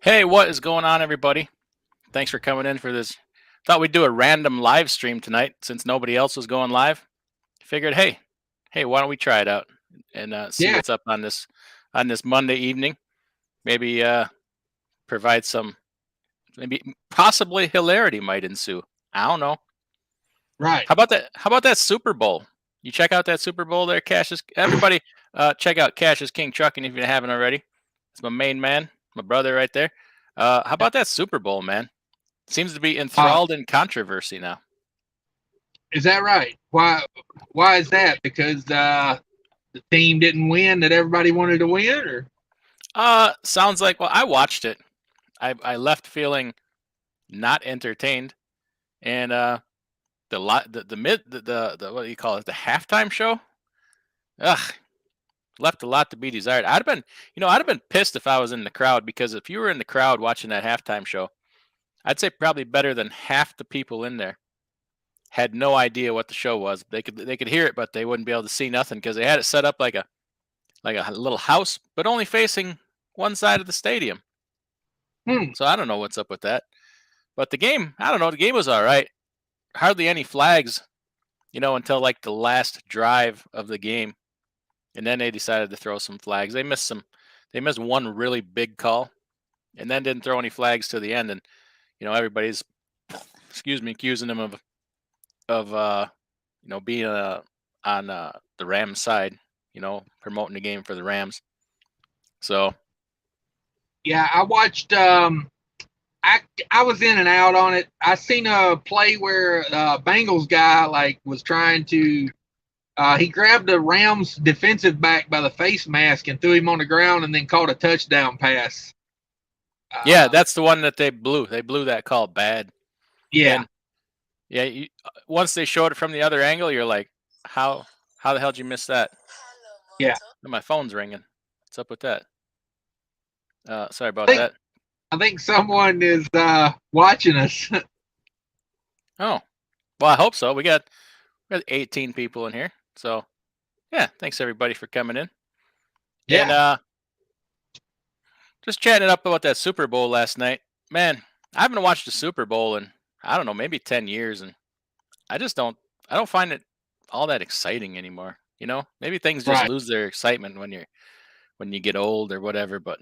Hey, what is going on, everybody? Thanks for coming in for this. Thought we'd do a random live stream tonight since nobody else was going live. Figured, hey, why don't we try it out and see Yeah, what's up on this Monday evening? Maybe provide some, maybe possibly hilarity might ensue. I don't know. right. How about that? How about that Super Bowl? You check out that Super Bowl there, Cassius. Everybody, check out Cassius King Trucking if you haven't already. It's my main man, my brother right there. How about that Super Bowl, man? Seems to be Uh, enthralled in controversy now. is that right? Why is that? Because the team didn't win that everybody wanted to win, or Sounds like, well, I watched it. I left feeling not entertained, and the lot the mid the what do you call it, the halftime show? Ugh, left a lot to be desired. I'd have been pissed if I was in the crowd, because if you were in the crowd watching that halftime show, I'd say probably better than half the people in there had no idea what the show was. They could hear it, but they wouldn't be able to see nothing because they had it set up like a little house, but only facing one side of the stadium. hmm, So I don't know what's up with that. But the game, I don't know. The game was all right. Hardly any flags, until like the last drive of the game, and then they decided to throw some flags. They missed some. They missed one really big call, and then didn't throw any flags to the end. And everybody's, excuse me, accusing them of being on the Rams side. Promoting the game for the Rams. So yeah, I watched. I was in and out on it. I seen a play where Bengals guy like was trying to. He grabbed the Rams defensive back by the face mask and threw him on the ground, and then caught a touchdown pass. yeah, Uh, that's the one that they blew. They blew that call bad. yeah, And yeah, once they showed it from the other angle, you're like, how the hell did you miss that? yeah. And my phone's ringing. What's up with that? Sorry I about think that. I think someone is watching us. Oh, well, I hope so. We got 18 people in here, so yeah. Thanks everybody for coming in, and Yeah, just chatting up about that Super Bowl last night. Man, I haven't watched the Super Bowl in, I don't know, maybe 10 years, and I just don't. I don't find it all that exciting anymore. Maybe things just right, lose their excitement when you get old or whatever. But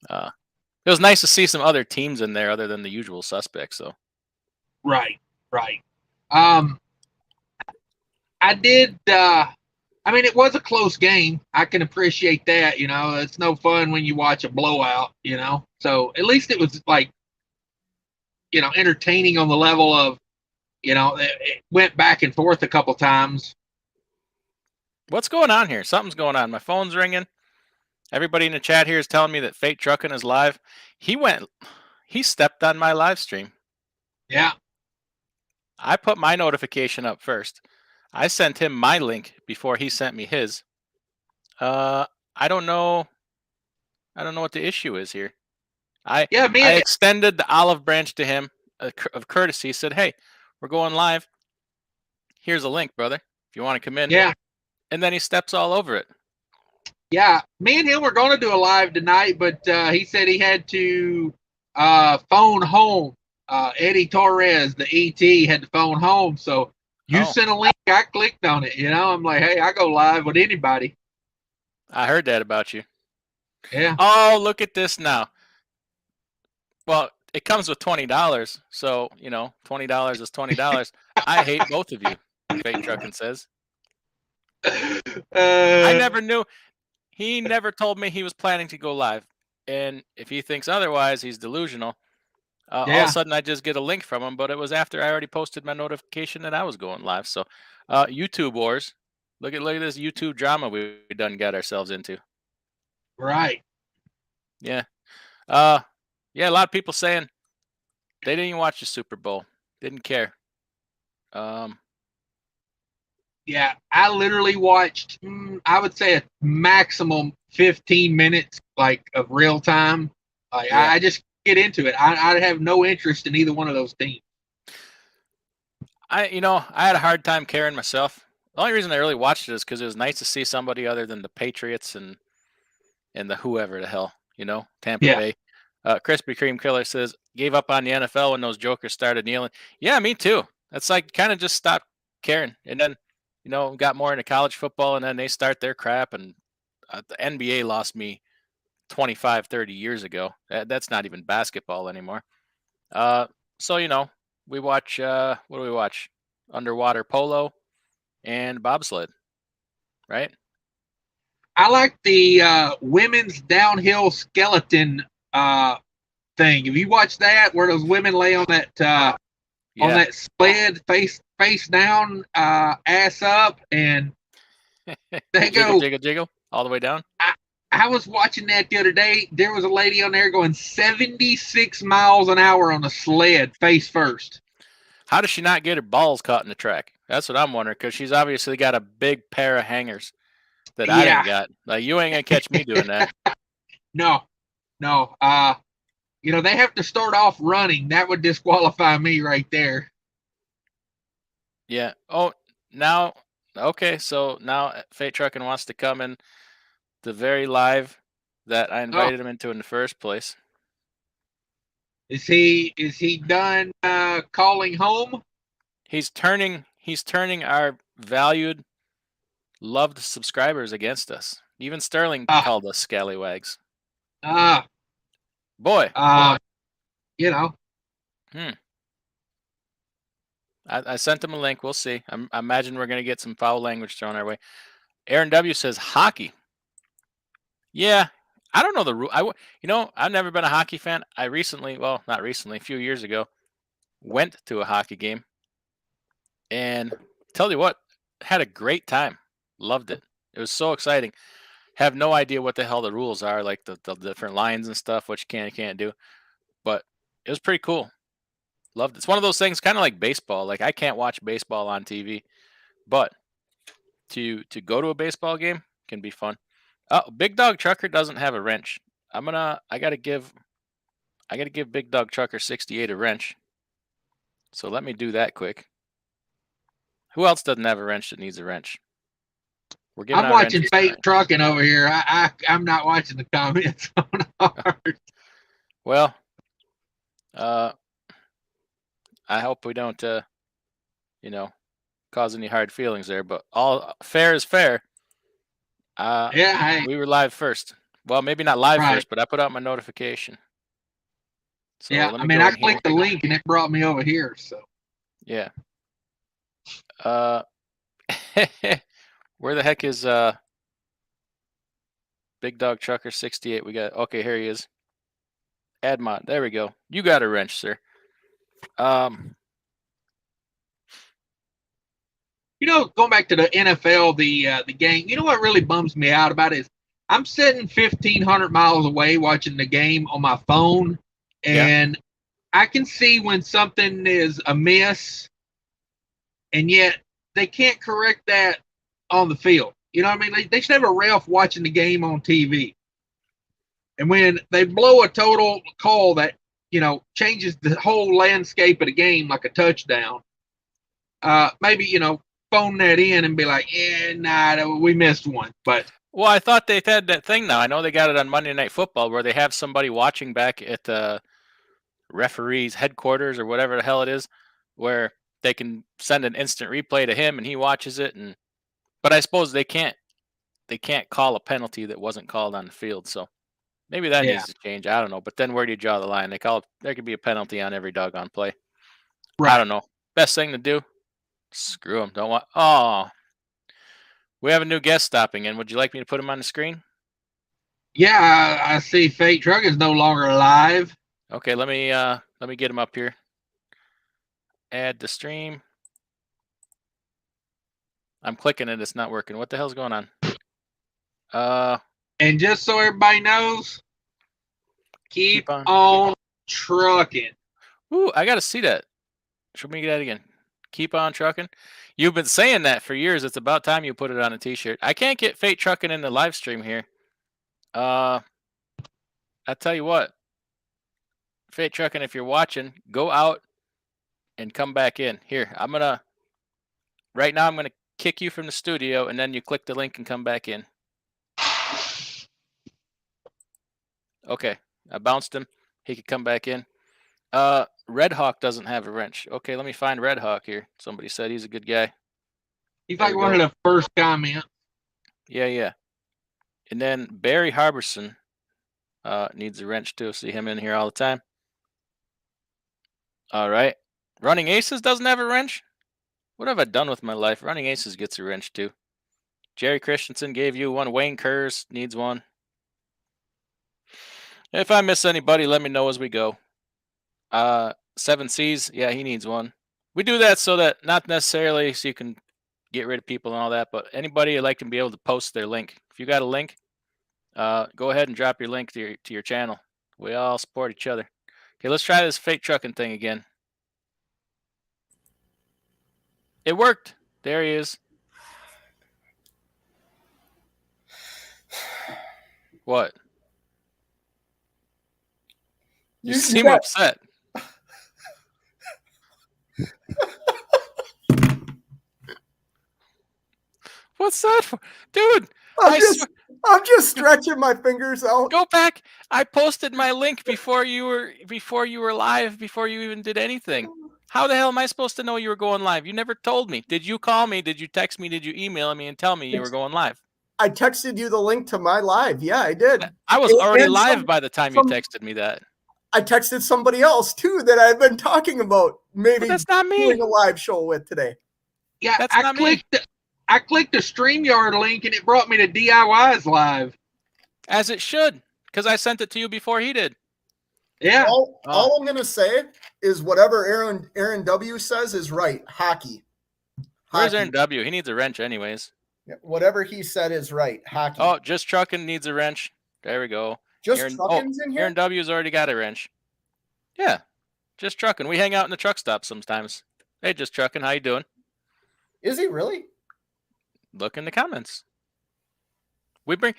uh, it was nice to see some other teams in there other than the usual suspects. So right, right. Um, I did. I mean, it was a close game. I can appreciate that. It's no fun when you watch a blowout. So at least it was like entertaining on the level of it went back and forth a couple times. what's going on here? Something's going on. My phone's ringing. Everybody in the chat here is telling me that Fate Trucking is live. He went. He stepped on my live stream. Yeah, I put my notification up first. I sent him my link before he sent me his. Uh, I don't know. I don't know what the issue is here. I yeah, I man. extended the olive branch to him of courtesy. Said, "Hey, we're going live. Here's a link, brother. If you want to come in." Yeah, And then he steps all over it. yeah. Me and him were going to do a live tonight, but he said he had to phone home. Eddie Torres, the ET, had to phone home. So you Oh, sent a link. I clicked on it. I'm like, hey, I go live with anybody. I heard that about you. Yeah, Oh, look at this now. Well, it comes with $20, so $20 is $20. I hate both of you. Fate Trucking says. I uh, never knew. He never told me he was planning to go live. And if he thinks otherwise, he's delusional. All of a yeah, sudden, I just get a link from him, but it was after I already posted my notification that I was going live. So, YouTube wars. Look at this YouTube drama we done got ourselves into. right. Yeah. Uh, yeah. A lot of people saying they didn't even watch the Super Bowl. Didn't care. Um, Yeah, I literally watched. I would say a maximum 15 minutes, like of real time. Like yeah. I just get into it. I have no interest in either one of those teams. I had a hard time caring myself. The only reason I really watched it is because it was nice to see somebody other than the Patriots and the whoever the hell, Tampa Yeah, Bay. Krispy Kreme Killer says, gave up on the NFL when those jokers started kneeling. Yeah, me too. That's like kind of just stopped caring. And then, got more into college football, and then they start their crap. And the NBA lost me 25, 30 years ago. That's not even basketball anymore. Uh, so, we watch, what do we watch? Underwater polo and bobsled, right? I like the women's downhill skeleton thing. Have you watched that, where those women lay on that Yeah. sled, face down, ass up, and they Jiggle, go? jiggle, jiggle, all the way down. I was watching that the other day. There was a lady on there going 76 miles an hour on a sled, face first. How does she not get her balls caught in the track? That's what I'm wondering, because she's obviously got a big pair of hangers that I Yeah, didn't got. Like, you ain't gonna catch me doing that. no, no. They have to start off running. That would disqualify me right there. Yeah. Oh, now, okay. So now Fate Trucking wants to come in the very live that I Oh, invited him into in the first place. is he done calling home? He's turning our valued, loved subscribers against us. Even Sterling Uh, called us scallywags. uh, Boy. uh, you know, Hmm. I sent him a link. We'll see. I imagine we're gonna get some foul language thrown our way. Aaron W says hockey. Yeah, I don't know the rule. I've never been a hockey fan. I recently, well, not recently, a few years ago, went to a hockey game, and tell you what, had a great time. Loved it. It was so exciting. Have no idea what the hell the rules are, like the different lines and stuff, what you can and can't do. But it was pretty cool. Loved it. It's one of those things, kind of like baseball. Like, I can't watch baseball on TV, but to go to a baseball game can be fun. Oh, Big Dog Trucker doesn't have a wrench. I gotta give Big Dog Trucker 68 a wrench. So let me do that quick. Who else doesn't have a wrench that needs a wrench? We're giving I'm out watching wrenches Fate tonight. Trucking over here. I'm not watching the comments on ours. Well, uh, I hope we don't, you know, cause any hard feelings there. But all fair is fair. Yeah, hey, We were live first. Well, maybe not live right. first, but I put out my notification. So Yeah, let I me mean, go I in here. clicked the link and it brought me over here. So Yeah. Uh, where the heck is Big Dog Trucker 68? We got, okay, here he is. Add mod. There we go. You got a wrench, sir. Um, going back to the NFL, the game. You know what really bums me out about it is I'm sitting 1,500 miles away watching the game on my phone, yeah. and I can see when something is amiss, and yet they can't correct that on the field. You know what I mean? They should have a ref watching the game on TV. And when they blow a total call that, changes the whole landscape of the game like a touchdown, maybe, phone that in and be like, yeah, nah, we missed one. But Well, I thought they had that thing now. I know they got it on Monday Night Football where they have somebody watching back at the referee's headquarters or whatever the hell it is, where they can send an instant replay to him and he watches it. And but I suppose they can't call a penalty that wasn't called on the field. So maybe that yeah, needs to change. I don't know. But then where do you draw the line? There could be a penalty on every doggone play. I right. don't know. Best thing to do. Screw them. Don't want. Oh, we have a new guest stopping in. Would you like me to put him on the screen? Yeah, I see Fate Truck is no longer alive. Okay, let me get him up here. Add the stream. I'm clicking it. It's not working. What the hell's going on? And just so everybody knows, keep Keep on. on trucking. Ooh, I gotta see that. Show me that again. Keep on trucking. You've been saying that for years. It's about time you put it on a T-shirt. I can't get Fate Trucking in the live stream here. I tell you what, Fate Trucking, if you're watching, go out and come back in. Here, right now I'm gonna kick you from the studio, and then you click the link and come back in. Okay, I bounced him. He could come back in. Red Hawk doesn't have a wrench. Okay, let me find Red Hawk here. Somebody said he's a good guy. He's There like we one go. of the first comments. Yeah. And then Barry Harbison needs a wrench too. See him in here all the time. All right. Running Aces doesn't have a wrench? What have I done with my life? Running Aces gets a wrench too. Jerry Christensen gave you one. Wayne Kurz needs one. If I miss anybody, let me know as we go. 7Cs, yeah, he needs one. We do that so that not necessarily so you can get rid of people and all that, but anybody would like to be able to post their link. If you got a link, go ahead and drop your link to your channel. We all support each other. Okay, let's try this fake trucking thing again. It worked. There he is. What? You seem upset. What's that for? Dude, I'm just stretching my fingers out. Go back. I posted my link before you were live, before you even did anything. How the hell am I supposed to know you were going live? You never told me. Did you call me? Did you text me? Did you email me and tell me you were going live? I texted you the link to my live. Yeah, I did. I was already live by the time you texted me that. I texted somebody else too that I've been talking about maybe that's not me. Doing a live show with today. Yeah, that's not me. I clicked the StreamYard link and it brought me to DIY's live. As it should, because I sent it to you before he did. Yeah. All I'm gonna say is whatever Aaron W says is right. Hockey. Where's Aaron W? He needs a wrench anyways. Yeah, whatever he said is right. Hockey. Oh, just trucking needs a wrench. There we go. Just trucking's in here? Aaron W's already got a wrench. Yeah. Just trucking. We hang out in the truck stop sometimes. Hey, just trucking. How you doing? Is he really? Look in the comments. We bring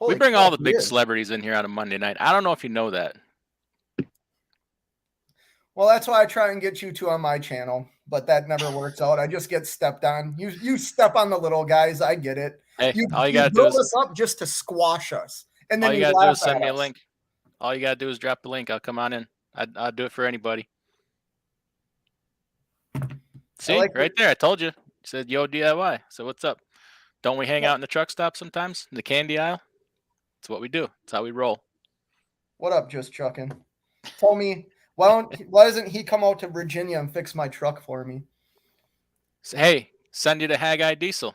all the big celebrities in here on a Monday night. I don't know if you know that. Well, that's why I try and get you two on my channel, but that never works out. I just get stepped on. You step on the little guys. I get it. Hey, all you gotta do is build us up just to squash us, and then all you gotta do is send me a link. All you gotta do is drop the link. I'll come on in. I'll do it for anybody. See, right there. I told you. It said yo DIY. So what's up? Don't we hang out in the truck stop sometimes? In the candy aisle? That's what we do. That's how we roll. What up, just trucking? Tell me, why doesn't he come out to Virginia and fix my truck for me? So, hey, send you to Haggai Diesel.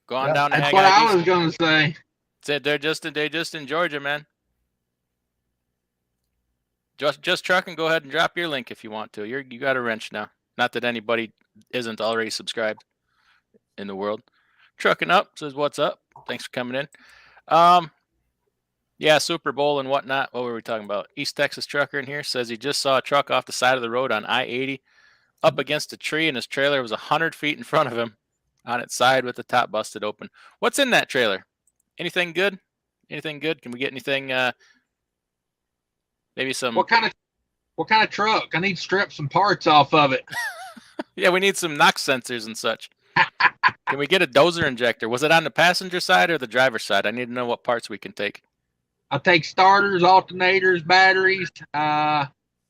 Go on down to That's Haggai what I Diesel. was gonna say. Said they're just in Georgia, man. Just trucking. Go ahead and drop your link if you want to. You got a wrench now. Not that anybody isn't already subscribed in the world. Trucking Up says, what's up? Thanks for coming in. Yeah, Super Bowl and whatnot. What were we talking about? East Texas trucker in here says he just saw a truck off the side of the road on I-80 up against a tree, and his trailer was 100 feet in front of him on its side with the top busted open. What's in that trailer? Anything good? Anything good? Can we get anything? Maybe some. What kind of truck? I need to strip some parts off of it. Yeah, we need some NOx sensors and such. Can we get a dozer injector? Was it on the passenger side or the driver's side? I need to know what parts we can take. I'll take starters, alternators, batteries,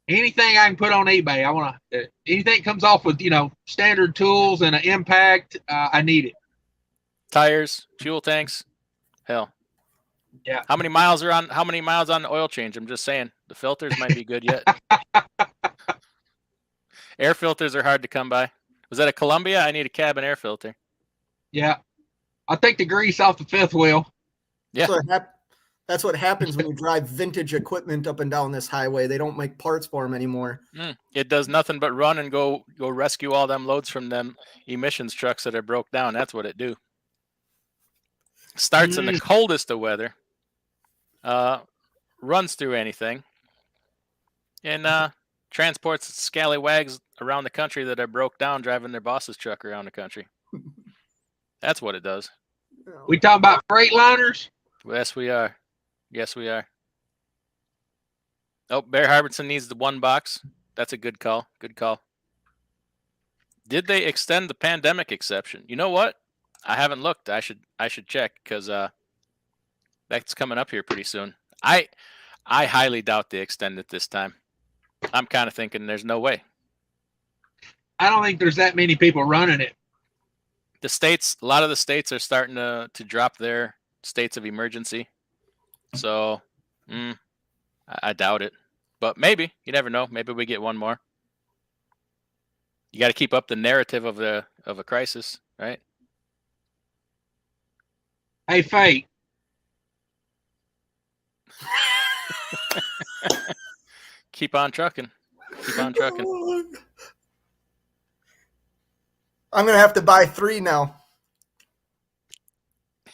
anything I can put on eBay. I want to anything that comes off with standard tools and an impact. I need it. Tires, fuel tanks, hell. Yeah. How many miles on the oil change? I'm just saying the filters might be good yet. Air filters are hard to come by. Was that a Columbia? I need a cabin air filter. Yeah. I'll take the grease off the fifth wheel. Yeah. That's what happens when you drive vintage equipment up and down this highway. They don't make parts for them anymore. It does nothing but run and go rescue all them loads from them emissions trucks that are broke down. That's what it do. Starts in the coldest of weather. Runs through anything. And transports scallywags around the country that are broke down driving their boss's truck around the country. That's what it does. We talking about Freightliners? Yes, we are. Yes, we are. Oh, Bear Harbison needs the one box. That's a good call. Good call. Did they extend the pandemic exception? You know what? I haven't looked. I should check because that's coming up here pretty soon. I highly doubt they extend it this time. I'm kind of thinking there's no way. I don't think there's that many people running it. The states, a lot of the states are starting to drop their states of emergency. So I doubt it. But maybe. You never know. Maybe we get one more. You got to keep up the narrative of a crisis, right? Hey, Faye. Keep on trucking. Keep on trucking. I'm going to have to buy 3 now.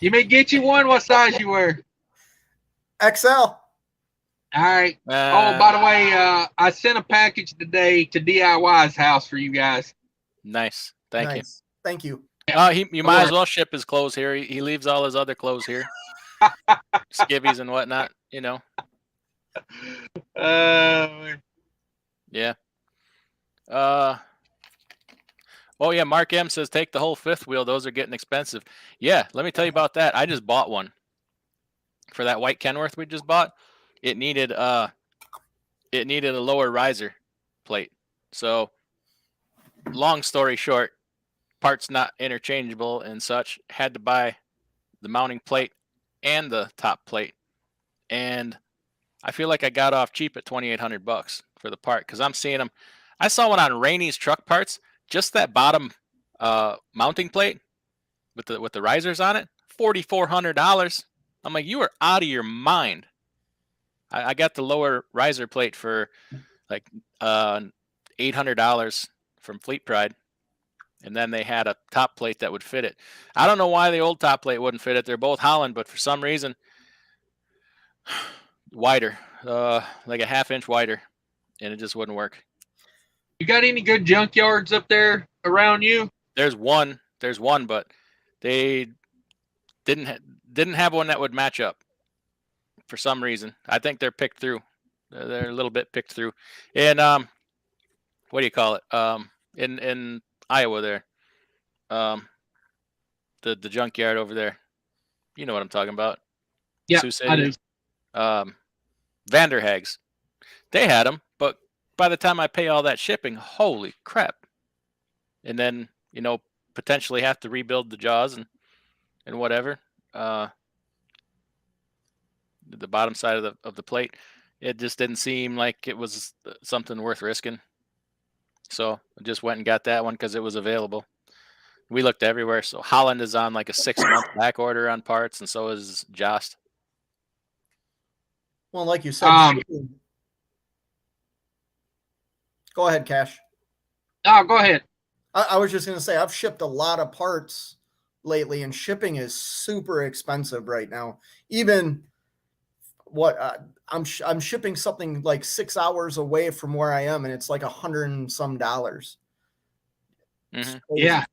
You may get you one. What size you wear? XL. All right. Oh, by the way, I sent a package today to DIY's house for you guys. Nice. Thank you. Thank you. You might as well ship his clothes here. He leaves all his other clothes here. Skivvies and whatnot, you know. Yeah. Oh yeah, Mark M says take the whole 5th wheel. Those are getting expensive. Yeah, let me tell you about that. I just bought one for that white Kenworth we just bought. It needed a lower riser plate. So long story short, parts not interchangeable and such. Had to buy the mounting plate and the top plate, and I feel like I got off cheap at $2,800 for the part because I'm seeing them. I saw one on Rainey's Truck Parts, just that bottom mounting plate with the risers on it, $4,400. I'm like, you are out of your mind. I got the lower riser plate for like $800 from Fleet Pride. And then they had a top plate that would fit it. I don't know why the old top plate wouldn't fit it. They're both Holland, but for some reason, wider, like a 1/2 inch wider, and it just wouldn't work. You got any good junkyards up there around you? There's one, but they didn't have one that would match up for some reason. I think they're picked through. They're a little bit picked through. And what do you call it? In Iowa there, the junkyard over there. You know what I'm talking about? Yeah, I do. Vanderhags. They had them, but by the time I pay all that shipping, holy crap! And then potentially have to rebuild the jaws and whatever. The bottom side of the plate. It just didn't seem like it was something worth risking. So I just went and got that one because it was available. We looked everywhere. So Holland is on like a 6-month back order on parts, and so is Jost. Well, like you said, go ahead, Cash. Oh, go ahead. I was just going to say, I've shipped a lot of parts lately, and shipping is super expensive right now. Even I'm shipping something like 6 hours away from where I am, and it's like $100 and some. Mm-hmm. Yeah,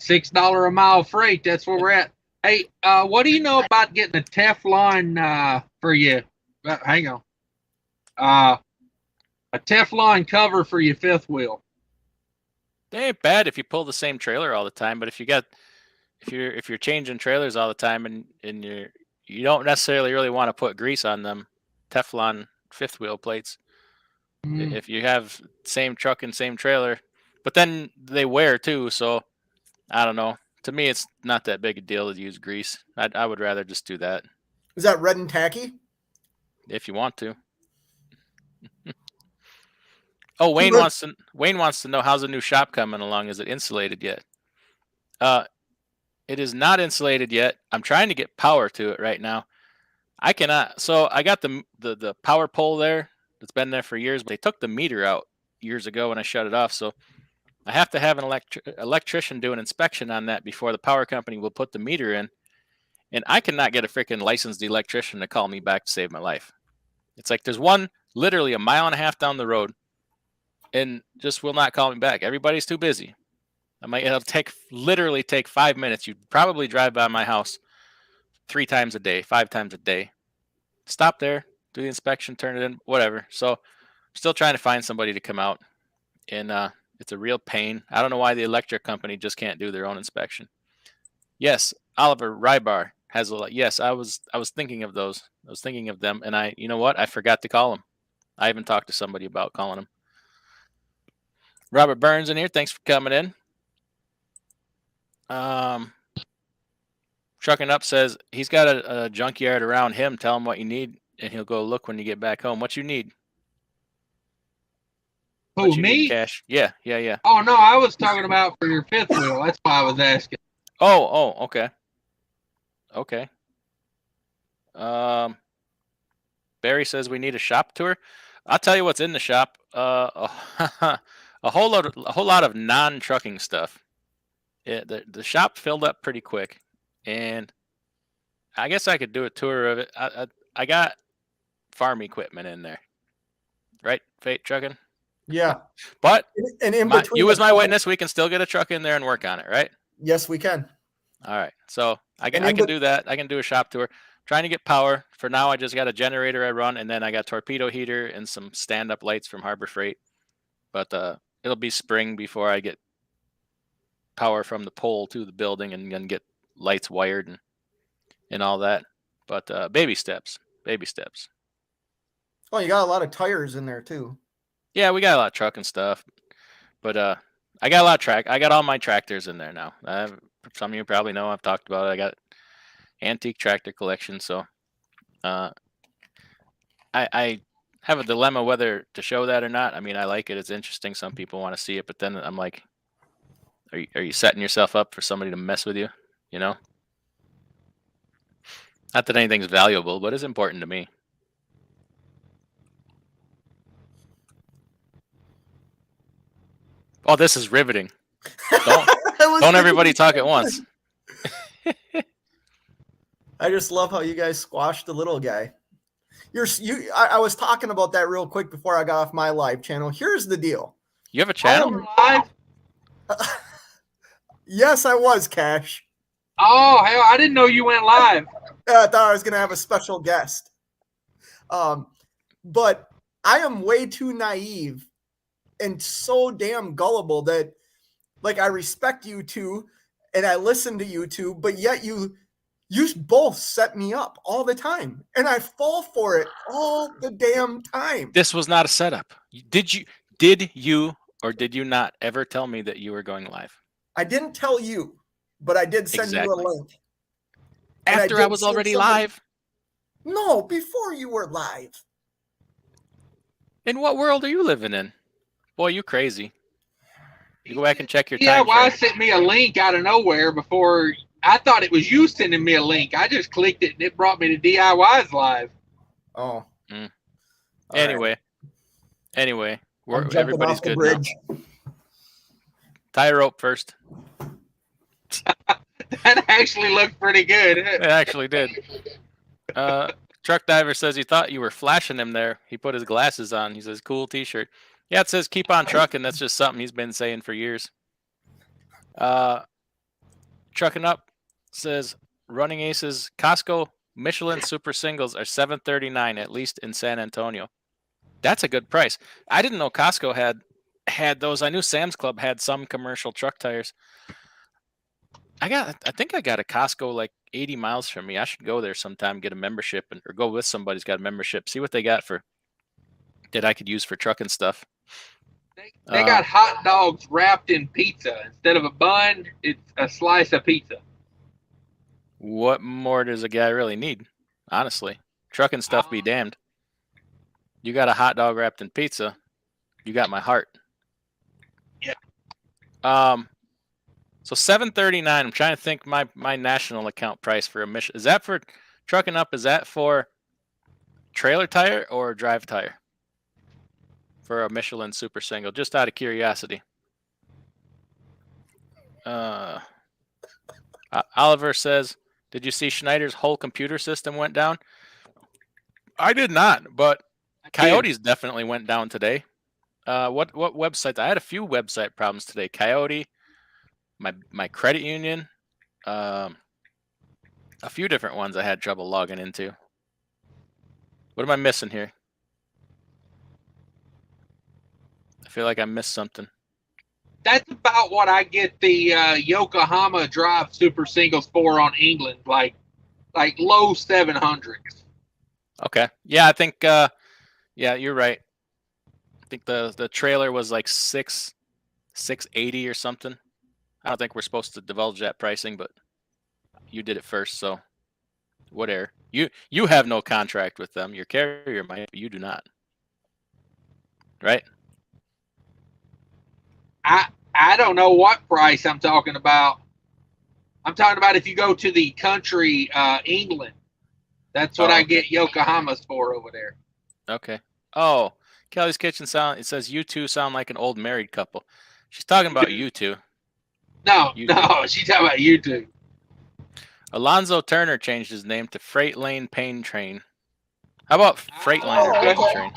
$6 a mile freight. That's where we're at. Hey, what do you know about getting a Teflon for you? Hang on. A Teflon cover for your 5th wheel. They ain't bad if you pull the same trailer all the time, but if you're changing trailers all the time and you don't necessarily really want to put grease on them Teflon 5th wheel plates. If you have same truck and same trailer, but then they wear too, so I don't know. To me, it's not that big a deal to use grease. I would rather just do that. Is that red and tacky? If you want to. Oh, Wayne wants to know, how's the new shop coming along? Is it insulated yet? It is not insulated yet. I'm trying to get power to it right now. I cannot. So I got the power pole there that's been there for years, but they took the meter out years ago when I shut it off. So I have to have an electrician do an inspection on that before the power company will put the meter in. And I cannot get a freaking licensed electrician to call me back to save my life. It's like there's one literally a mile and a half down the road and just will not call me back. Everybody's too busy. It'll literally take 5 minutes. You'd probably drive by my house 3 times a day, 5 times a day. Stop there, do the inspection, turn it in, whatever. So I'm still trying to find somebody to come out. And it's a real pain. I don't know why the electric company just can't do their own inspection. Yes, Oliver Rybar. has a lot. Yes, I was thinking of those. I was thinking of them, and you know what? I forgot to call them. I even talked to somebody about calling them. Robert Burns in here. Thanks for coming in. Trucking Up says he's got a junkyard around him. Tell him what you need, and he'll go look when you get back home. What you need? Who, What you me? need, Cash? Yeah. Oh no, I was talking about for your fifth wheel. That's why I was asking. Oh, okay. Barry says we need a shop tour. I'll tell you what's in the shop. A whole lot of non-trucking stuff. The shop filled up pretty quick, and I guess I could do a tour of it. I got farm equipment in there, right? Fate Trucking. Yeah. But and in between you as my witness, we can still get a truck in there and work on it, right? Yes, we can. All right. So I can do that. I can do a shop tour. Trying to get power. For now, I just got a generator I run, and then I got torpedo heater and some stand-up lights from Harbor Freight. But it'll be spring before I get power from the pole to the building and then get lights wired and all that. But baby steps. Oh, you got a lot of tires in there too. Yeah, we got a lot of truck and stuff. But I got a lot of I got all my tractors in there now. Some of you probably know I've talked about it. I got antique tractor collection, so I have a dilemma whether to show that or not. I mean, I like it; it's interesting. Some people want to see it, but then I'm like, are you setting yourself up for somebody to mess with you? You know, not that anything's valuable, but it's important to me. Oh, this is riveting! Don't everybody talk at once. I just love how you guys squashed the little guy. I was talking about that real quick before I got off my live channel. Here's the deal. You have a channel? Live? Yes, I was, Cash. Oh, hell, I didn't know you went live. I thought I was going to have a special guest. But I am way too naive and so damn gullible that, like, I respect you two and I listen to you two, but yet you both set me up all the time, and I fall for it all the damn time. This was not a setup. Did you or did you not ever tell me that you were going live? I didn't tell you, but I did send you a link. After I was already live? No, before you were live. In what world are you living in? Boy, you crazy. You go back and check your time. Yeah, why sent me a link out of nowhere before? I thought it was you sending me a link. I just clicked it and it brought me to DIY's live. Oh. Anyway, everybody's good now. Tie a rope first. That actually looked pretty good. It actually did. Truck Diver says he thought you were flashing him there. He put his glasses on. He says, cool t-shirt. Yeah, it says keep on trucking. That's just something he's been saying for years. Trucking Up says Running Aces Costco Michelin Super Singles are $7.39 at least in San Antonio. That's a good price. I didn't know Costco had those. I knew Sam's Club had some commercial truck tires. I think I got a Costco like 80 miles from me. I should go there sometime, get a membership, or go with somebody who's got a membership. See what they got that I could use for trucking stuff. They got hot dogs wrapped in pizza. Instead of a bun, it's a slice of pizza. What more does a guy really need? Honestly, trucking stuff be damned. You got a hot dog wrapped in pizza, you got my heart. Yeah. So $7.39. I'm trying to think my national account price for a Michelin. Is that for Trucking Up? Is that for trailer tire or drive tire? For a Michelin Super Single, just out of curiosity. Oliver says, did you see Schneider's whole computer system went down? I did not, but Coyote's definitely went down today. What websites? I had a few website problems today. Coyote, my credit union, a few different ones I had trouble logging into. What am I missing here? I feel like I missed something. That's about what I get the Yokohama Drive Super Singles for on England, like like low 700s. Okay. Yeah, I think. Yeah, you're right. I think the trailer was like 680 or something. I don't think we're supposed to divulge that pricing, but you did it first, so whatever. You have no contract with them. Your carrier might, but you do not. Right? I don't know what price I'm talking about. I'm talking about if you go to the country England. That's what Oh, I okay. get Yokohamas for over there. Okay. Oh, Kelly's Kitchen sound. It says you two sound like an old married couple. She's talking about you two. No, You two. no, she's talking about YouTube. Alonzo Turner changed his name to Freight Lane Pain Train. How about Freightliner Oh, Pain okay. Train?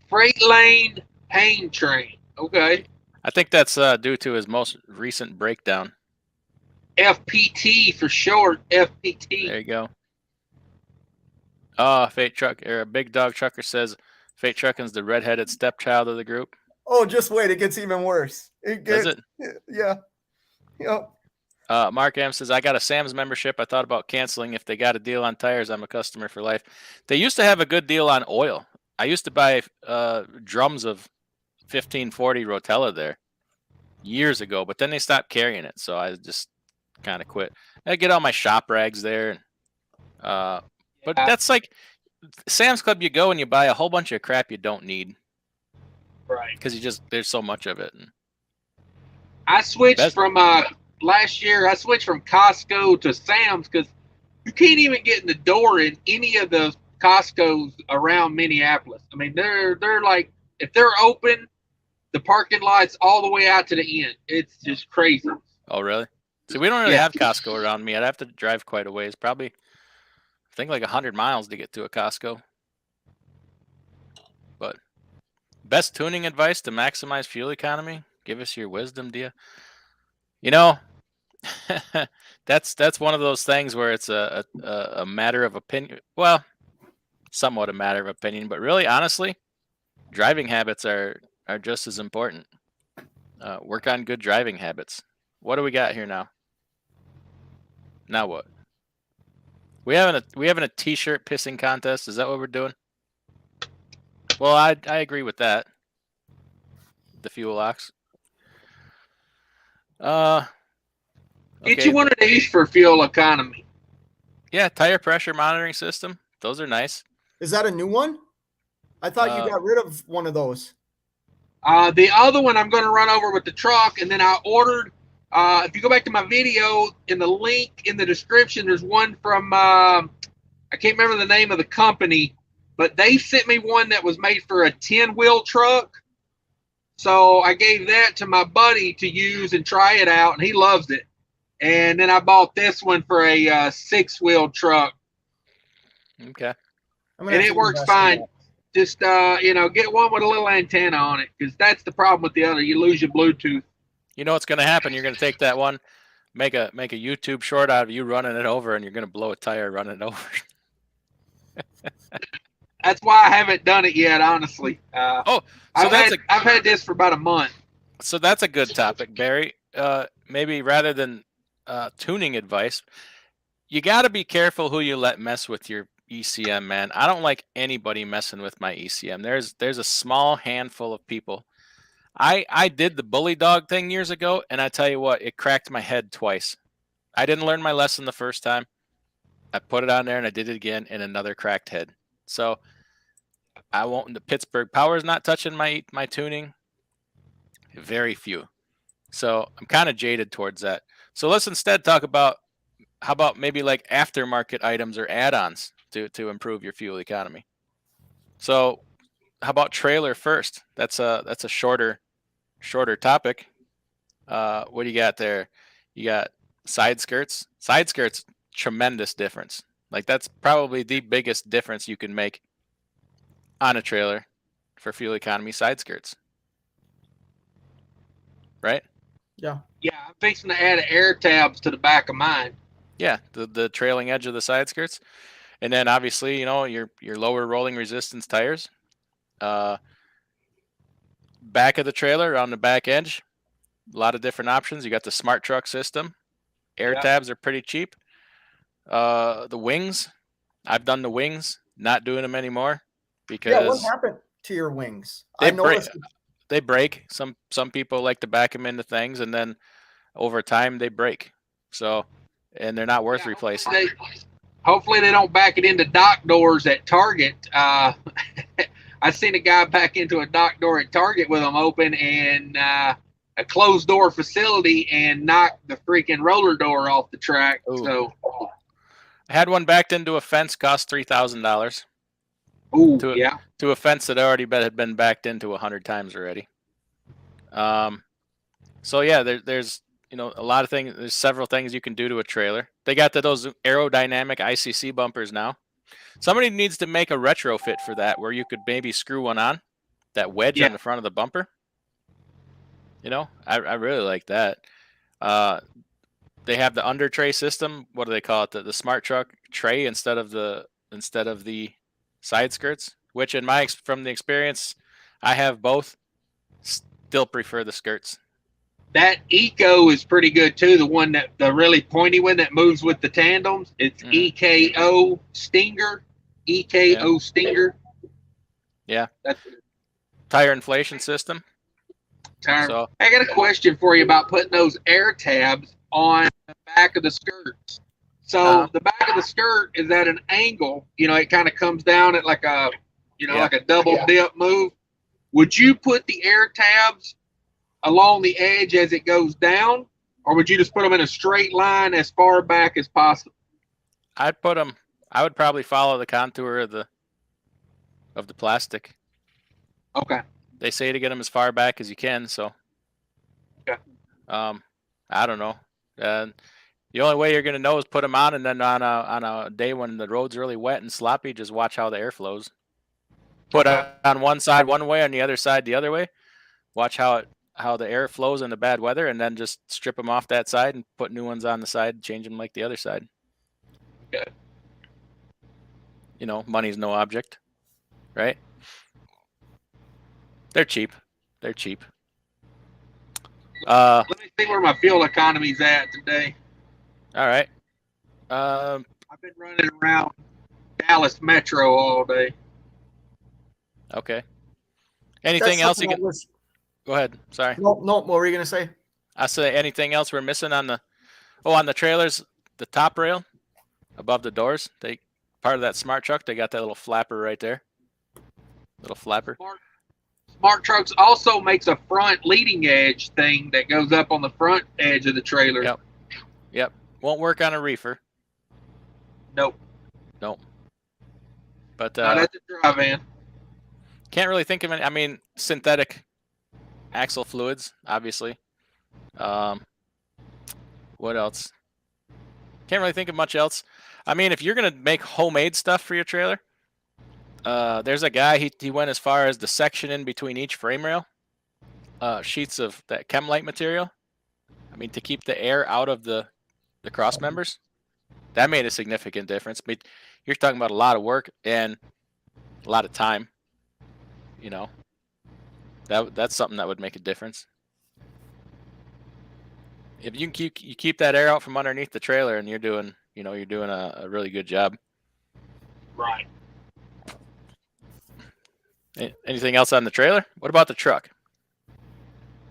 Freight Lane Pain Train. Okay. I think that's due to his most recent breakdown. FPT for short. FPT. There you go. Oh, Fate Truck or Big Dog Trucker says Fate Trucking's the redheaded stepchild of the group. Oh, just wait, it gets even worse. Does it? Yeah. Yep. Mark M says, I got a Sam's membership. I thought about canceling. If they got a deal on tires, I'm a customer for life. They used to have a good deal on oil. I used to buy drums of 1540 Rotella there years ago, but then they stopped carrying it, so I just kind of quit. I get all my shop rags there. But that's like Sam's Club, you go and you buy a whole bunch of crap you don't need. Right. Because there's so much of it. I switched from last year. I switched from Costco to Sam's because you can't even get in the door in any of the Costco's around Minneapolis. I mean, they're like, if they're open, the parking lot's all the way out to the end. It's just crazy. Oh, really? See, we don't really have Costco around me. I'd have to drive quite a ways. Probably, I think like 100 miles to get to a Costco. But best tuning advice to maximize fuel economy? Give us your wisdom, dear. You know, that's one of those things where it's a matter of opinion. Well, somewhat a matter of opinion, but really, honestly, driving habits are just as important. Work on good driving habits. What do we got here now? Now what? We having a t-shirt pissing contest. Is that what we're doing? Well, I agree with that. The fuel ox. Okay. Get you one of these for fuel economy. Yeah, tire pressure monitoring system. Those are nice. Is that a new one? I thought you got rid of one of those. The other one I'm going to run over with the truck, and then I ordered. If you go back to my video, in the link in the description, there's one from I can't remember the name of the company, but they sent me one that was made for a 10-wheel truck. So I gave that to my buddy to use and try it out, and he loves it. And then I bought this one for a 6-wheel truck. Okay. And it works fine. Just get one with a little antenna on it, because that's the problem with the other. You lose your Bluetooth. You know what's going to happen? You're going to take that one, make a YouTube short out of you running it over, and you're going to blow a tire running it over. That's why I haven't done it yet, honestly. I've had this for about a month. So that's a good topic, Barry. Maybe rather than tuning advice, you got to be careful who you let mess with your ECM, man. I don't like anybody messing with my ECM. There's a small handful of people. I did the bully dog thing years ago, and I tell you what, it cracked my head twice. I didn't learn my lesson the first time. I put it on there, and I did it again, and another cracked head. So I won't. The Pittsburgh Power's not touching my tuning. Very few. So I'm kind of jaded towards that. So let's instead talk about how about maybe like aftermarket items or add-ons to improve your fuel economy. So how about trailer first? That's a shorter topic. What do you got there? You got side skirts. Side skirts, tremendous difference. Like that's probably the biggest difference you can make on a trailer for fuel economy. Side skirts, right? Yeah. Yeah, I'm fixing to add air tabs to the back of mine. Yeah, the trailing edge of the side skirts, and then obviously your lower rolling resistance tires. Back of the trailer on the back edge, a lot of different options. You got the smart truck system. Air tabs are pretty cheap. The wings, I've done the wings, not doing them anymore Yeah, what because happened to your wings? they I break. noticed. They break. Some people like to back them into things, and then over time they break. So, and they're not worth Yeah, replacing. hopefully they don't back it into dock doors at Target. I seen a guy back into a dock door at Target with them open and a closed door facility and knocked the freaking roller door off the track. Ooh. So, I had one backed into a fence, cost $3,000. ooh, To yeah. to a fence that had been backed into 100 times already. So yeah, there's a lot of things. There's several things you can do to a trailer. They got those aerodynamic ICC bumpers now. Somebody needs to make a retrofit for that, where you could maybe screw one on, that wedge on the front of the bumper. I really like that. They have the under tray system. What do they call it? The smart truck tray instead of the side skirts. Which from the experience, I have both. Still prefer the skirts. That Eco is pretty good too. The really pointy one that moves with the tandems. It's EKO Stinger. EKO Stinger. Yeah. That's tire inflation system. So I got a question for you about putting those air tabs on the back of the skirts. So the back of the skirt is at an angle. It kind of comes down at like a, like a double dip move. Would you put the air tabs along the edge as it goes down, or would you just put them in a straight line as far back as possible? I would probably follow the contour of the plastic. Okay. They say to get them as far back as you can, so. Okay. I don't know. The only way you're going to know is put them on, and then on a day when the road's really wet and sloppy, just watch how the air flows. Put it on one side one way, on the other side the other way. Watch how the air flows in the bad weather, and then just strip them off that side and put new ones on the side, change them like the other side. Okay. Money's no object, right? They're cheap. Let me see where my fuel economy's at today. All right. I've been running around Dallas Metro all day. Okay. Anything else you can? Go ahead. Sorry. No. What were you gonna say? I say anything else we're missing on the trailers, the top rail above the doors. Part of that smart truck. They got that little flapper right there. Little flapper. Smart Trucks also makes a front leading edge thing that goes up on the front edge of the trailer. Yep. Won't work on a reefer. Nope. But that's a dry van. Can't really think of any. I mean, synthetic axle fluids, obviously. What else? Can't really think of much else. I mean, if you're gonna make homemade stuff for your trailer, there's a guy. He went as far as the section in between each frame rail. Sheets of that Chemlite material. I mean, to keep the air out of the cross members. That made a significant difference. But you're talking about a lot of work and a lot of time. That's something that would make a difference. If you keep that air out from underneath the trailer, and you're doing a really good job. Right. Anything else on the trailer? What about the truck?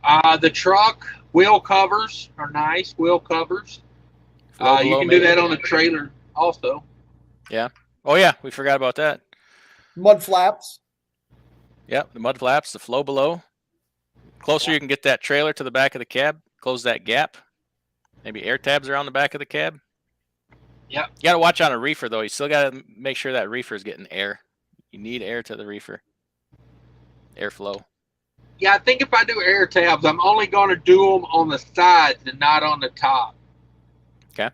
The truck wheel covers are nice. Wheel covers. You can do that on the trailer also. Yeah. Oh yeah, we forgot about that. Mud flaps. Yep, the mud flaps, the flow below. Closer you can get that trailer to the back of the cab, close that gap. Maybe air tabs around the back of the cab. Yep. You got to watch on a reefer though. You still got to make sure that reefer is getting air. You need air to the reefer. Airflow. Yeah, I think if I do air tabs, I'm only going to do them on the sides and not on the top. Okay.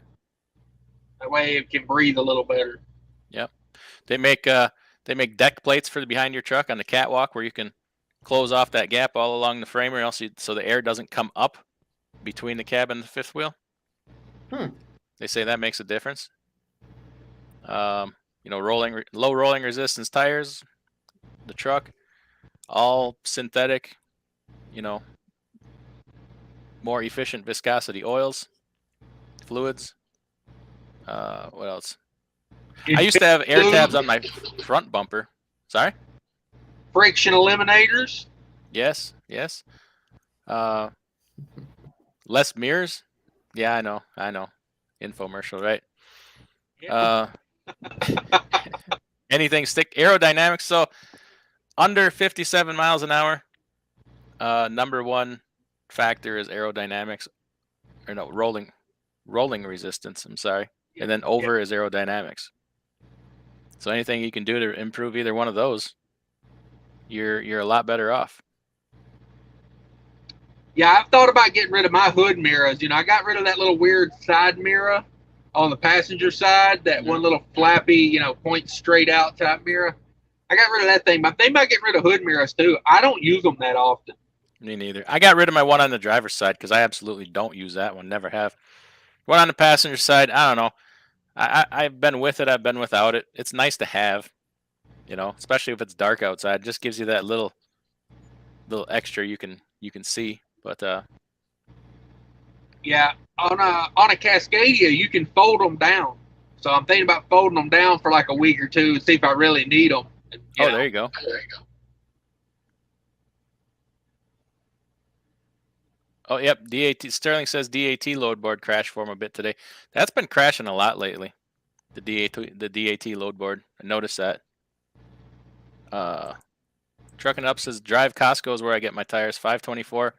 That way it can breathe a little better. Yep. They make deck plates for behind your truck on the catwalk where you can close off that gap all along the frame rail so the air doesn't come up between the cab and the fifth wheel. They say that makes a difference. Low rolling resistance tires, the truck, all synthetic, more efficient viscosity oils, fluids. What else? I used to have air tabs on my front bumper. Sorry? Friction eliminators. Yes. Less mirrors. Yeah, I know. Infomercial, right? Anything stick aerodynamics. So under 57 miles an hour, number one factor is aerodynamics, or no, rolling resistance. I'm sorry, and then over is aerodynamics. So anything you can do to improve either one of those, you're a lot better off. Yeah, I've thought about getting rid of my hood mirrors. I got rid of that little weird side mirror on the passenger side, that one little flappy, point straight out type mirror. I got rid of that thing, but they might get rid of hood mirrors too. I don't use them that often. Me neither. I got rid of my one on the driver's side because I absolutely don't use that one. Never have. One on the passenger side, I don't know. I've been with it. I've been without it. It's nice to have, especially if it's dark outside. It just gives you that little extra you can see. But yeah, on a Cascadia, you can fold them down. So I'm thinking about folding them down for like a week or two and see if I really need them. there you go. Oh, yep. DAT Sterling says DAT load board crashed for him a bit today. That's been crashing a lot lately. The DAT load board. I noticed that. Trucking Up says Drive Costco is where I get my tires. $5.24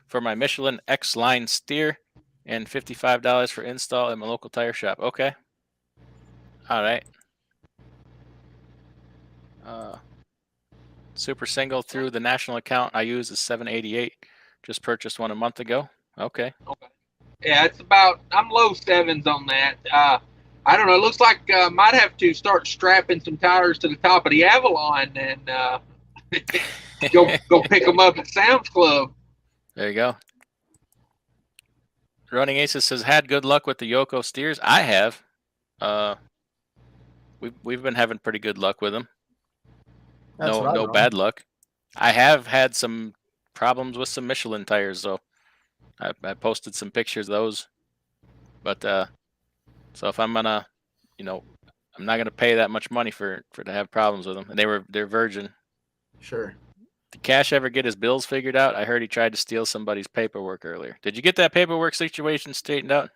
for my Michelin X line steer, and $55 for install at my local tire shop. Okay. All right. Super single through the national account I use is $7.88. Just purchased one a month ago. Okay. Yeah, it's about, I'm low sevens on that. I don't know. It looks like might have to start strapping some tires to the top of the Avalon and go pick them up at Sam's Club. There you go. Running Aces says, had good luck with the Yoko steers. I have. We've been having pretty good luck with them. No bad luck. I have had some problems with some Michelin tires, though. I posted some pictures of those. But so if I'm gonna, I'm not gonna pay that much money for to have problems with them. And they're virgin. Sure. Did Cash ever get his bills figured out? I heard he tried to steal somebody's paperwork earlier. Did you get that paperwork situation straightened out?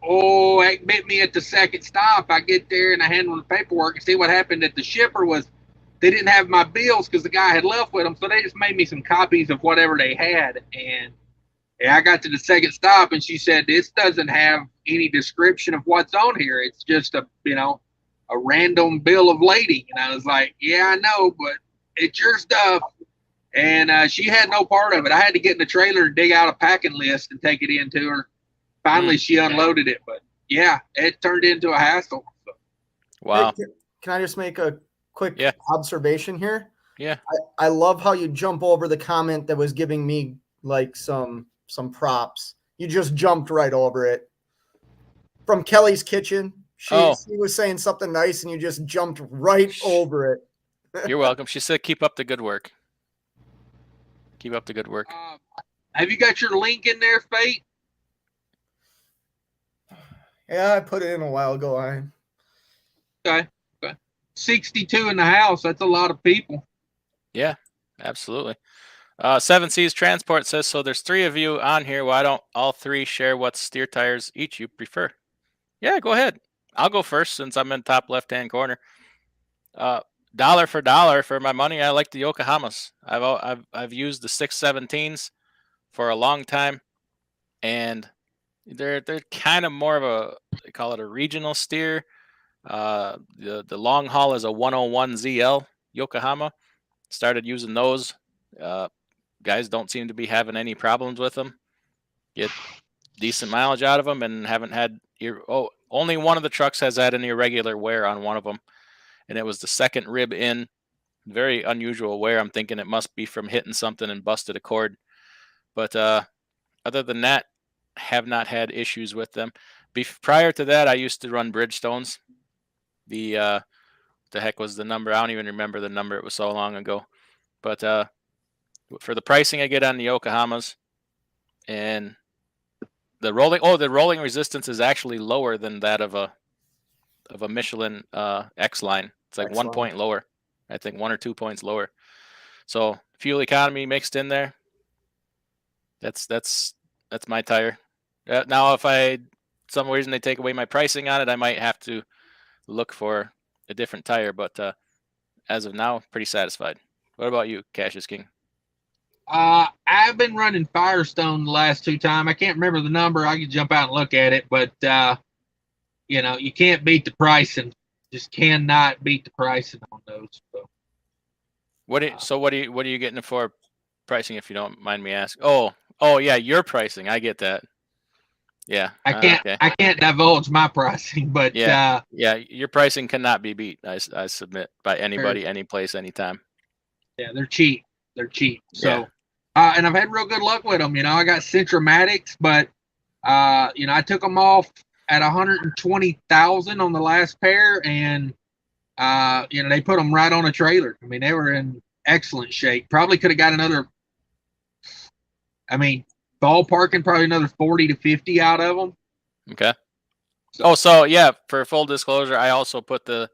Oh, it met me at the second stop. I get there and I handle the paperwork and see what happened at the shipper was they didn't have my bills because the guy had left with them. So they just made me some copies of whatever they had. And I got to the second stop and she said, this doesn't have any description of what's on here. It's just a random bill of lading. And I was like, yeah, I know, but it's your stuff. And she had no part of it. I had to get in the trailer and dig out a packing list and take it in to her. Finally, she unloaded it. But, yeah, it turned into a hassle. So. Wow. Hey, can I just make a quick observation here? Yeah. I love how you jump over the comment that was giving me, like, some props. You just jumped right over it. From Kelly's Kitchen. She was saying something nice, and you just jumped right over it. You're welcome. She said, keep up the good work. Keep up the good work. Have you got your link in there, Fate? Yeah, I put it in a while ago. Okay. 62 in the house. That's a lot of people. Yeah, absolutely. Seven Seas Transport says, so there's three of you on here. Why don't all three share what steer tires each you prefer? Yeah, go ahead. I'll go first since I'm in top left-hand corner. Dollar for dollar for my money, I like the Yokohamas. I've used the 617s for a long time, and they're kind of more of they call it a regional steer. The long haul is a 101 ZL Yokohama. Started using those. Guys don't seem to be having any problems with them. Get decent mileage out of them and haven't had only one of the trucks has had an irregular wear on one of them, and it was the second rib in. Very unusual wear. I'm thinking it must be from hitting something and busted a cord. But other than that, have not had issues with them. Prior to that, I used to run Bridgestones. The heck was the number? I don't even remember the number. It was so long ago. But for the pricing I get on the Yokohamas, and the rolling resistance is actually lower than that of a of a Michelin X line. It's like X 1 line. point lower. I think 1 or 2 points lower. So fuel economy mixed in there. That's my tire. Now, if some reason they take away my pricing on it, I might have to look for a different tire. But as of now, pretty satisfied. What about you, Cassius King? I've been running Firestone the last 2 times. I can't remember the number. I could jump out and look at it, but you can't beat the pricing. Just cannot beat the pricing on those. So. What are you getting it for pricing, if you don't mind me asking? Oh yeah, your pricing. I get that. Yeah. I can't divulge my pricing, but yeah, your pricing cannot be beat. I submit by anybody, any place, anytime. Yeah, they're cheap. They're cheap. So, and I've had real good luck with them. I got Centromatics, but I took them off at 120,000 on the last pair, and they put them right on a trailer. I mean, they were in excellent shape. Probably could have got another. I mean, ballparking probably another 40 to 50 out of them. Okay. So yeah, for full disclosure, I also put the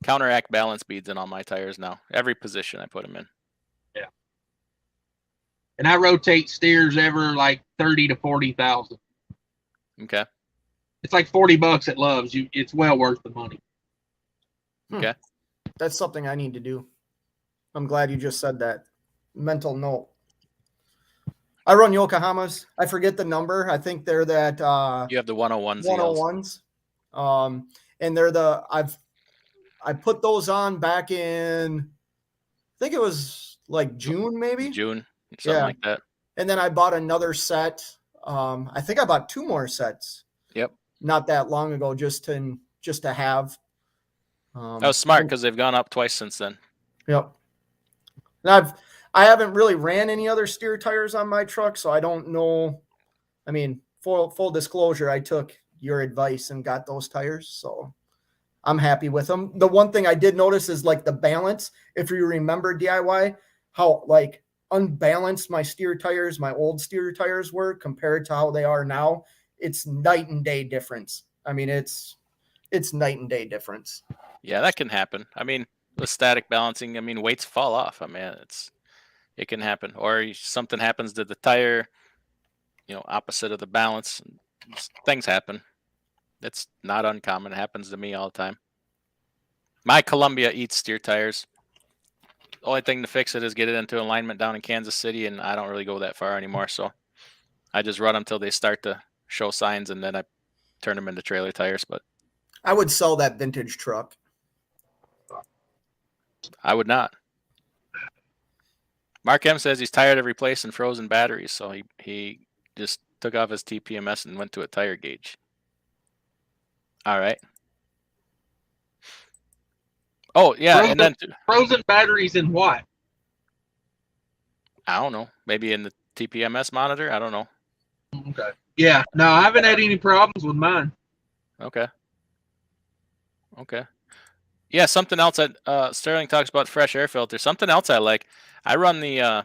counteract balance beads in all my tires now. Every position I put them in. Yeah. And I rotate steers ever like 30 to 40,000. Okay. It's like $40 at Love's. It's well worth the money. Okay. That's something I need to do. I'm glad you just said that. Mental note. I run Yokohamas. I forget the number. I think they're that you have the 101s. 101s. And they're I put those on back in, I think it was like June, maybe? June, something like that. And then I bought another set. I think I bought 2 more sets. Yep. Not that long ago, just to have. That was smart because they've gone up twice since then. Yep. And I haven't really ran any other steer tires on my truck, so I don't know. I mean, full disclosure, I took your advice and got those tires, so I'm happy with them. The one thing I did notice is like the balance. If you remember DIY, how like unbalanced my old steer tires were compared to how they are now. It's night and day difference. I mean, it's night and day difference. Yeah, that can happen. I mean, with static balancing, I mean, weights fall off. I mean, it can happen, or something happens to the tire, opposite of the balance. Things happen. It's not uncommon. It happens to me all the time. My Columbia eats steer tires. The only thing to fix it is get it into alignment down in Kansas City, and I don't really go that far anymore. So I just run them till they start to show signs, and then I turn them into trailer tires. But I would sell that vintage truck. I would not. Mark M says he's tired of replacing frozen batteries, so he just took off his TPMS and went to a tire gauge. All right. Oh yeah, and then frozen batteries in what? I don't know. Maybe in the TPMS monitor. I don't know. Okay. Yeah. No, I haven't had any problems with mine. Okay. Yeah, something else that Sterling talks about fresh air filter. Something else I like. I run the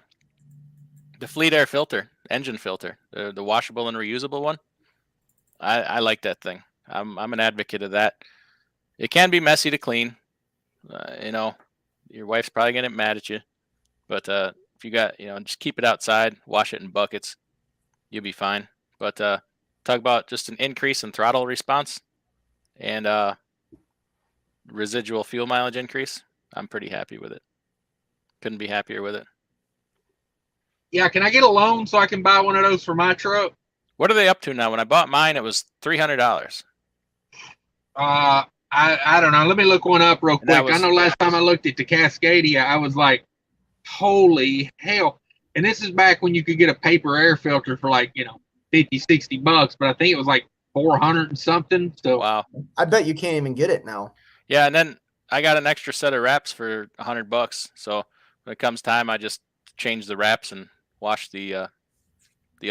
Fleet Air filter, engine filter, the washable and reusable one. I like that thing. I'm an advocate of that. It can be messy to clean. Your wife's probably gonna get mad at you, but if you got, just keep it outside, wash it in buckets, you'll be fine. But talk about just an increase in throttle response and residual fuel mileage increase. I'm pretty happy with it. Couldn't be happier with it. Yeah, can I get a loan so I can buy one of those for my truck? What are they up to now? When I bought mine, it was $300. I don't know. Let me look one up real quick. I know last time I looked at the Cascadia, I was like, holy hell. And this is back when you could get a paper air filter for like, $50-$60, but I think it was like 400 and something. So wow. I bet you can't even get it now. Yeah, and then I got an extra set of wraps for $100. So when it comes time, I just change the wraps and wash the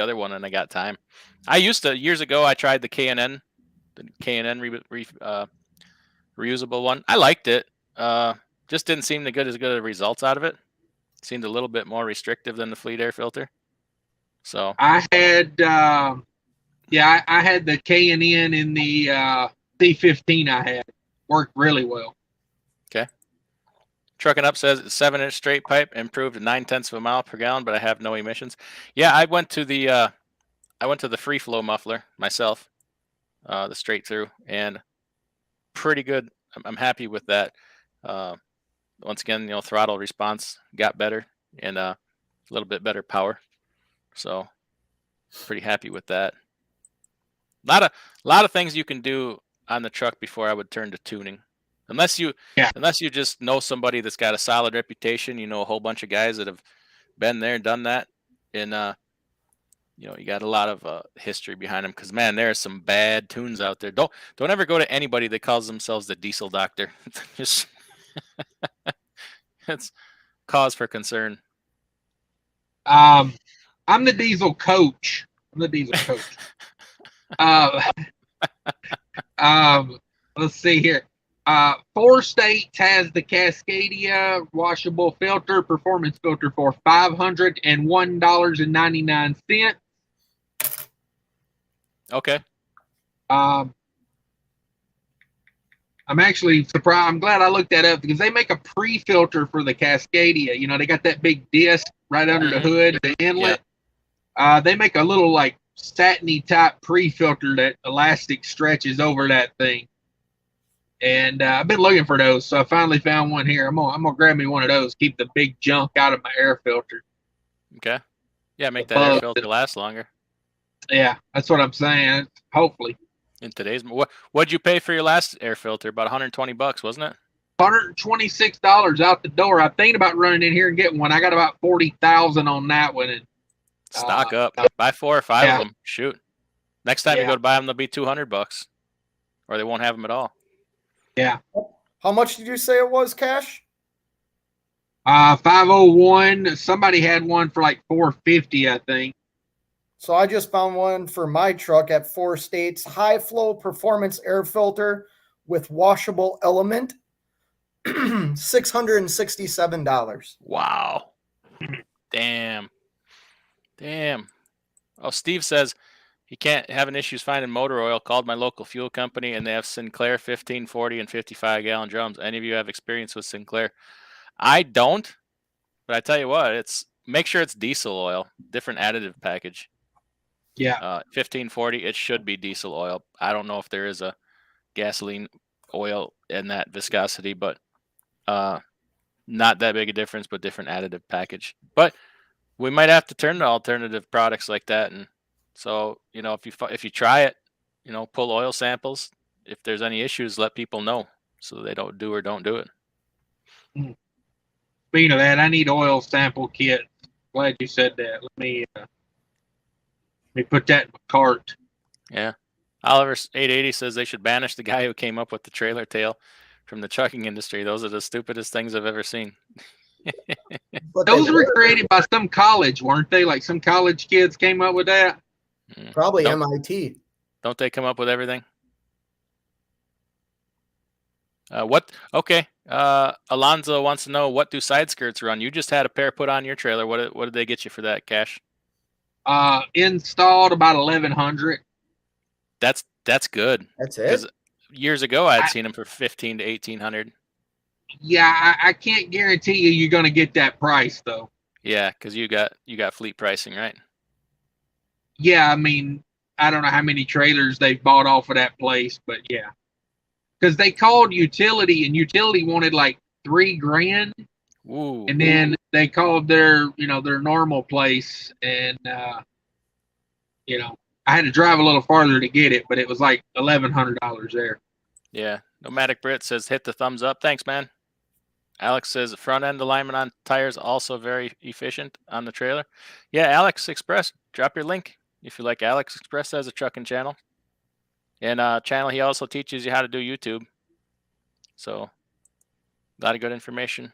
other one, and I got time. I used to, years ago, I tried the K&N reusable one. I liked it. Just didn't seem to get as good of results out of it. Seemed a little bit more restrictive than the Fleet Air filter. So I had Yeah, I had the K&N in the C15 I had. Worked really well. Okay. Trucking Up says 7-inch straight pipe improved to 0.9 of a mile per gallon, but I have no emissions. Yeah, I went to the free flow muffler myself, the straight through, and pretty good. I'm happy with that. Uh, Once again, throttle response got better and a little bit better power. So pretty happy with that. Lot of things you can do on the truck before I would turn to tuning. Unless you just know somebody that's got a solid reputation, a whole bunch of guys that have been there and done that, and you got a lot of history behind them. Because man, there are some bad tunes out there. Don't ever go to anybody that calls themselves the diesel doctor. Just it's cause for concern. I'm the diesel coach. Let's see here. 4 states has the Cascadia washable filter, performance filter for $501.99. Okay. I'm actually surprised. I'm glad I looked that up because they make a pre-filter for the Cascadia. They got that big disc right under the hood, the inlet. Yeah. They make a little like satiny type pre-filter that elastic stretches over that thing. And I've been looking for those, so I finally found one here. I'm gonna grab me one of those. Keep the big junk out of my air filter. Okay. Yeah, make that air filter last longer. Yeah, that's what I'm saying. Hopefully. In today's, what'd you pay for your last air filter? About $120, wasn't it? $126 out the door. I'm thinking about running in here and getting one. I got about 40,000 on that one. And stock up. Buy 4 or 5 of them. Shoot. Next time you go to buy them, they'll be $200, or they won't have them at all. Yeah. How much did you say it was, Cash? 501. Somebody had one for like $450, I think. So I just found one for my truck at 4 states. High flow performance air filter with washable element. $667. Wow. Damn. Oh, Steve says he can't having issues finding motor oil. Called my local fuel company, and they have Sinclair 15, 40, and 55-gallon drums. Any of you have experience with Sinclair? I don't, but I tell you what, make sure it's diesel oil, different additive package. Yeah. 15, 40, it should be diesel oil. I don't know if there is a gasoline oil in that viscosity, but not that big a difference, but different additive package. But we might have to turn to alternative products like that. And so, if you try it, pull oil samples. If there's any issues, let people know so they don't do it. Speaking of that, I need oil sample kits. Glad you said that. Let me put that in my cart. Yeah. Oliver 880 says they should banish the guy who came up with the trailer tail from the trucking industry. Those are the stupidest things I've ever seen. Those were created by some college, weren't they? Like some college kids came up with that? Probably MIT. Don't they come up with everything? Okay. Alonzo wants to know, what do side skirts run? You just had a pair put on your trailer. What did they get you for that, Cash? Installed about 1,100. That's good. That's it. Years ago, I'd seen them for 1,500 to 1,800. Yeah, I can't guarantee you're going to get that price though. Yeah, because you got fleet pricing, right? Yeah, I mean, I don't know how many trailers they've bought off of that place, but yeah, because they called utility, and utility wanted like $3,000. Ooh. And then they called their normal place, and I had to drive a little farther to get it, but it was like $1,100 there. Yeah. Nomadic Brit says, hit the thumbs up. Thanks, man. Alex says, front end alignment on tires also very efficient on the trailer. Yeah, Alex Express, drop your link if you like. Alex Express has a trucking channel. And channel, he also teaches you how to do YouTube. So, a lot of good information.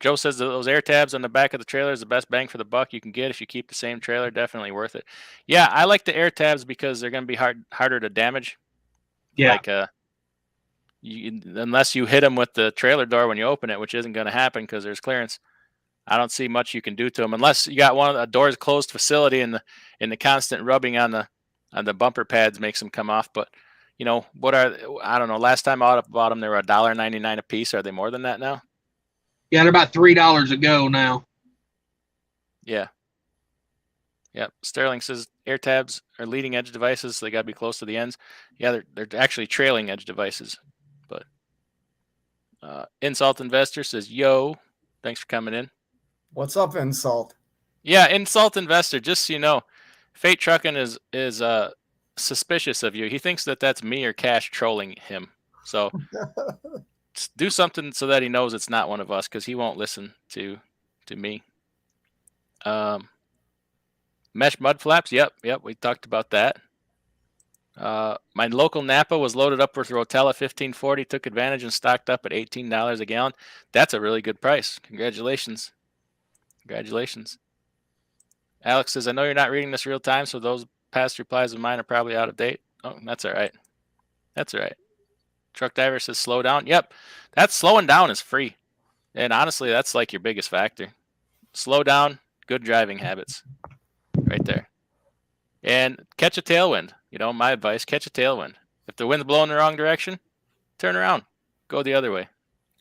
Joe says that those air tabs on the back of the trailer is the best bang for the buck you can get if you keep the same trailer. Definitely worth it. Yeah, I like the air tabs because they're going to be harder to damage. Yeah. Like, unless you hit them with the trailer door when you open it, which isn't going to happen because there's clearance. I don't see much you can do to them unless you got a doors closed facility and the constant rubbing on the The bumper pads makes them come off, but I don't know. Last time I bought them, they were $1.99 a piece. Are they more than that now? Yeah, they're about $3 a go now. Yeah. Yep. Sterling says air tabs are leading edge devices, so they got to be close to the ends. Yeah, they're actually trailing edge devices. But Insult Investor says, "Yo, thanks for coming in." What's up, Insult? Yeah, Insult Investor. Just so you know, Fate Trucking is suspicious of you. He thinks that that's me or Cash trolling him. So do something so that he knows it's not one of us, because he won't listen to me. Mesh mud flaps. Yep. We talked about that. My local Napa was loaded up with Rotella 1540. Took advantage and stocked up at $18 a gallon. That's a really good price. Congratulations. Alex says, I know you're not reading this real time, so those past replies of mine are probably out of date. Oh, that's all right. Truck Diver says, slow down. Yep. That slowing down is free. And honestly, that's like your biggest factor. Slow down, good driving habits. Right there. And catch a tailwind. My advice, catch a tailwind. If the wind's blowing the wrong direction, turn around. Go the other way.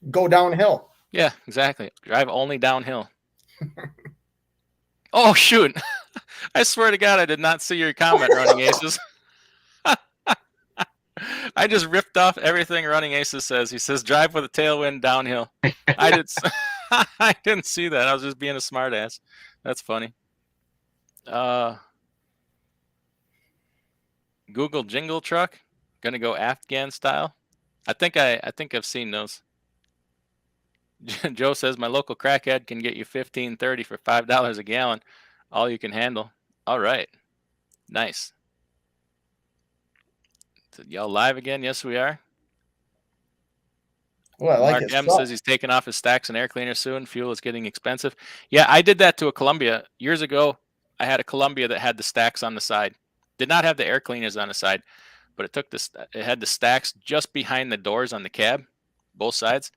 Go downhill. Yeah, exactly. Drive only downhill. Oh, shoot. I swear to God, I did not see your comment, Running Aces. I just ripped off everything Running Aces says. He says, drive with a tailwind downhill. I didn't see that. I was just being a smartass. That's funny. Google Jingle Truck. Gonna go Afghan style. I think I've seen those. Joe says, my local crackhead can get you 1530 for $5 a gallon. All you can handle. All right. Nice. Y'all live again? Yes, we are. Well, Mark M says he's taking off his stacks and air cleaner soon. Fuel is getting expensive. Yeah, I did that to a Columbia. Years ago, I had a Columbia that had the stacks on the side. Did not have the air cleaners on the side, but it had the stacks just behind the doors on the cab, both sides.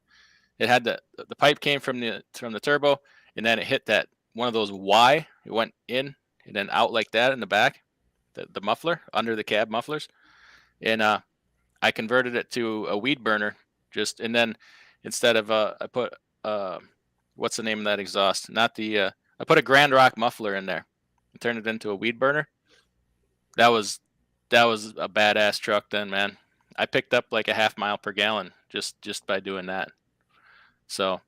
It had the pipe came from the turbo, and then it hit that one of those Y. It went in and then out like that in the back, the muffler under the cab mufflers, and I converted it to a weed burner. And then instead of I put what's the name of that exhaust? Not the I put a Grand Rock muffler in there and turned it into a weed burner. That was a badass truck then, man. I picked up like a half mile per gallon just by doing that. So,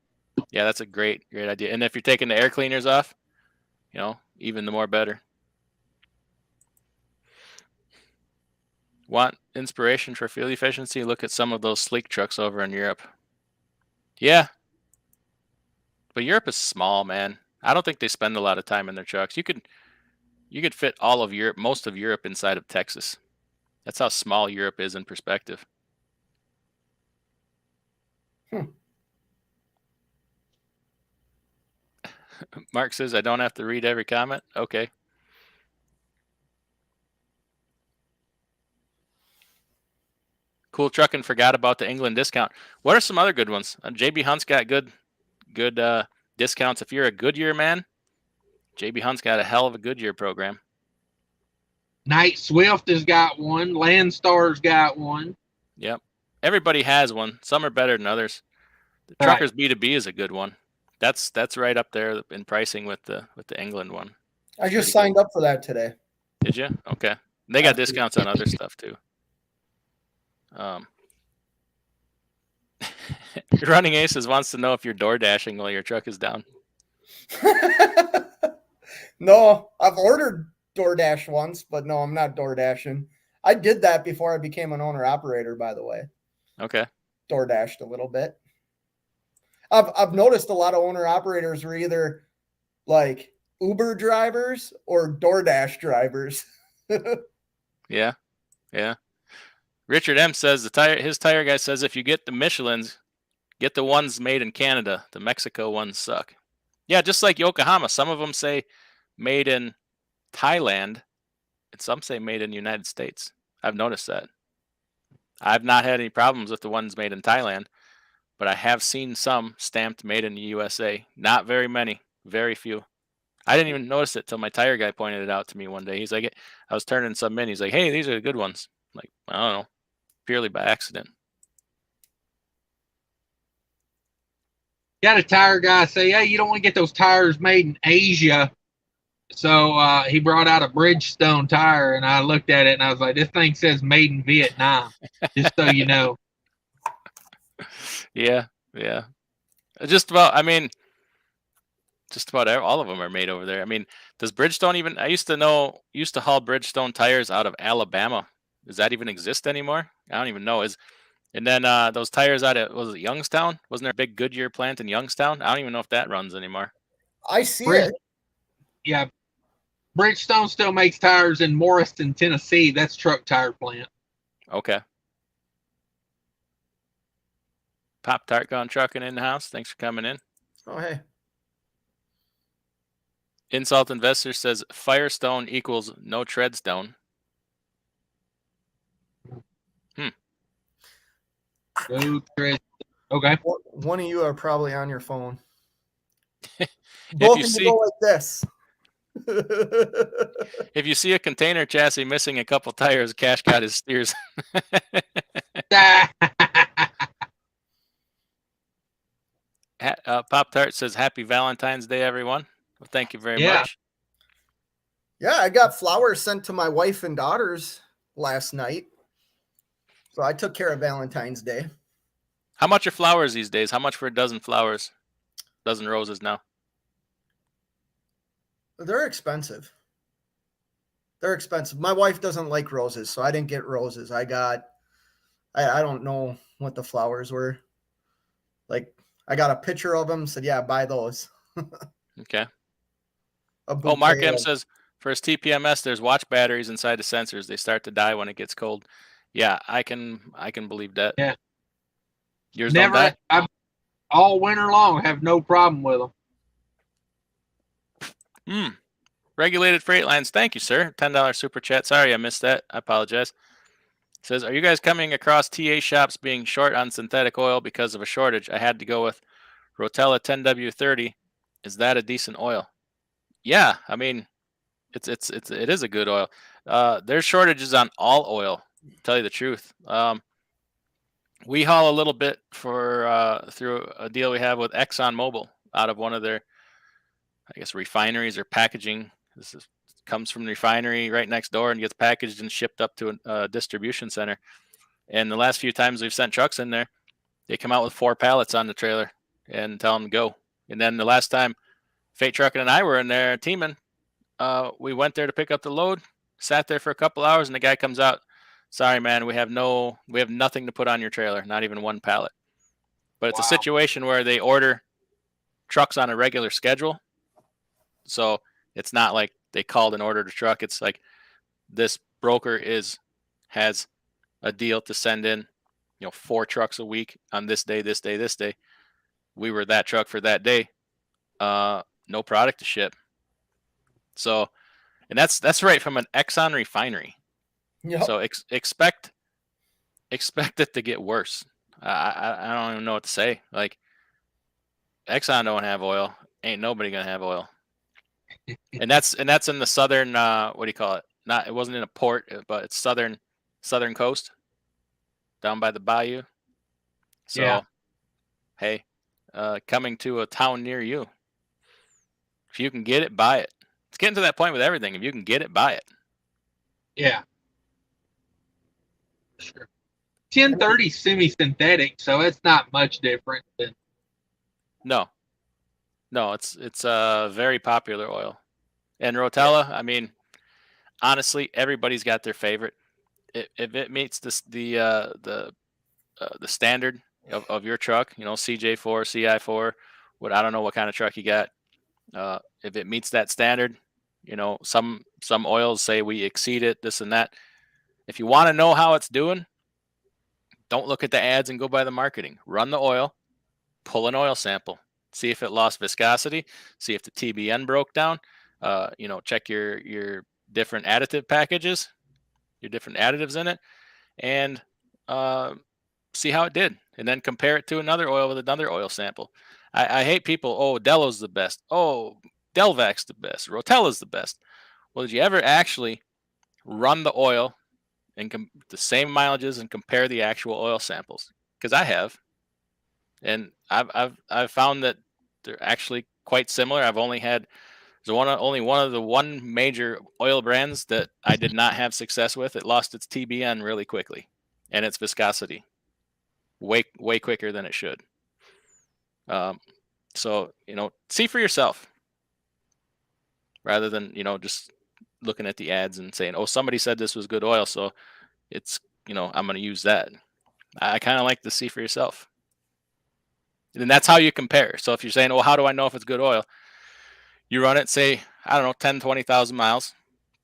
yeah, that's a great idea. And if you're taking the air cleaners off, even the more better. Want inspiration for fuel efficiency? Look at some of those sleek trucks over in Europe. Yeah. But Europe is small, man. I don't think they spend a lot of time in their trucks. You could fit all of Europe, most of Europe inside of Texas. That's how small Europe is in perspective. Mark says, I don't have to read every comment. Okay. Cool Trucking forgot about the England discount. What are some other good ones? JB Hunt's got good discounts. If you're a Goodyear man, JB Hunt's got a hell of a Goodyear program. Night Swift has got one. Landstar's got one. Yep. Everybody has one. Some are better than others. The Truckers B2B is a good one. That's right up there in pricing with the England one. I just signed up for that today. Did you? Okay. They got discounts on other stuff too. Running Aces wants to know if you're door dashing while your truck is down. No, I've ordered DoorDash once, but no, I'm not door dashing. I did that before I became an owner operator, by the way. Okay. Door dashed a little bit. I've noticed a lot of owner operators were either like Uber drivers or DoorDash drivers. Yeah. Richard M says his tire guy says if you get the Michelins, get the ones made in Canada. The Mexico ones suck. Yeah, just like Yokohama. Some of them say made in Thailand, and some say made in the United States. I've noticed that. I've not had any problems with the ones made in Thailand, but I have seen some stamped made in the USA. Not very many, very few. I didn't even notice it till my tire guy pointed it out to me one day. He's like, I was turning some in. He's like, hey, these are the good ones. I'm like, I don't know, purely by accident. Got a tire guy say, hey, you don't want to get those tires made in Asia. So he brought out a Bridgestone tire, and I looked at it, and I was like, this thing says made in Vietnam, just so you know. Yeah. Just about, I mean, just about all of them are made over there. I mean, does Bridgestone even, I used to haul Bridgestone tires out of Alabama. Does that even exist anymore? I don't even know. And then those tires out of, was it Youngstown? Wasn't there a big Goodyear plant in Youngstown? I don't even know if that runs anymore. I see it. Yeah. Bridgestone still makes tires in Morriston, Tennessee. That's truck tire plant. Okay. Pop Tart gone trucking in the house. Thanks for coming in. Oh, hey. Insult Investor says Firestone equals no treadstone. No tread. Okay. One of you are probably on your phone. Both of you go like this. If you see a container chassis missing a couple tires, Cash got his steers. Pop Tart says Happy Valentine's Day, everyone. Well, thank you very much. Yeah, I got flowers sent to my wife and daughters last night. So I took care of Valentine's Day. How much are flowers these days? How much for a dozen flowers? Dozen roses now? They're expensive. My wife doesn't like roses, so I didn't get roses. I don't know what the flowers were. Like, I got a picture of them, said, yeah, buy those. Okay. Oh, Mark M says, for his TPMS, there's watch batteries inside the sensors. They start to die when it gets cold. Yeah, I can believe that. Yeah. Yours don't die? I've all winter long have no problem with them. Regulated Freight Lines. Thank you, sir. $10 super chat. Sorry I missed that. I apologize. Says, are you guys coming across TA shops being short on synthetic oil because of a shortage? I had to go with Rotella 10W30. Is that a decent oil? Yeah, I mean, it is a good oil. There's shortages on all oil, to tell you the truth. We haul a little bit for through a deal we have with ExxonMobil out of one of their, I guess, refineries or packaging. Comes from the refinery right next door and gets packaged and shipped up to a distribution center. And the last few times we've sent trucks in there, they come out with 4 pallets on the trailer and tell them to go. And then the last time Fate Trucking and I were in there teaming, we went there to pick up the load, sat there for a couple hours, and the guy comes out, sorry, man, we have nothing to put on your trailer, not even 1 pallet. But it's a situation where they order trucks on a regular schedule. So it's not like they called and ordered a truck. It's like this broker has a deal to send in, 4 trucks a week on this day, this day, this day. We were that truck for that day. No product to ship. So, and that's right from an Exxon refinery. Yep. So expect it to get worse. I don't even know what to say. Like, Exxon don't have oil. Ain't nobody gonna have oil. And that's in the southern what do you call it? It wasn't in a port, but it's southern coast, down by the bayou. So yeah. Hey, coming to a town near you. If you can get it, buy it. It's getting to that point with everything. If you can get it, buy it. Yeah. Sure. 1030 semi-synthetic, so it's not much different than. No, it's a very popular oil. And Rotella, I mean, honestly, everybody's got their favorite. If it meets the standard of your truck, CJ4, CI4, I don't know what kind of truck you got. If it meets that standard, some oils say we exceed it, this and that. If you want to know how it's doing, don't look at the ads and go by the marketing. Run the oil, pull an oil sample, see if it lost viscosity, see if the TBN broke down. Check your different additive packages, your different additives in it, and see how it did, and then compare it to another oil with another oil sample. I hate people. Oh, Delo's the best. Oh, Delvac's the best. Rotella's the best. Well, did you ever actually run the oil and the same mileages and compare the actual oil samples? Because I have, and I've found that they're actually quite similar. I've only had only one of the one major oil brands that I did not have success with. It lost its TBN really quickly, and its viscosity way quicker than it should. So see for yourself rather than just looking at the ads and saying, "Oh, somebody said this was good oil, so it's I'm going to use that." I kind of like to see for yourself, and that's how you compare. So if you're saying, "Oh, how do I know if it's good oil?" You run it, say, I don't know, 10, 20,000 miles,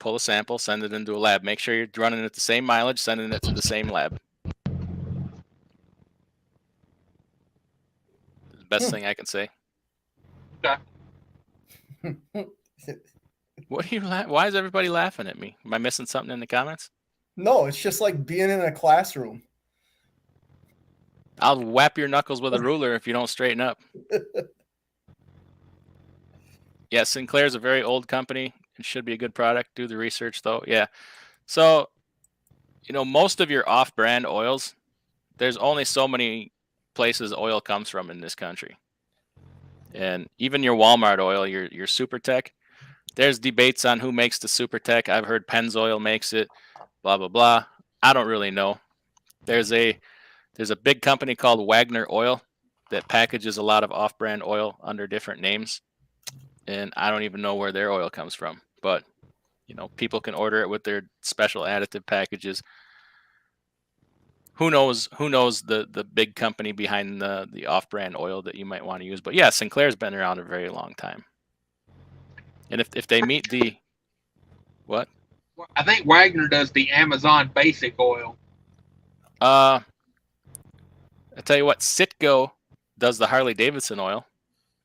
pull a sample, send it into a lab. Make sure you're running it the same mileage, sending it to the same lab. The best thing I can say. Okay. What are you why is everybody laughing at me? Am I missing something in the comments? No, it's just like being in a classroom. I'll whap your knuckles with a ruler if you don't straighten up. Yeah, Sinclair's a very old company. It should be a good product. Do the research, though. Yeah. So, most of your off-brand oils, there's only so many places oil comes from in this country. And even your Walmart oil, your Super Tech, there's debates on who makes the Super Tech. I've heard Pennzoil makes it, blah, blah, blah. I don't really know. There's a big company called Wagner Oil that packages a lot of off-brand oil under different names. And I don't even know where their oil comes from. But, people can order it with their special additive packages. Who knows the big company behind the off-brand oil that you might want to use. But yeah, Sinclair's been around a very long time. And if they meet the what? I think Wagner does the Amazon basic oil. I tell you what, Citgo does the Harley Davidson oil.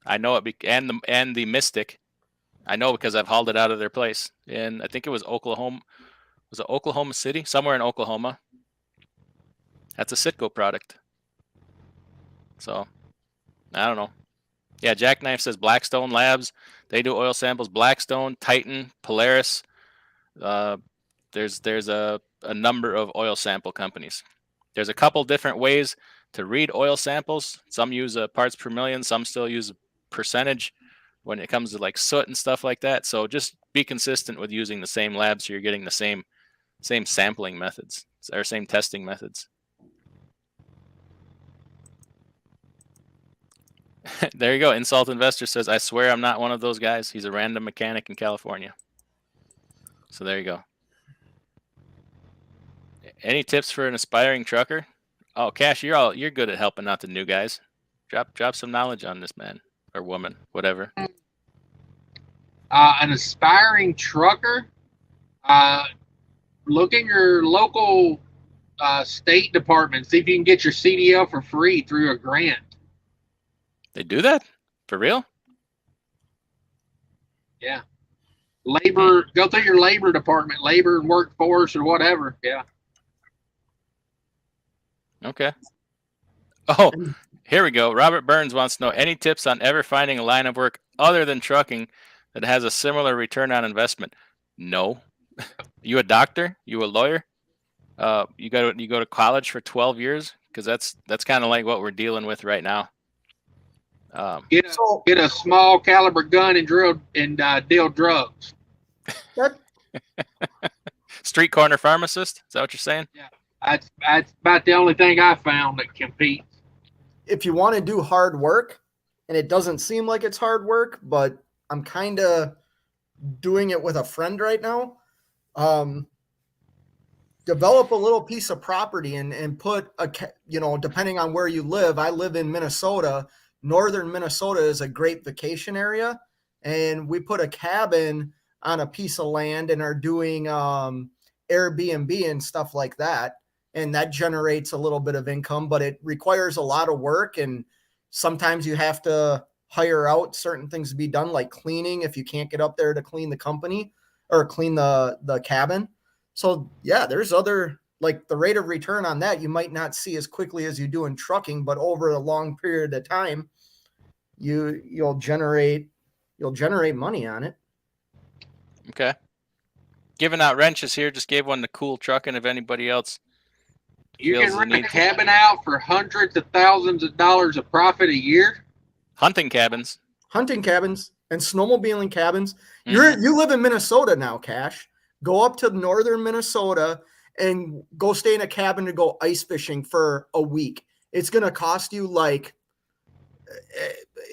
I know it, and the Mystic. I know because I've hauled it out of their place, and I think it was Oklahoma. Was it Oklahoma City? Somewhere in Oklahoma. That's a Citgo product. So, I don't know. Yeah, Jackknife says Blackstone Labs. They do oil samples. Blackstone, Titan, Polaris. There's a number of oil sample companies. There's a couple different ways to read oil samples. Some use parts per million. Some still use percentage when it comes to like soot and stuff like that. So just be consistent with using the same lab so you're getting the same sampling methods or same testing methods. There you go. Insult Investor says, I swear I'm not one of those guys. He's a random mechanic in California. So there you go. Any tips for an aspiring trucker? Oh, Cash, you're good at helping out the new guys. Drop some knowledge on this man or woman, whatever. An aspiring trucker, look in your local state department, see if you can get your CDL for free through a grant. They do that? For real? Yeah. Labor, go through your labor department, labor and workforce or whatever. Yeah. Okay. Oh, here we go. Robert Burns wants to know any tips on ever finding a line of work other than trucking that has a similar return on investment. No. You a doctor? You a lawyer? You go to college for 12 years? Because that's kind of like what we're dealing with right now. Get a small caliber gun and deal drugs. Street corner pharmacist? Is that what you're saying? Yeah, that's about the only thing I found that competes. If you want to do hard work, and it doesn't seem like it's hard work, but I'm kind of doing it with a friend right now. Develop a little piece of property and put depending on where you live. I live in Minnesota. Northern Minnesota is a great vacation area, and we put a cabin on a piece of land and are doing Airbnb and stuff like that. And that generates a little bit of income, but it requires a lot of work. And sometimes you have to hire out certain things to be done, like cleaning, if you can't get up there to clean the company or clean the cabin. So yeah, there's other, like the rate of return on that, you might not see as quickly as you do in trucking, but over a long period of time, you'll generate, you'll generate money on it. Okay. Giving out wrenches here. Just gave one to Cool Trucking. If anybody else You feels can the rent a need. cabin out for hundreds of thousands of dollars of profit a year. Hunting cabins. Hunting cabins and snowmobiling cabins. Mhm. You live in Minnesota now, Cash. Go up to northern Minnesota and go stay in a cabin to go ice fishing for a week. It's going to cost you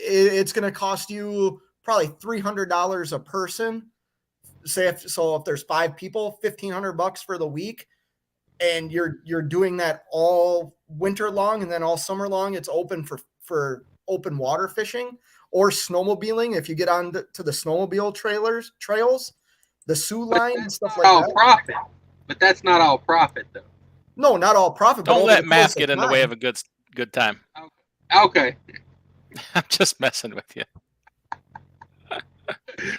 it's going to cost you probably $300 a person. Say if there's 5 people, $1,500 for the week, and you're doing that all winter long, and then all summer long it's open for open water fishing or snowmobiling. If you get on to the snowmobile trails, the Sioux line and stuff like that. Profit, but that's not all profit though. No, not all profit. Don't let math get in the way of a good time. Okay. I'm just messing with you.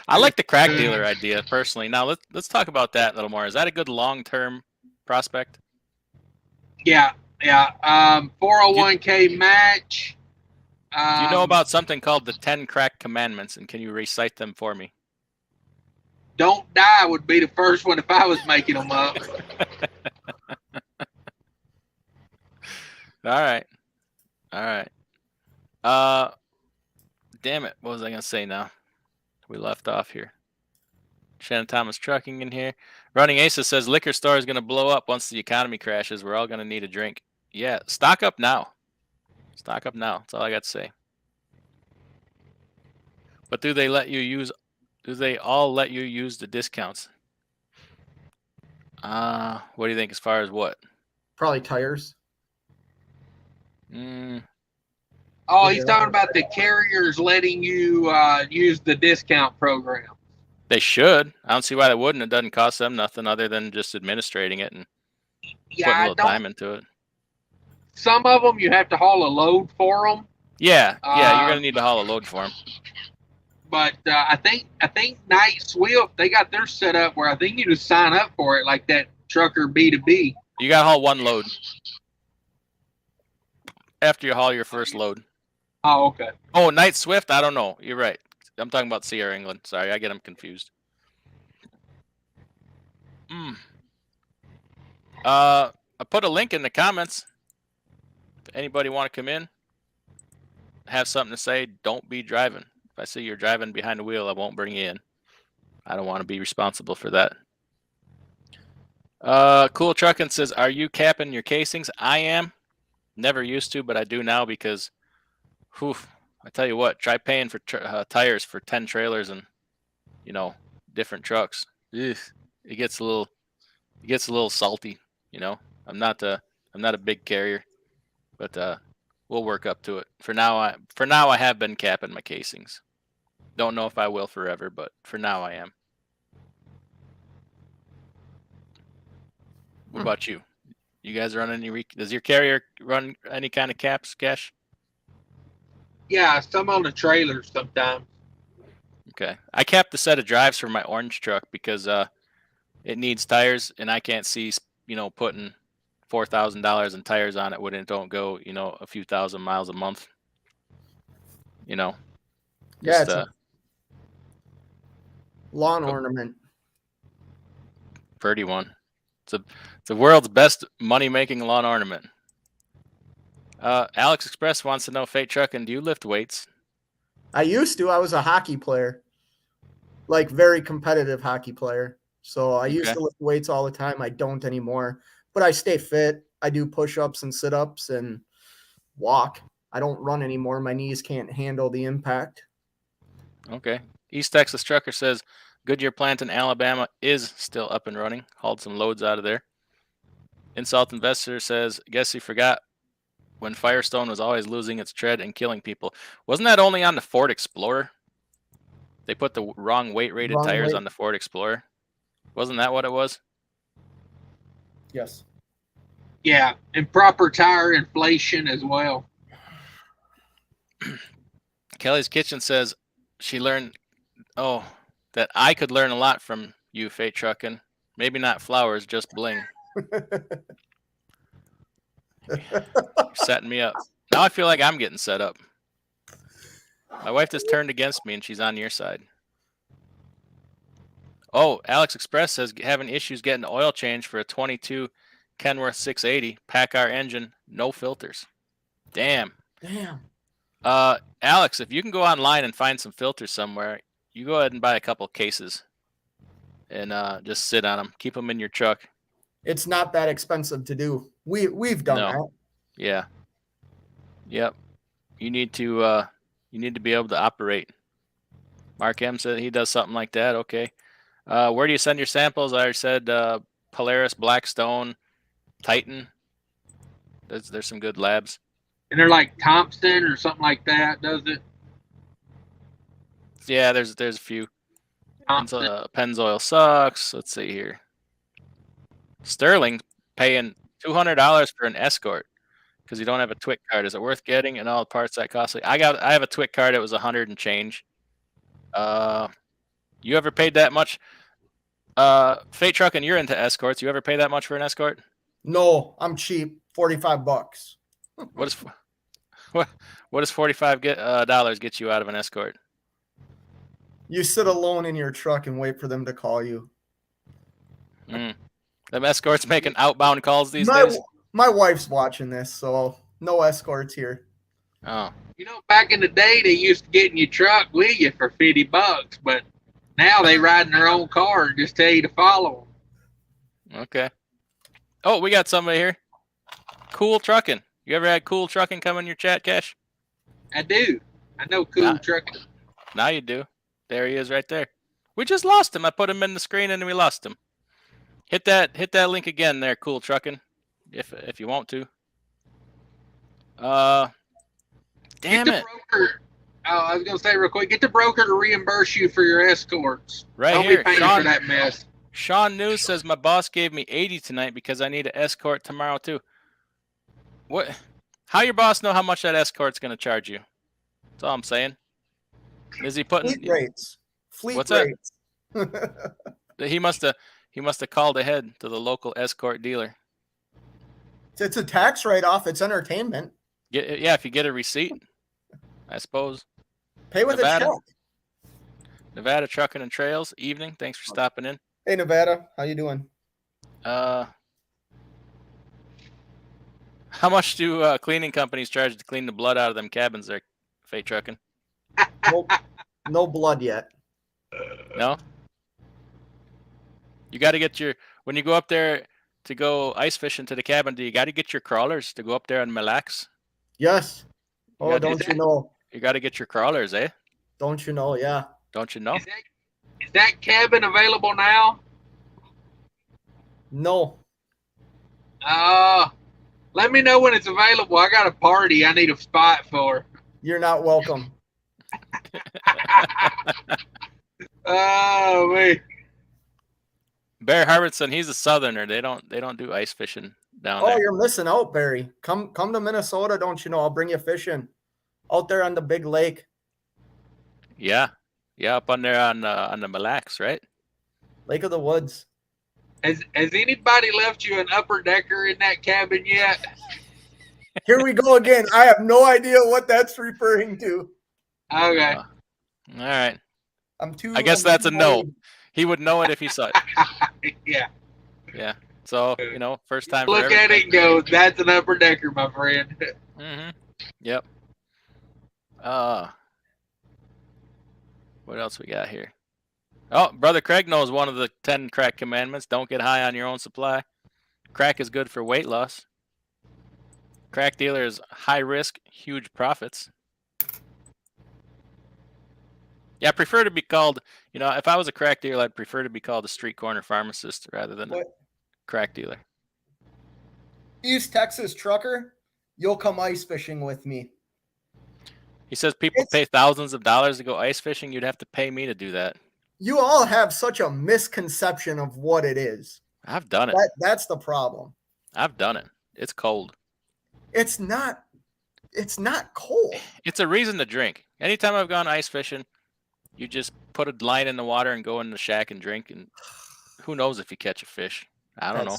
I like the crack dealer idea personally. Now let's talk about that a little more. Is that a good long-term prospect? Yeah. 401k match. Do you know about something called the 10 crack commandments, and can you recite them for me? Don't die would be the first one if I was making them up. All right. Damn it. What was I going to say now? We left off here. Shannon Thomas Trucking in here. Running Asa says liquor store is going to blow up once the economy crashes. We're all going to need a drink. Yeah, stock up now. Stock up now. That's all I got to say. But do they all let you use the discounts? What do you think as far as what? Probably tires. Oh, he's talking about the carriers letting you use the discount program. They should. I don't see why they wouldn't. It doesn't cost them nothing other than just administrating it and putting a little time into it. Some of them you have to haul a load for them. Yeah, you're gonna need to haul a load for them. But I think Night Swift, they got their set up where I think you just sign up for it like that trucker B2B. You gotta haul one load after you haul your first load. Oh, okay. Oh, Night Swift? I don't know. You're right. I'm talking about Sierra England. Sorry, I get them confused. I put a link in the comments. If anybody want to come in, have something to say, don't be driving. If I see you're driving behind the wheel, I won't bring you in. I don't want to be responsible for that. Cool Truckin' says, are you capping your casings? I am. Never used to, but I do now because, I tell you what, try paying for tires for 10 trailers and, different trucks. It gets a little salty, I'm not a big carrier, but we'll work up to it. For now I have been capping my casings. Don't know if I will forever, but for now I am. What about you? You guys run any? Does your carrier run any kind of caps, Cash? Yeah, some on the trailers sometimes. Okay, I capped the set of drives for my orange truck because it needs tires, and I can't see putting $4,000 in tires on it when it don't go a few thousand miles a month. Yeah, it's a lawn ornament. Pretty one. It's the world's best money-making lawn ornament. Alex Express wants to know, Fate Truckin', do you lift weights? I used to. I was a hockey player, like very competitive hockey player. So I used to lift weights all the time. I don't anymore, but I stay fit. I do push-ups and sit-ups and walk. I don't run anymore. My knees can't handle the impact. Okay. East Texas Trucker says, Goodyear plant in Alabama is still up and running. Hauled some loads out of there. Insult Investor says, guess you forgot when Firestone was always losing its tread and killing people. Wasn't that only on the Ford Explorer? They put the wrong weight-rated tires on the Ford Explorer. Wasn't that what it was? Yes. Yeah, and proper tire inflation as well. Kelly's Kitchen says she learned, that I could learn a lot from you, Fate Truckin'. Maybe not flowers, just bling. You're setting me up. Now I feel like I'm getting set up. My wife just turned against me, and she's on your side. Oh, Alex Express says having issues getting oil change for a 22 Kenworth 680 PACCAR engine, no filters. Damn. Damn. Alex, if you can go online and find some filters somewhere, you go ahead and buy a couple cases and just sit on them. Keep them in your truck. It's not that expensive to do. We've done that. Yeah. Yep. You need to be able to operate. Mark M said he does something like that. Okay. Where do you send your samples? I already said Polaris, Blackstone, Titan. There's some good labs. And they're like Thompson or something like that, does it? Yeah, there's a few. Pennzoil sucks. Let's see here. Sterling paying $200 for an Escort because you don't have a TWIC card. Is it worth getting? And all the parts that costly? I have a TWIC card. It was $100 and change. You ever paid that much? Fate Truck, and you're into Escorts. You ever pay that much for an Escort? No, I'm cheap. $45. What does $45 get you out of an Escort? You sit alone in your truck and wait for them to call you. Them Escorts making outbound calls these days? My wife's watching this, so no Escorts here. Oh. You know, back in the day, they used to get in your truck with you for $50, but now they ride in their own car and just tell you to follow them. Okay. Oh, we got somebody here. Cool Trucking. You ever had Cool Trucking come in your chat, Cash? I do. I know Cool Trucking. Now you do. There he is right there. We just lost him. I put him in the screen and we lost him. Hit that link again there, Cool Trucking, if you want to. Damn it. Broker. Oh, I was gonna say real quick, get the broker to reimburse you for your Escorts. Right Don't here. be paying for that mess. Sean News says my boss gave me 80 tonight because I need an Escort tomorrow too. What? How your boss know how much that Escort's gonna charge you? That's all I'm saying. Is he putting fleet rates? What's rates. that? He must have called ahead to the local Escort dealer. It's a tax write-off. It's entertainment. Yeah, if you get a receipt, I suppose. Pay with a check. Nevada Trucking and Trails, evening. Thanks for stopping in. Hey, Nevada. How you doing? How much do cleaning companies charge to clean the blood out of them cabins there, Fate Trucking? Nope. No blood yet. No? You got to get when you go up there to go ice fishing to the cabin, do you got to get your crawlers to go up there and relax? Yes. Oh, don't you know? You got to get your crawlers, eh? Don't you know? Yeah. Don't you know? Is that cabin available now? No. Let me know when it's available. I got a party I need a spot for. You're not welcome. Oh, man. Bear Harbison, he's a southerner. They don't do ice fishing down there. Oh, you're missing out, Barry. Come to Minnesota, don't you know? I'll bring you fishing out there on the big lake. Yeah, up on there on the Mille Lacs, right? Lake of the Woods. Has anybody left you an upper decker in that cabin yet? Here we go again. I have no idea what that's referring to. Okay. All right. I guess that's a no. He would know it if he saw it. Yeah. Yeah. So, first time. Look at it and go, that's an upper decker, my friend. Mm-hmm. Yep. What else we got here? Oh, Brother Craig knows one of the 10 crack commandments. Don't get high on your own supply. Crack is good for weight loss. Crack dealer is high risk, huge profits. Yeah, I prefer to be called, if I was a crack dealer, I'd prefer to be called a street corner pharmacist rather than a crack dealer. East Texas trucker, you'll come ice fishing with me. He says people pay thousands of dollars to go ice fishing. You'd have to pay me to do that. You all have such a misconception of what it is. I've done it. That's the problem. I've done it. It's cold. It's not cold. It's a reason to drink. Anytime I've gone ice fishing, you just put a line in the water and go in the shack and drink, and who knows if you catch a fish. I don't know.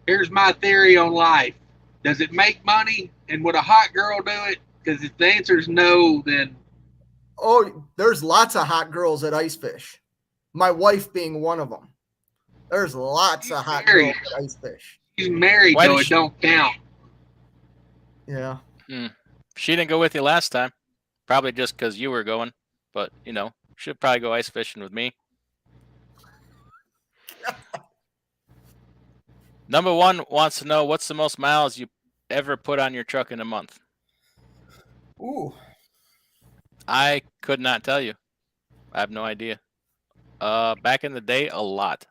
Here's my theory on life. Does it make money? And would a hot girl do it? Because if the answer is no, then Oh, there's lots of hot girls at Ice Fish. My wife being one of them. There's lots of hot girls at Ice Fish. she's married, Why though. did It she- don't count. Yeah. She didn't go with you last time. Probably just because you were going. But, you know, she'll probably go ice fishing with me. Number 1 wants to know, what's the most miles you ever put on your truck in a month? Ooh. I could not tell you. I have no idea. Back in the day, a lot.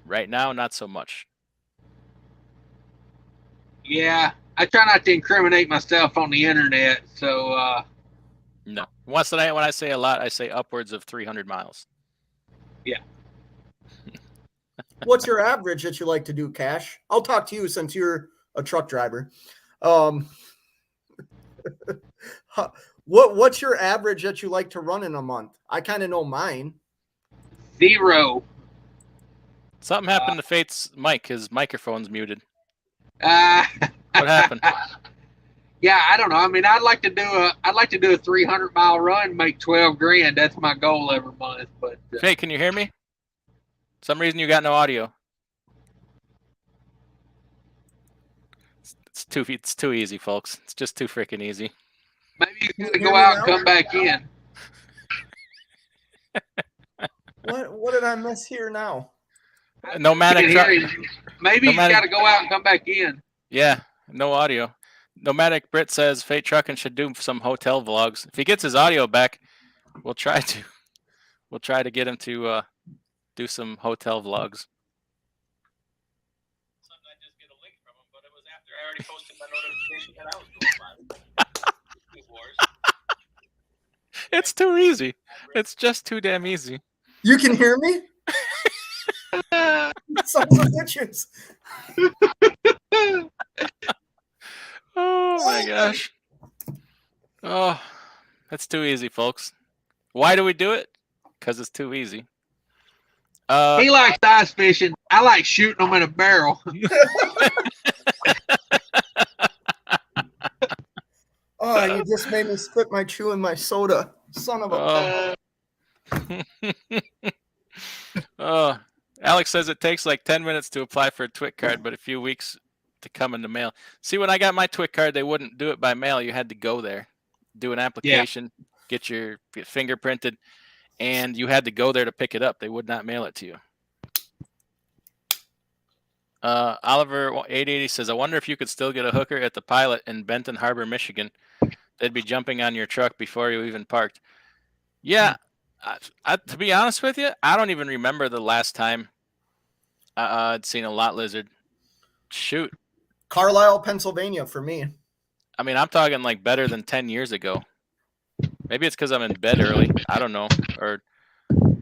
Right now, not so much. Yeah, I try not to incriminate myself on the internet, so No. When I say a lot, I say upwards of 300 miles. What's your average that you like to do, Cash? I'll talk to you since you're a truck driver. What's your average that you like to run in a month? I kind of know mine. 0. Something happened to Fate's mic. His microphone's muted. What happened? Yeah, I don't know. I mean, I'd like to do a 300-mile run, make 12 grand. That's my goal every month. But Fate, can you hear me? Some reason you got no audio. It's too easy, folks. It's just too freaking easy. maybe you Can gotta you hear go me out now? and come back in. What did I miss here now? Nomadic Can't truck. hear you. Maybe you Nomadic- got to go out and come back in. Yeah, no audio. Nomadic Brit says Fate Trucking should do some hotel vlogs. If he gets his audio back, we'll try to get him to do some hotel vlogs. I just get a link from him, but it was after I already posted my notification that I was going live. It's too easy. It's just too damn easy. You can hear me? Sons of bitches. Oh my gosh. Oh, that's too easy, folks. Why do we do it? Because it's too easy. He likes ice fishing. I like shooting them in a barrel. Oh, you just made me spit my chew in my soda. Son of a. Oh, Alex says it takes like 10 minutes to apply for a TWIC card, but a few weeks to come in the mail. See, when I got my TWIC card, they wouldn't do it by mail. You had to go there, do an application, get fingerprinted, and you had to go there to pick it up. They would not mail it to you. Oliver 880 says, I wonder if you could still get a hooker at the Pilot in Benton Harbor, Michigan. They'd be jumping on your truck before you even parked. Yeah, to be honest with you, I don't even remember the last time I'd seen a lot lizard. Shoot. Carlisle, Pennsylvania for me. I mean, I'm talking like better than 10 years ago. Maybe it's because I'm in bed early. I don't know. Or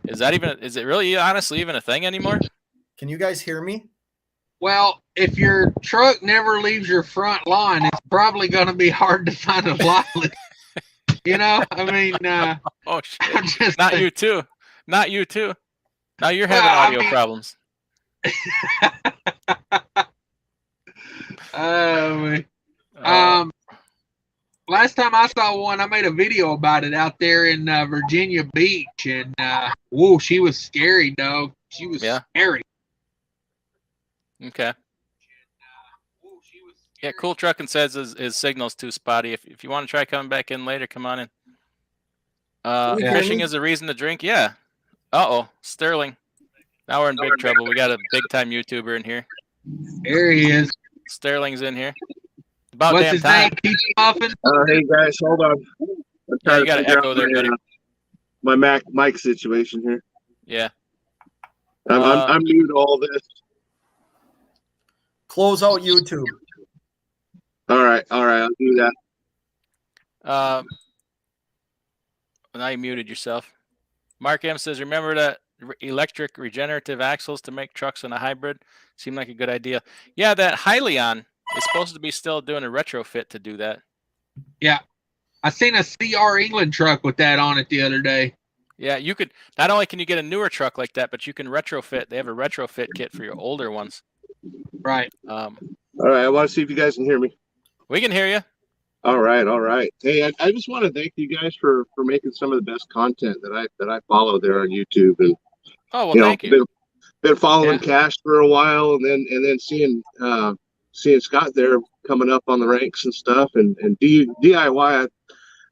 is it really honestly even a thing anymore? Can you guys hear me? Well, if your truck never leaves your front lawn, it's probably going to be hard to find a lot. You know, I mean, oh shit! Not you too. Not you too. Now you're having audio problems. Last time I saw one, I made a video about it out there in Virginia Beach, and whoa, she was scary, dog. She was scary. Okay. Yeah, Cool Trucking says his signal's too spotty. If you want to try coming back in later, come on in. Fishing is a reason to drink. Yeah. Uh-oh, Sterling. Now we're in big trouble. We got a big-time YouTuber in here. There he is. Sterling's in here. About What's damn his time. name? Peach Muffin? Hey guys, hold on. Yeah, you got to echo there, buddy. My mic situation here. Yeah. I'm new to all this. Close out YouTube. All right, I'll do that. Now you muted yourself. Mark M says, remember that electric regenerative axles to make trucks in a hybrid? Seemed like a good idea. Yeah, that Hyliion is supposed to be still doing a retrofit to do that. Yeah. I seen a CR England truck with that on it the other day. Yeah, you could, not only can you get a newer truck like that, but you can retrofit. They have a retrofit kit for your older ones. Right. All right, I want to see if you guys can hear me. We can hear you. All right, all right. Hey, I just want to thank you guys for making some of the best content that I follow there on YouTube, and Oh, well, thank you. been following Yeah. Cash for a while, and then seeing Scott there coming up on the ranks and stuff, and DIY.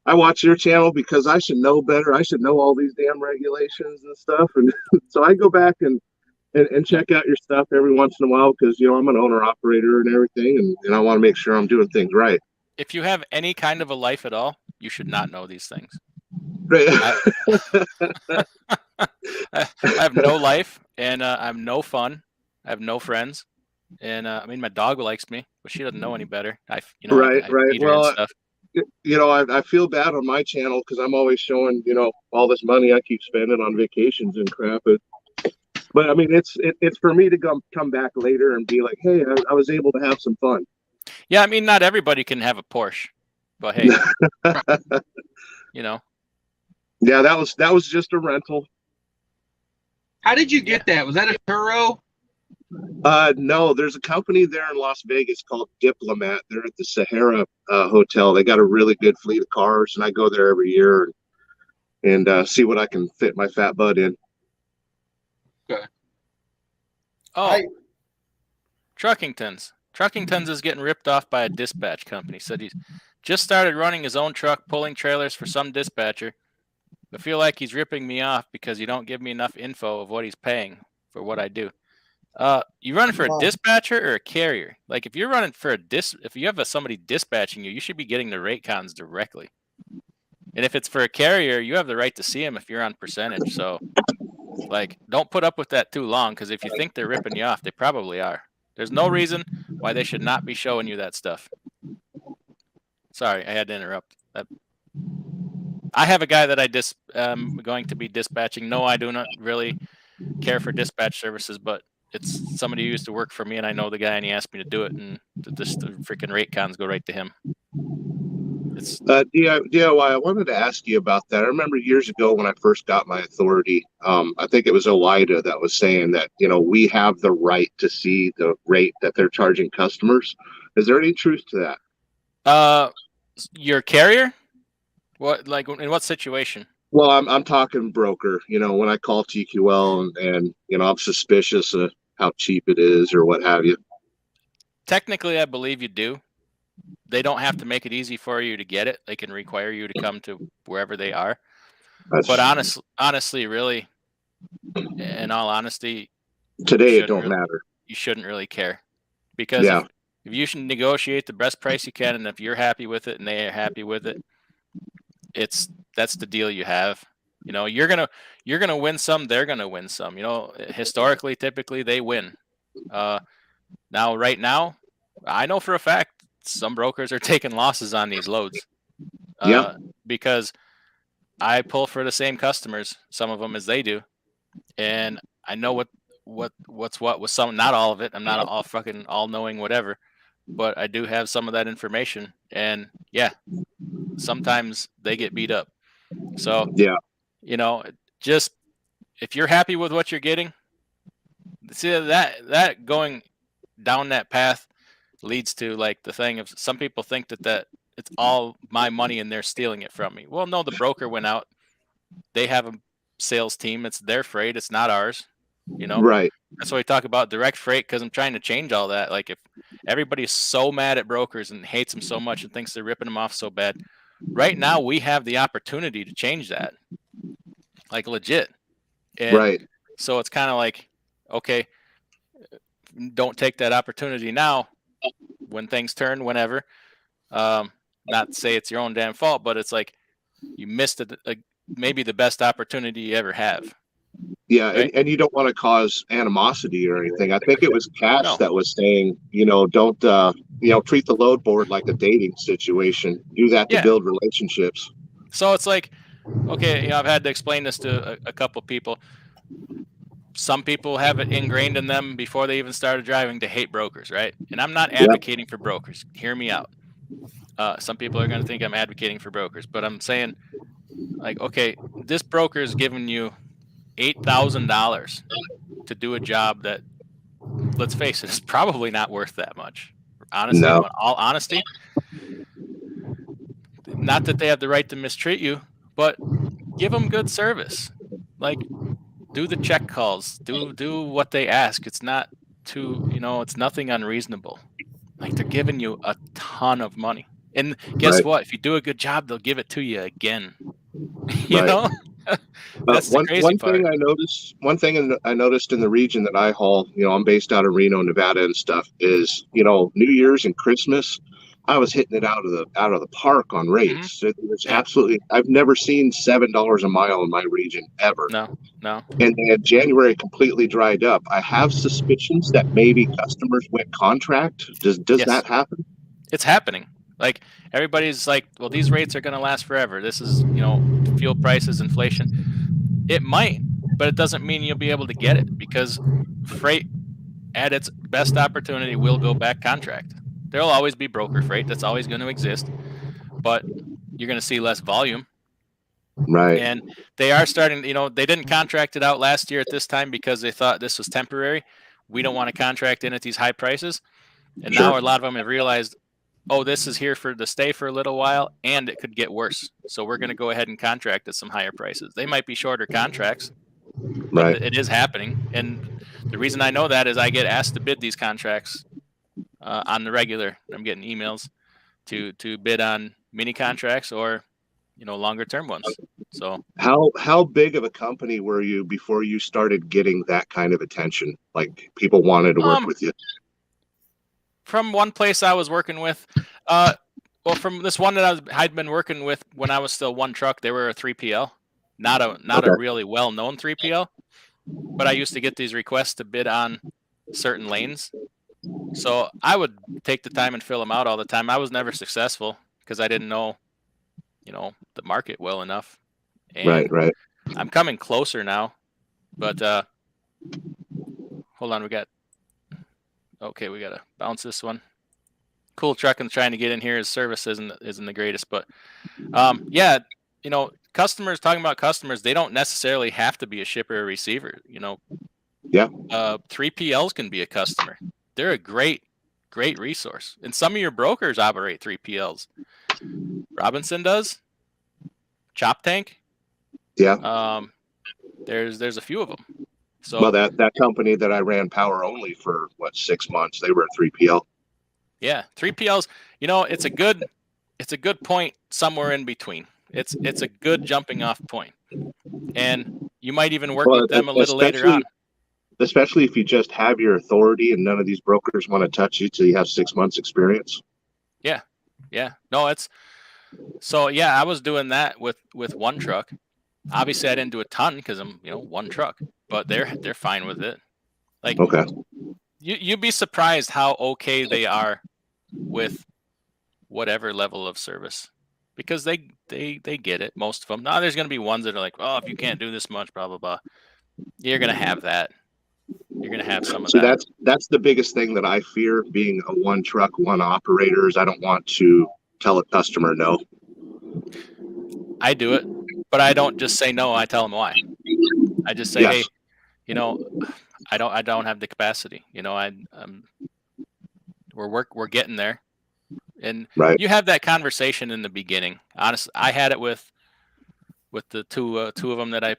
I watch your channel because I should know better. I should know all these damn regulations and stuff, and so I go back and check out your stuff every once in a while because I'm an owner operator and everything, and I want to make sure I'm doing things right. If you have any kind of a life at all, you should not know these things. Right. I have no life, and I have no fun. I have no friends, and I mean, my dog likes me, but she doesn't know any better. I feed her and Well, stuff. I feel bad on my channel because I'm always showing all this money I keep spending on vacations and crap. But I mean, it's for me to come back later and be like, hey, I was able to have some fun. Yeah, I mean, not everybody can have a Porsche, but hey, Yeah, that was just a rental. How did you get that? Was that a Turo? No, there's a company there in Las Vegas called Diplomat. They're at the Sahara Hotel. They got a really good fleet of cars, and I go there every year and see what I can fit my fat butt in. Okay. Oh, Truckingtons. Truckingtons is getting ripped off by a dispatch company. Said he's just started running his own truck, pulling trailers for some dispatcher. I feel like he's ripping me off because you don't give me enough info of what he's paying for what I do. You running for a dispatcher or a carrier? Like if you're running for if you have somebody dispatching you, you should be getting the rate cons directly. And if it's for a carrier, you have the right to see them if you're on percentage. So, like, don't put up with that too long because if you think they're ripping you off, they probably are. There's no reason why they should not be showing you that stuff. Sorry, I had to interrupt. I have a guy that I am going to be dispatching. No, I do not really care for dispatch services, but it's somebody who used to work for me, and I know the guy, and he asked me to do it, and the freaking rate cons go right to him. It's DIY. I wanted to ask you about that. I remember years ago when I first got my authority, I think it was OIDA that was saying that we have the right to see the rate that they're charging customers. Is there any truth to that? Your carrier? What, like, in what situation? Well, I'm talking broker. When I call TQL and I'm suspicious of how cheap it is or what have you. Technically, I believe you do. They don't have to make it easy for you to get it. They can require you to come to wherever they are. But honestly, really, in all honesty, today it don't matter. You shouldn't really care because if you should negotiate the best price you can, and if you're happy with it and they are happy with it, that's the deal you have. You're gonna win some, they're gonna win some. Historically, typically they win. Right now, I know for a fact some brokers are taking losses on these loads. Because I pull for the same customers, some of them as they do, and I know what's what with some. Not all of it. I'm not all fucking all knowing whatever, but I do have some of that information, and sometimes they get beat up. So just if you're happy with what you're getting, see that going down that path leads to like the thing of some people think that it's all my money and they're stealing it from me. Well, no, the broker went out. They have a sales team. It's their freight. It's not ours. Right. That's why we talk about direct freight, because I'm trying to change all that. Like if everybody's so mad at brokers and hates them so much and thinks they're ripping them off so bad, right now we have the opportunity to change that. Like legit. And so it's kind of like, okay, don't take that opportunity now when things turn, whenever. Not to say it's your own damn fault, but it's like you missed maybe the best opportunity you ever have. Yeah, right? and you don't want to cause animosity or anything. I think it was Cash that was saying, don't treat the load board like a dating situation. Do that to build relationships. So it's like, okay, I've had to explain this to a couple of people. Some people have it ingrained in them before they even started driving to hate brokers, right? And I'm not advocating for brokers. Hear me out. Some people are going to think I'm advocating for brokers, but I'm saying, like, okay, this broker is giving you $8,000 to do a job that, let's face it, is probably not worth that much. Honestly, in all honesty. not that they have the right to mistreat you, but give them good service. Like, do the check calls, do what they ask. It's not it's nothing unreasonable. Like, they're giving you a ton of money. And guess Right. what? If you do a good job, they'll give it to you again. You Right. know? That's the crazy part. One thing I noticed in the region that I haul, I'm based out of Reno, Nevada and stuff, is, New Year's and Christmas, I was hitting it out of the park on Mhm. rates. It was Yeah. absolutely, I've never seen $7 a mile in my region ever. No, no. And then January completely dried up. I have suspicions that maybe customers went contract. Does Yes. that happen? It's happening. Like, everybody's like, well, these rates are going to last forever. This is, fuel prices, inflation. It might, but it doesn't mean you'll be able to get it, because freight at its best opportunity will go back contract. There'll always be broker freight. That's always going to exist, but you're going to see less volume. Right. And they are starting, they didn't contract it out last year at this time because they thought this was temporary. We don't want to contract in at these high prices. And Sure. now a lot of them have realized, oh, this is here to stay for a little while, and it could get worse. So we're going to go ahead and contract at some higher prices. They might be shorter contracts, but Right. it is happening. And the reason I know that is I get asked to bid these contracts on the regular. I'm getting emails to bid on mini contracts or longer term ones. So How big of a company were you before you started getting that kind of attention? Like, people wanted to work with you? from one place I was working with, from this one that I'd been working with when I was still one truck, they were a 3PL, not Okay. a really well known 3PL, but I used to get these requests to bid on certain lanes. So I would take the time and fill them out all the time. I was never successful because I didn't know, the market well enough. And Right. I'm coming closer now, but hold on, we got to bounce this one. Cool truck and trying to get in here. His service isn't the greatest, but yeah, customers, talking about customers, they don't necessarily have to be a shipper or receiver. Yeah. 3PLs can be a customer. They're a great resource, and some of your brokers operate 3PLs. Robinson does. Chop Tank. Yeah. There's a few of them. So Well, that company that I ran power only for 6 months, they were a 3PL. yeah, 3PLs. It's a good point somewhere in between. It's a good jumping off point, and you might even work with them a little later on. Especially if you just have your authority and none of these brokers want to touch you till you have 6 months experience. Yeah. No, so yeah, I was doing that with one truck. Obviously I didn't do a ton because I'm, one truck, but they're fine with it. Like, Okay. you'd be surprised how okay they are with whatever level of service, because they get it, most of them. Now there's going to be ones that are like, oh, if you can't do this much, blah blah blah. You're going to have that. You're going to have some of See, that. that's the biggest thing that I fear, being a one truck, one operator, is I don't want to tell a customer no. I do it, but I don't just say no. I tell them why. I just say, Yes. hey, I don't have the capacity. We're getting there, and Right. you have that conversation in the beginning. Honestly, I had it with the two of them the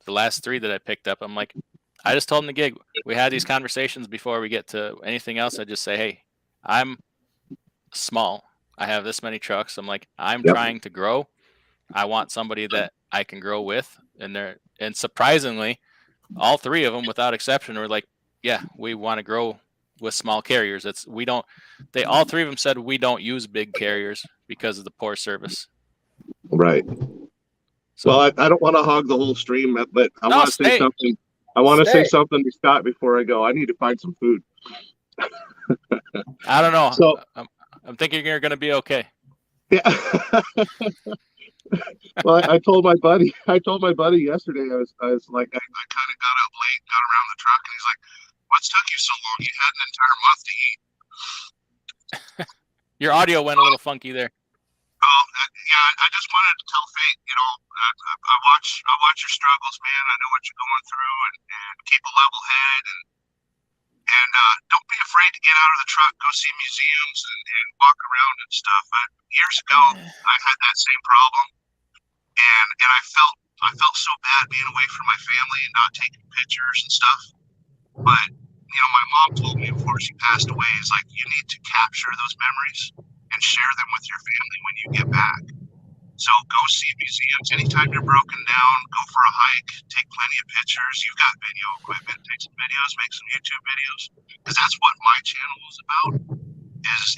last three that I picked up. I'm like, I just told them the gig. We had these conversations before we get to anything else. I just say, hey, I'm small. I have this many trucks. I'm like, I'm Yep. trying to grow. I want somebody that I can grow with. And surprisingly, all three of them, without exception, were like, yeah, we want to grow with small carriers. All three of them said, we don't use big carriers because of the poor service. Right. So, Well, I don't want to hog the whole stream, but I want to say stay. something. I want to say Stay. something to Scott before I go. I need to find some food. I don't know. So, I'm thinking you're going to be okay. yeah. Well, I told my buddy yesterday, I was like, I kind of got up late, got around the truck, and he's like, what's took you so long? You had an entire month to eat. Your audio went a little funky there. Oh, yeah, I just wanted to tell Fate, I watch your struggles, man. I know what you're going through, and keep a level head, And don't be afraid to get out of the truck, go see museums and walk around and stuff. Years ago, I had that same problem, and I felt so bad being away from my family and not taking pictures and stuff. But my mom told me before she passed away, is like, you need to capture those memories and share them with your family when you get back. So go see museums. Anytime you're broken down, go for a hike, take plenty of pictures. You've got video equipment, take some videos, make some YouTube videos. Because that's what my channel is about,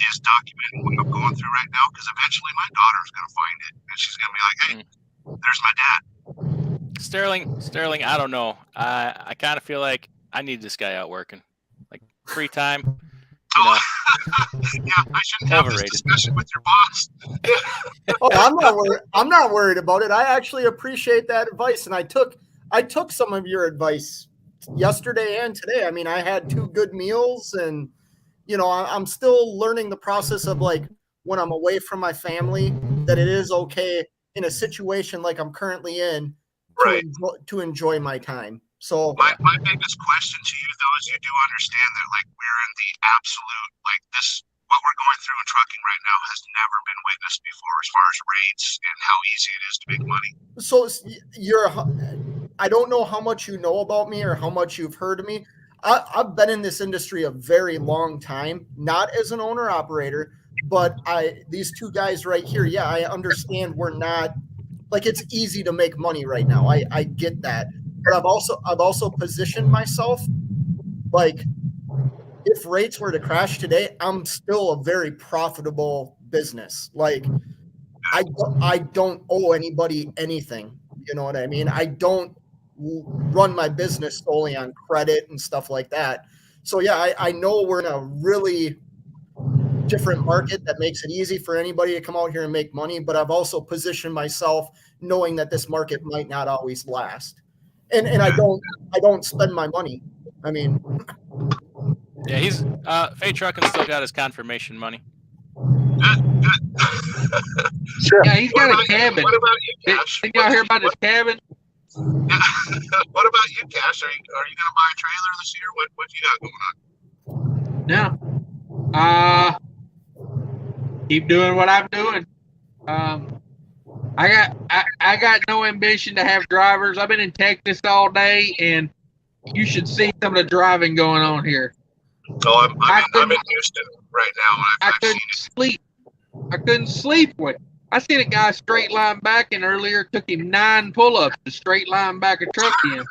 is documenting what I'm going through right now. Because eventually my daughter's going to find it. And she's going to be like, hey, there's my dad. Sterling, I don't know. I kind of feel like I need this guy out working. Like, free time. Yeah, I shouldn't have this discussion with your boss. I'm not worried about it. I actually appreciate that advice, and I took some of your advice yesterday and today. I mean, I had 2 good meals, and I'm still learning the process of, like, when I'm away from my family, that it is okay in a situation like I'm currently in to enjoy my time. So my biggest question to you, though, is you do understand that, like, we're in the absolute, like, this, what we're going through in trucking right now has never been witnessed before as far as rates and how easy it is to make money. So I don't know how much you know about me or how much you've heard of me. I've been in this industry a very long time, not as an owner operator, but these 2 guys right here, yeah, I understand we're not, like, it's easy to make money right now. I get that. But I've also positioned myself, like, if rates were to crash today, I'm still a very profitable business. Like, I don't owe anybody anything. You know what I mean? I don't run my business solely on credit and stuff like that. So yeah, I know we're in a really different market that makes it easy for anybody to come out here and make money. But I've also positioned myself knowing that this market might not always last. And I don't spend my money. I mean, yeah, he's Fay Trucking still got his confirmation money. Good. sure. Yeah, he's got a cabin. What about you, Cash? Did y'all hear about his cabin? Yeah. What about you, Cash? Are you going to buy a trailer this year? What you got going on? No. Keep doing what I'm doing. I got no ambition to have drivers. I've been in Texas all day, and you should see some of the driving going on here. So I'm in Houston right now. I couldn't sleep with. I seen a guy straight line backing earlier. Took him 9 pull-ups to straight line back a truck in. probably in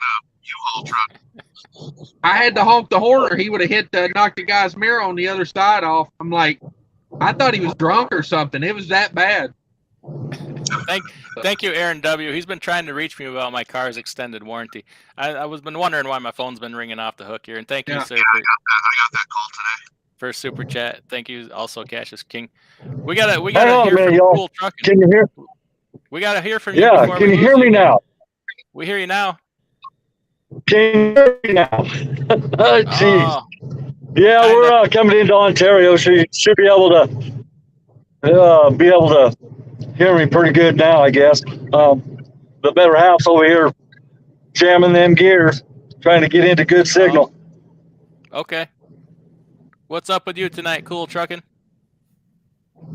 a U-Haul truck. I had to honk the horn. He would have knocked the guy's mirror on the other side off. I'm like, I thought he was drunk or something. It was that bad. Thank you, Aaron W. He's been trying to reach me about my car's extended warranty. I was been wondering why my phone's been ringing off the hook here. And thank you, sir, I got that call today. for super chat. Thank you, also Cassius King. We gotta Hang hear on, from y'all. Cool Trucking. Can you hear? We gotta hear from you. Yeah, before can we you lose hear me now? We hear you now. Can you hear me now? Oh, jeez. Oh, Yeah, kinda. we're coming into Ontario, so you should be able to hear me pretty good now, I guess. The better half's over here jamming them gears, trying to get into good signal. Okay. What's up with you tonight, Cool Trucking?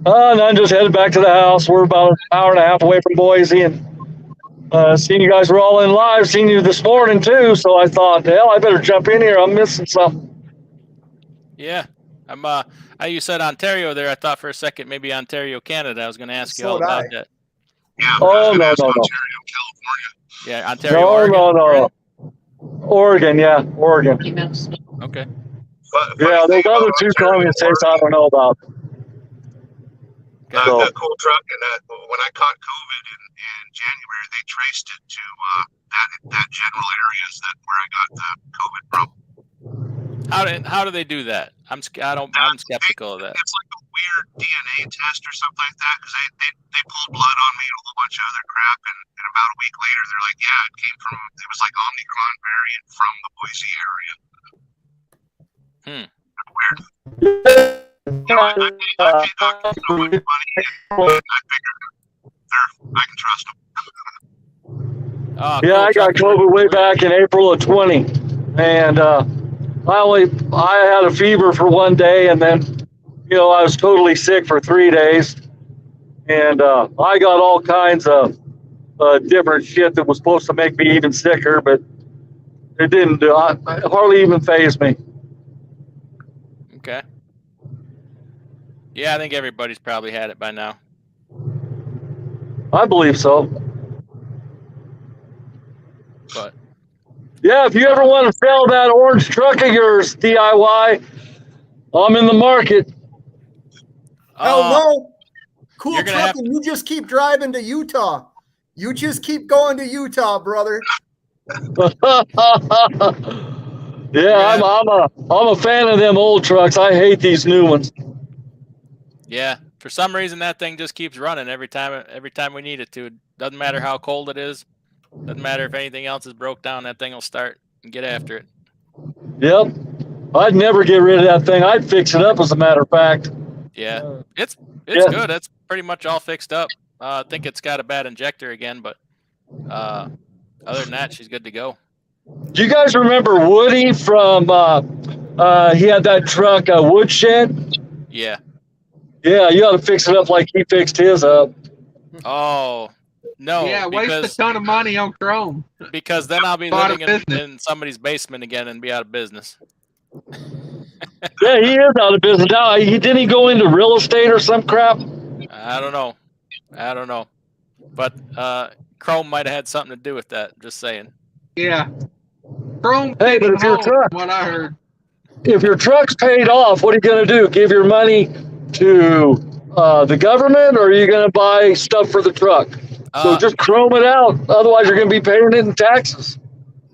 And I'm just headed back to the house. We're about an hour and a half away from Boise, and seen you guys were all in live. Seen you this morning too, so I thought, hell, I better jump in here. I'm missing something. Yeah, I'm. You said Ontario there. I thought for a second maybe Ontario, Canada. I was going to ask you So all did about I. that. Yeah. Oh, no. Ontario, California. Yeah, Ontario, No, Oregon. Oregon, yeah, Oregon. Okay. But Yeah, those other 2 Colombian states I don't know about. Okay. The Cool Truck, and when I caught COVID in January, they traced it to that general areas where I got the COVID from. How do they do that? I'm skeptical of that. It's like a weird DNA test or something like that, because they pulled blood on me and a whole bunch of other crap, and about a week later they're like, yeah, it was like Omicron variant from the Boise area. Weird. I paid doctors so much money, and I figured I can trust them. Oh, Yeah, Cool I got Trucking. COVID way back in April of 20. and I had a fever for one day, and then I was totally sick for 3 days, and I got all kinds of different shit that was supposed to make me even sicker, but it didn't do. It hardly even phased me. Okay. Yeah, I think everybody's probably had it by now. I believe so. But yeah, if you ever want to sell that orange truck of yours, DIY, I'm in the market. Hell no. Cool you're gonna truck, have and you just keep driving to Utah. You just keep going to Utah, brother. Yeah, I'm a fan of them old trucks. I hate these new ones. Yeah, for some reason that thing just keeps running every time we need it to. Doesn't matter how cold it is. Doesn't matter if anything else is broke down. That thing will start and get after it. Yep. I'd never get rid of that thing. I'd fix it up, as a matter of fact. Yeah, it's yeah. good. It's pretty much all fixed up. I think it's got a bad injector again, but other than that, she's good to go. Do you guys remember Woody from? He had that truck, Woodshed. Yeah. Yeah, you ought to fix it up like he fixed his up. Oh no! Yeah, waste a ton of money on chrome. Because then I'll be living in somebody's basement again and be out of business. Yeah, he is out of business now. Didn't he go into real estate or some crap? I don't know. But Chrome might have had something to do with that. Just saying. Yeah. Chrome. Hey, but if your truck, what I heard. If your truck's paid off, what are you going to do? Give your money to the government, or are you going to buy stuff for the truck? So just chrome it out. Otherwise, you're going to be paying it in taxes.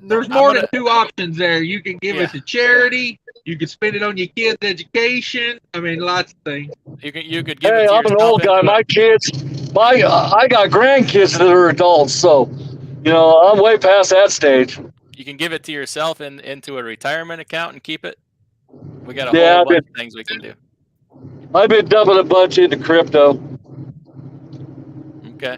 There's more than 2 options there. You can give it to charity. You could spend it on your kids' education. I mean, lots of things. You could give it to I'm an old guy. My kids, I got grandkids that are adults, so I'm way past that stage. You can give it to yourself into a retirement account and keep it. We got a whole bunch of things we can do. I've been dumping a bunch into crypto. Okay.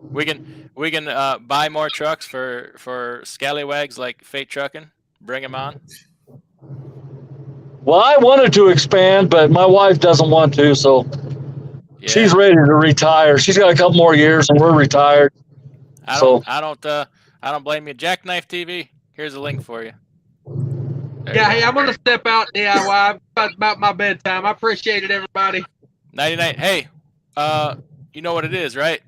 We can buy more trucks for scallywags like Fate Trucking. Bring them on. Well, I wanted to expand, but my wife doesn't want to, so she's ready to retire. She's got a couple more years, and we're retired. I don't blame you. Jackknife TV. Here's a link for you. Hey, I'm gonna step out DIY. About my bedtime. I appreciate it, everybody. 99. Hey, you know what it is, right?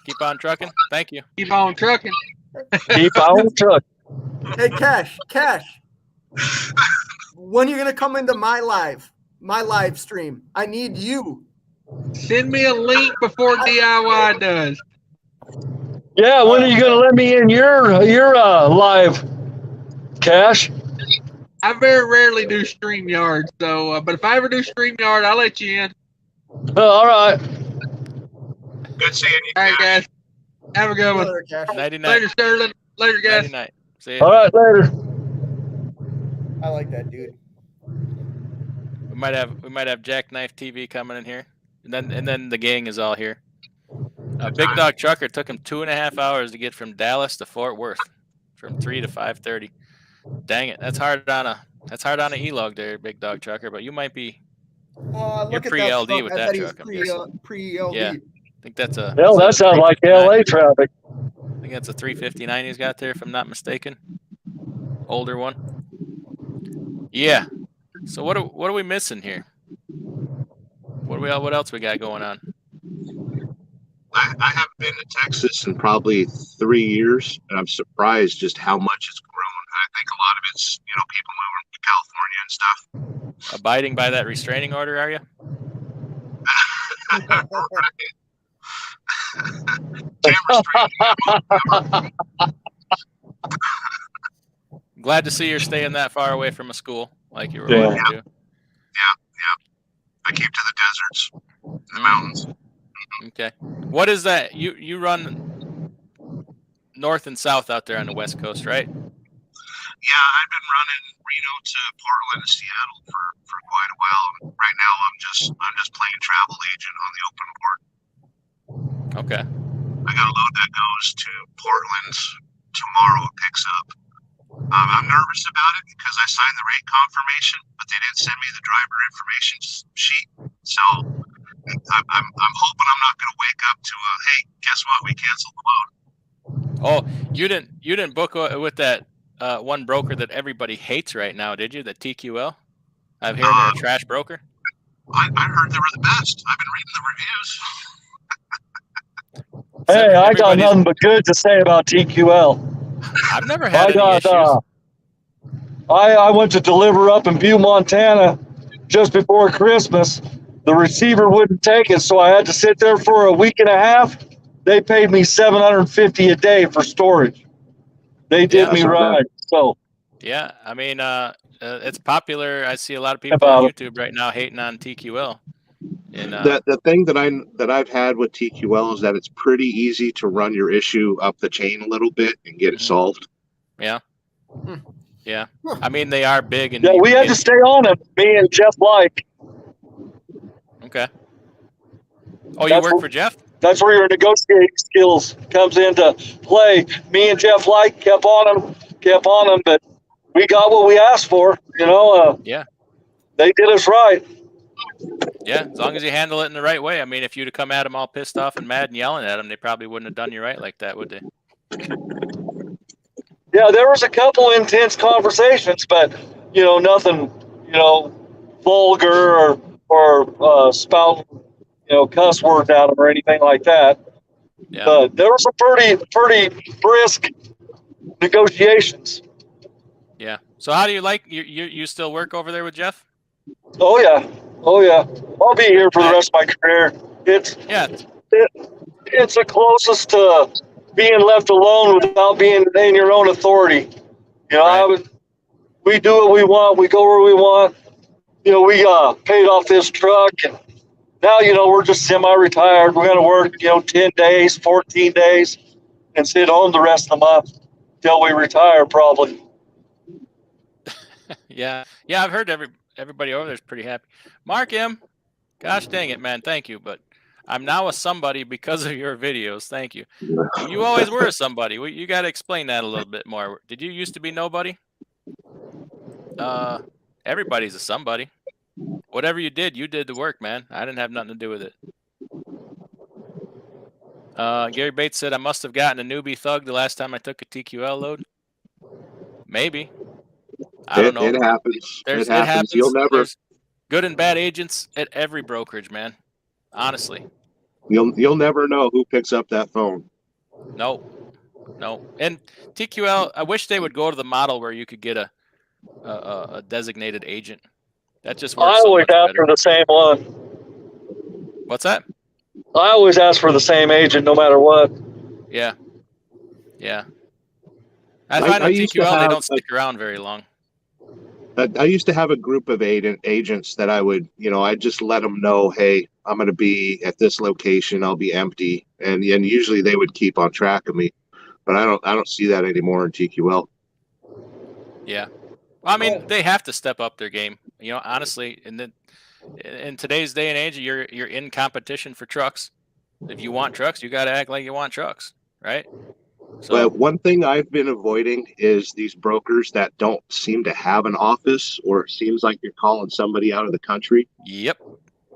Keep on trucking. Thank you. Keep on trucking. Keep on trucking. Hey, Cash. When are you gonna come into my live stream? I need you. Send me a link before DIY does. Yeah, when are you gonna let me in your live, Cash? I very rarely do StreamYard, so but if I ever do StreamYard, I'll let you in. All right. Good seeing you. All right, guys. Have a good one. 99. Later, Sterling. Later, guys. 99. See ya. All right, later. I like that, dude. We might have Jackknife TV coming in here, and then the gang is all here. Big Dog Trucker took him 2.5 hours to get from Dallas to Fort Worth, from 3 to 5:30. Dang it, that's hard on a E-log there, Big Dog Trucker. But you might be you're pre-LD with that truck. Pre-LD. Yeah, I think that's a. Well, that sounds like LA traffic. I think that's a 359 he's got there, if I'm not mistaken. Older one. Yeah. So what are we missing here? What else we got going on? I haven't been to Texas in probably 3 years, and I'm surprised just how much it's grown. I think a lot of it's people moving to California and stuff. Abiding by that restraining order, are you? Glad to see you're staying that far away from a school like you were wanting to. Yeah. I came to the deserts, the mountains. Okay. What is that? You run north and south out there on the West Coast, right? Yeah, I've been running Reno to Portland and Seattle for quite a while. Right now, I'm just playing travel agent on the open port. Okay. I got a load that goes to Portland, tomorrow it picks up. I'm nervous about it because I signed the rate confirmation, but they didn't send me the driver information sheet. So I'm hoping I'm not going to wake up to a, hey, guess what? We canceled the load. Oh, you didn't book with that one broker that everybody hates right now, did you? The TQL. I've heard they're a trash broker. I heard they were the best. I've been reading the reviews. Hey, I got nothing but good to say about TQL. I've never had any issues. I went to deliver up in Butte, Montana just before Christmas. The receiver wouldn't take it, so I had to sit there for a week and a half. They paid me $750 a day for storage. They did me right. So yeah, I mean, it's popular. I see a lot of people on YouTube right now hating on TQL. And the thing that I've had with TQL is that it's pretty easy to run your issue up the chain a little bit and get it solved. Yeah. Yeah. I mean, they are big. And yeah, we had to stay on it, me and Jeff Like. Okay. Oh, you work for Jeff? That's where your negotiating skills comes into play. Me and Jeff Like kept on them, but we got what we asked for, you know. Yeah. They did us right. Yeah, as long as you handle it in the right way. I mean, if you'd have come at them all pissed off and mad and yelling at them, they probably wouldn't have done you right like that, would they? Yeah, there was a couple intense conversations, but, you know, nothing, you know, vulgar or spout, you know, cuss words at them or anything like that. Yeah. But there was some pretty brisk negotiations. Yeah. So how do you like you still work over there with Jeff? Oh yeah. I'll be here for the rest of my career. It's the closest to being left alone without being in your own authority. You know, we do what we want. We go where we want. You know, we paid off this truck, and now, you know, we're just semi-retired. We're going to work, you know, 10 days, 14 days, and sit home the rest of the month till we retire, probably. Yeah. I've heard everybody over there is pretty happy. Mark M, gosh dang it, man, thank you. But I'm now a somebody because of your videos. Thank you. You always were a somebody. You got to explain that a little bit more. Did you used to be nobody? Everybody's a somebody. Whatever you did the work, man. I didn't have nothing to do with it. Gary Bates said, I must have gotten a newbie thug the last time I took a TQL load. Maybe. I don't know. It happens. It happens. You'll never. There's good and bad agents at every brokerage, man. Honestly. You'll never know who picks up that phone. No. And TQL, I wish they would go to the model where you could get a designated agent. That just works. I always ask for the same one. What's that? I always ask for the same agent no matter what. Yeah. I find with TQL they don't stick around very long. I used to have a group of agents that I would, you know, I'd just let them know, hey, I'm going to be at this location. I'll be empty. And usually they would keep on track of me. But I don't see that anymore in TQL. Yeah. Well, I mean, they have to step up their game. You know, honestly, in today's day and age, you're in competition for trucks. If you want trucks, you got to act like you want trucks, right? So, but one thing I've been avoiding is these brokers that don't seem to have an office, or it seems like you're calling somebody out of the country. Yep.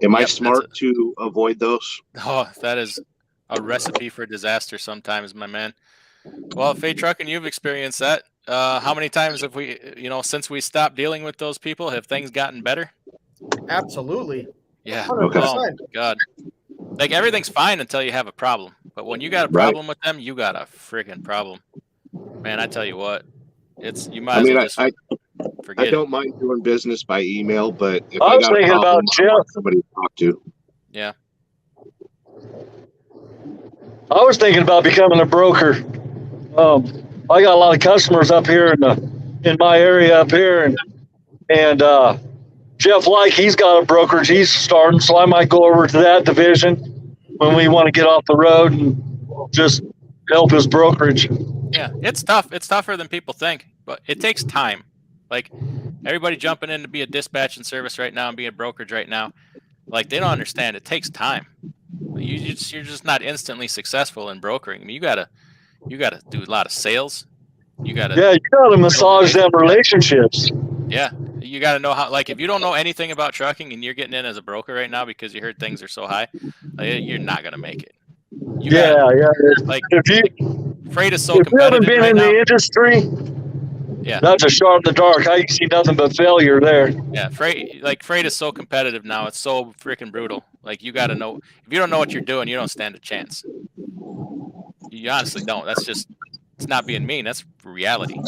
Am I smart to avoid those? Oh, that is a recipe for disaster sometimes, my man. Well, Fay Trucking, you've experienced that. How many times have we, you know, since we stopped dealing with those people, have things gotten better? Absolutely. Yeah. 100%. Oh, God. Like, everything's fine until you have a problem. But when you got a problem with them, you got a freaking problem. Man, I tell you what, you might as well just forget I don't mind doing business by email, but if I I was got a thinking problem, about I want somebody to talk to. Yeah. I was thinking about becoming a broker. I got a lot of customers up here in my area up here, and Jeff Like, he's got a brokerage he's starting, so I might go over to that division when we want to get off the road and just help his brokerage. Yeah, it's tough. It's tougher than people think, but it takes time. Like, everybody jumping in to be a dispatch and service right now and be a brokerage right now, like, they don't understand. It takes time. You're just not instantly successful in brokering. I mean, you You got to do a lot of sales. You got to you got to massage them relationships. Yeah, you got to know how. Like, if you don't know anything about trucking and you're getting in as a broker right now because you heard things are so high, you're not gonna make it. Like freight is so if you competitive haven't been right in now. the industry, not to shot in the dark. I see nothing but failure there. Yeah, freight is so competitive now. It's so freaking brutal. Like, you got to know. If you don't know what you're doing, you don't stand a chance. You honestly don't. That's just, it's not being mean. That's reality.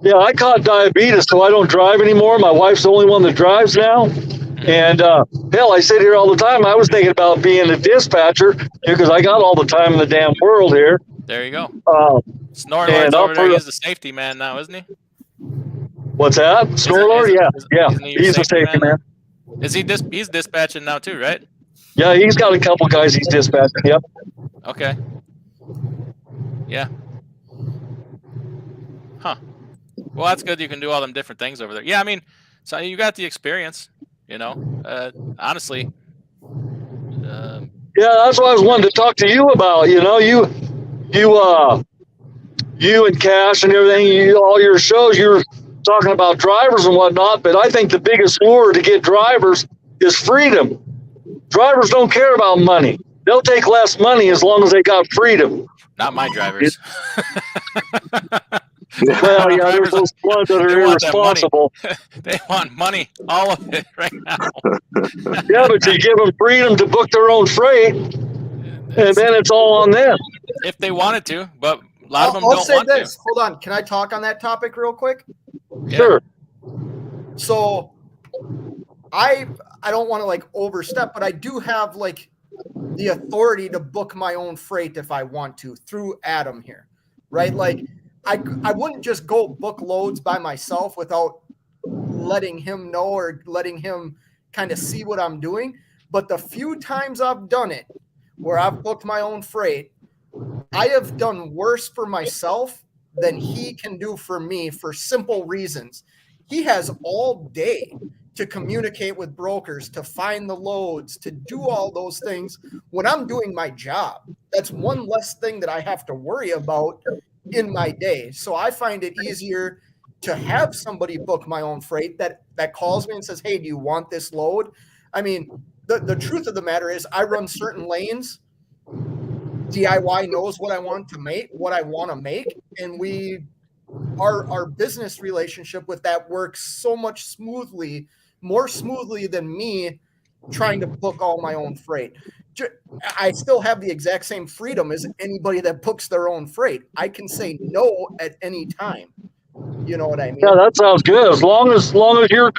Yeah, I caught diabetes, so I don't drive anymore. My wife's the only one that drives now. And hell, I sit here all the time. I was thinking about being a dispatcher because I got all the time in the damn world here. There you go. and Snorlord's over there. He's the safety man now, isn't he? What's that? Snorlord? Yeah. He's the safety man. Is he he's dispatching now too, right? Yeah, he's got a couple guys he's dispatching. Yep. Okay. Yeah. Huh. Well, that's good. You can do all them different things over there. Yeah, I mean, so you got the experience, you know. Honestly. Yeah, that's what I was wanting to talk to you about. You know, you and Cash and everything. All your shows, you're talking about drivers and whatnot. But I think the biggest lure to get drivers is freedom. Drivers don't care about money. They'll take less money as long as they got freedom. Not my drivers. Well, yeah, there's those ones that are irresponsible. They want money, all of it, right now. Yeah, but you give them freedom to book their own freight, and then it's all on them. If they wanted to, but a lot of them don't want to. I'll say this. Hold on. Can I talk on that topic real quick? Yeah. Sure. So, I don't want to like overstep, but I do have like the authority to book my own freight if I want to through Adam here, right? Like, I wouldn't just go book loads by myself without letting him know or letting him kind of see what I'm doing. But the few times I've done it where I've booked my own freight, I have done worse for myself than he can do for me for simple reasons. He has all day to communicate with brokers, to find the loads, to do all those things when I'm doing my job. That's one less thing that I have to worry about in my day. So I find it easier to have somebody book my own freight that calls me and says, hey, do you want this load? I mean, the truth of the matter is I run certain lanes. DIY knows what I want to make, and our business relationship with that works so much more smoothly than me trying to book all my own freight. I still have the exact same freedom as anybody that books their own freight. I can say no at any time. You know what I mean? Yeah, that sounds good. As long as you're,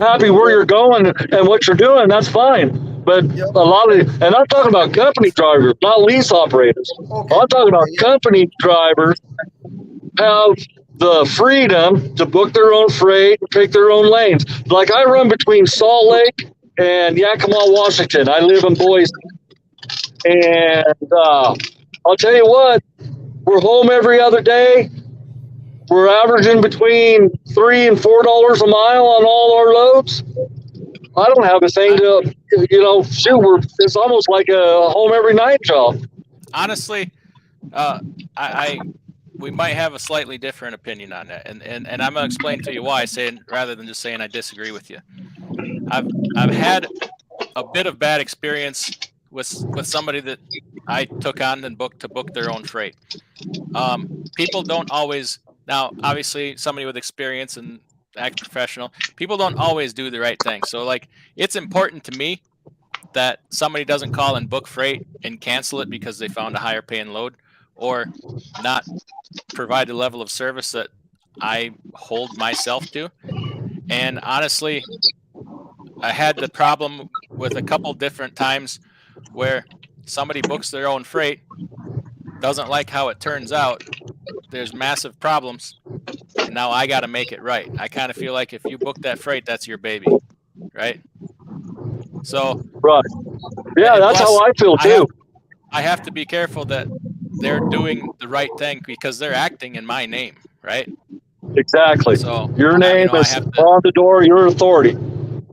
happy where you're going and what you're doing, that's fine. But a lot of, and I'm talking about company drivers, not lease operators. Okay. I'm talking about company drivers have the freedom to book their own freight, pick their own lanes. Like I run between Salt Lake and Yakima, Washington. I live in Boise. And I'll tell you what, we're home every other day. We're averaging between $3 and $4 a mile on all our loads. I don't have a thing to, it's almost like a home every night job. Honestly, we might have a slightly different opinion on that, and I'm gonna explain to you why I say it rather than just saying I disagree with you. I've had a bit of bad experience with somebody that I took on and book their own freight. People don't always, now obviously somebody with experience and act professional, people don't always do the right thing. So like, it's important to me that somebody doesn't call and book freight and cancel it because they found a higher paying load or not provide the level of service that I hold myself to. And honestly, I had the problem with a couple different times where somebody books their own freight, doesn't like how it turns out, there's massive problems, and now I got to make it right. I kind of feel like if you book that freight, that's your baby, right? So, right, yeah, that's how I feel too. I have to be careful that they're doing the right thing because they're acting in my name, right? Exactly. So your name is on the door, your authority.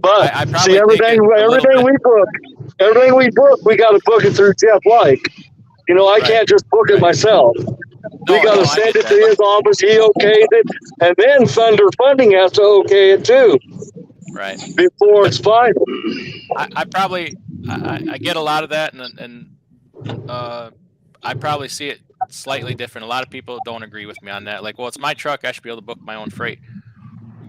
But I see, everything we book, we got to book it through Jeff Like. You know, I Right. can't just book it Right. myself. We No, got no, to I send get it to that. his office. He okays it, and then Thunder Funding has to okay it too Right. before it's final. I probably I get a lot of that, and I probably see it slightly different. A lot of people don't agree with me on that. Like, well, it's my truck. I should be able to book my own freight.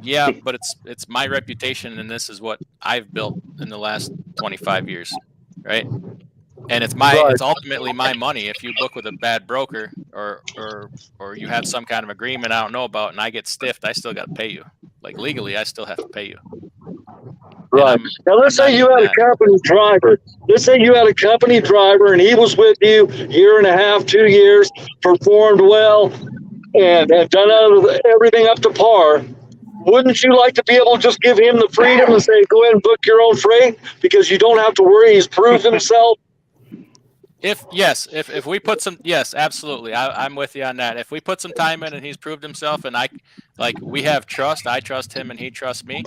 Yeah, but it's my reputation, and this is what I've built in the last 25 years, right? And Right. it's ultimately my money. If you book with a bad broker or you have some kind of agreement I don't know about, and I get stiffed, I still got to pay you. Like legally, I still have to pay you. Right. Now, let's say you had a company driver. Let's say you had a company driver and he was with you year and a half, 2 years, performed well, and done everything up to par. Wouldn't you like to be able to just give him the freedom and say, go ahead and book your own freight because you don't have to worry, he's proved himself? If we put some, yes, absolutely. I'm with you on that. If we put some time in and he's proved himself and we have trust, I trust him and he trusts me.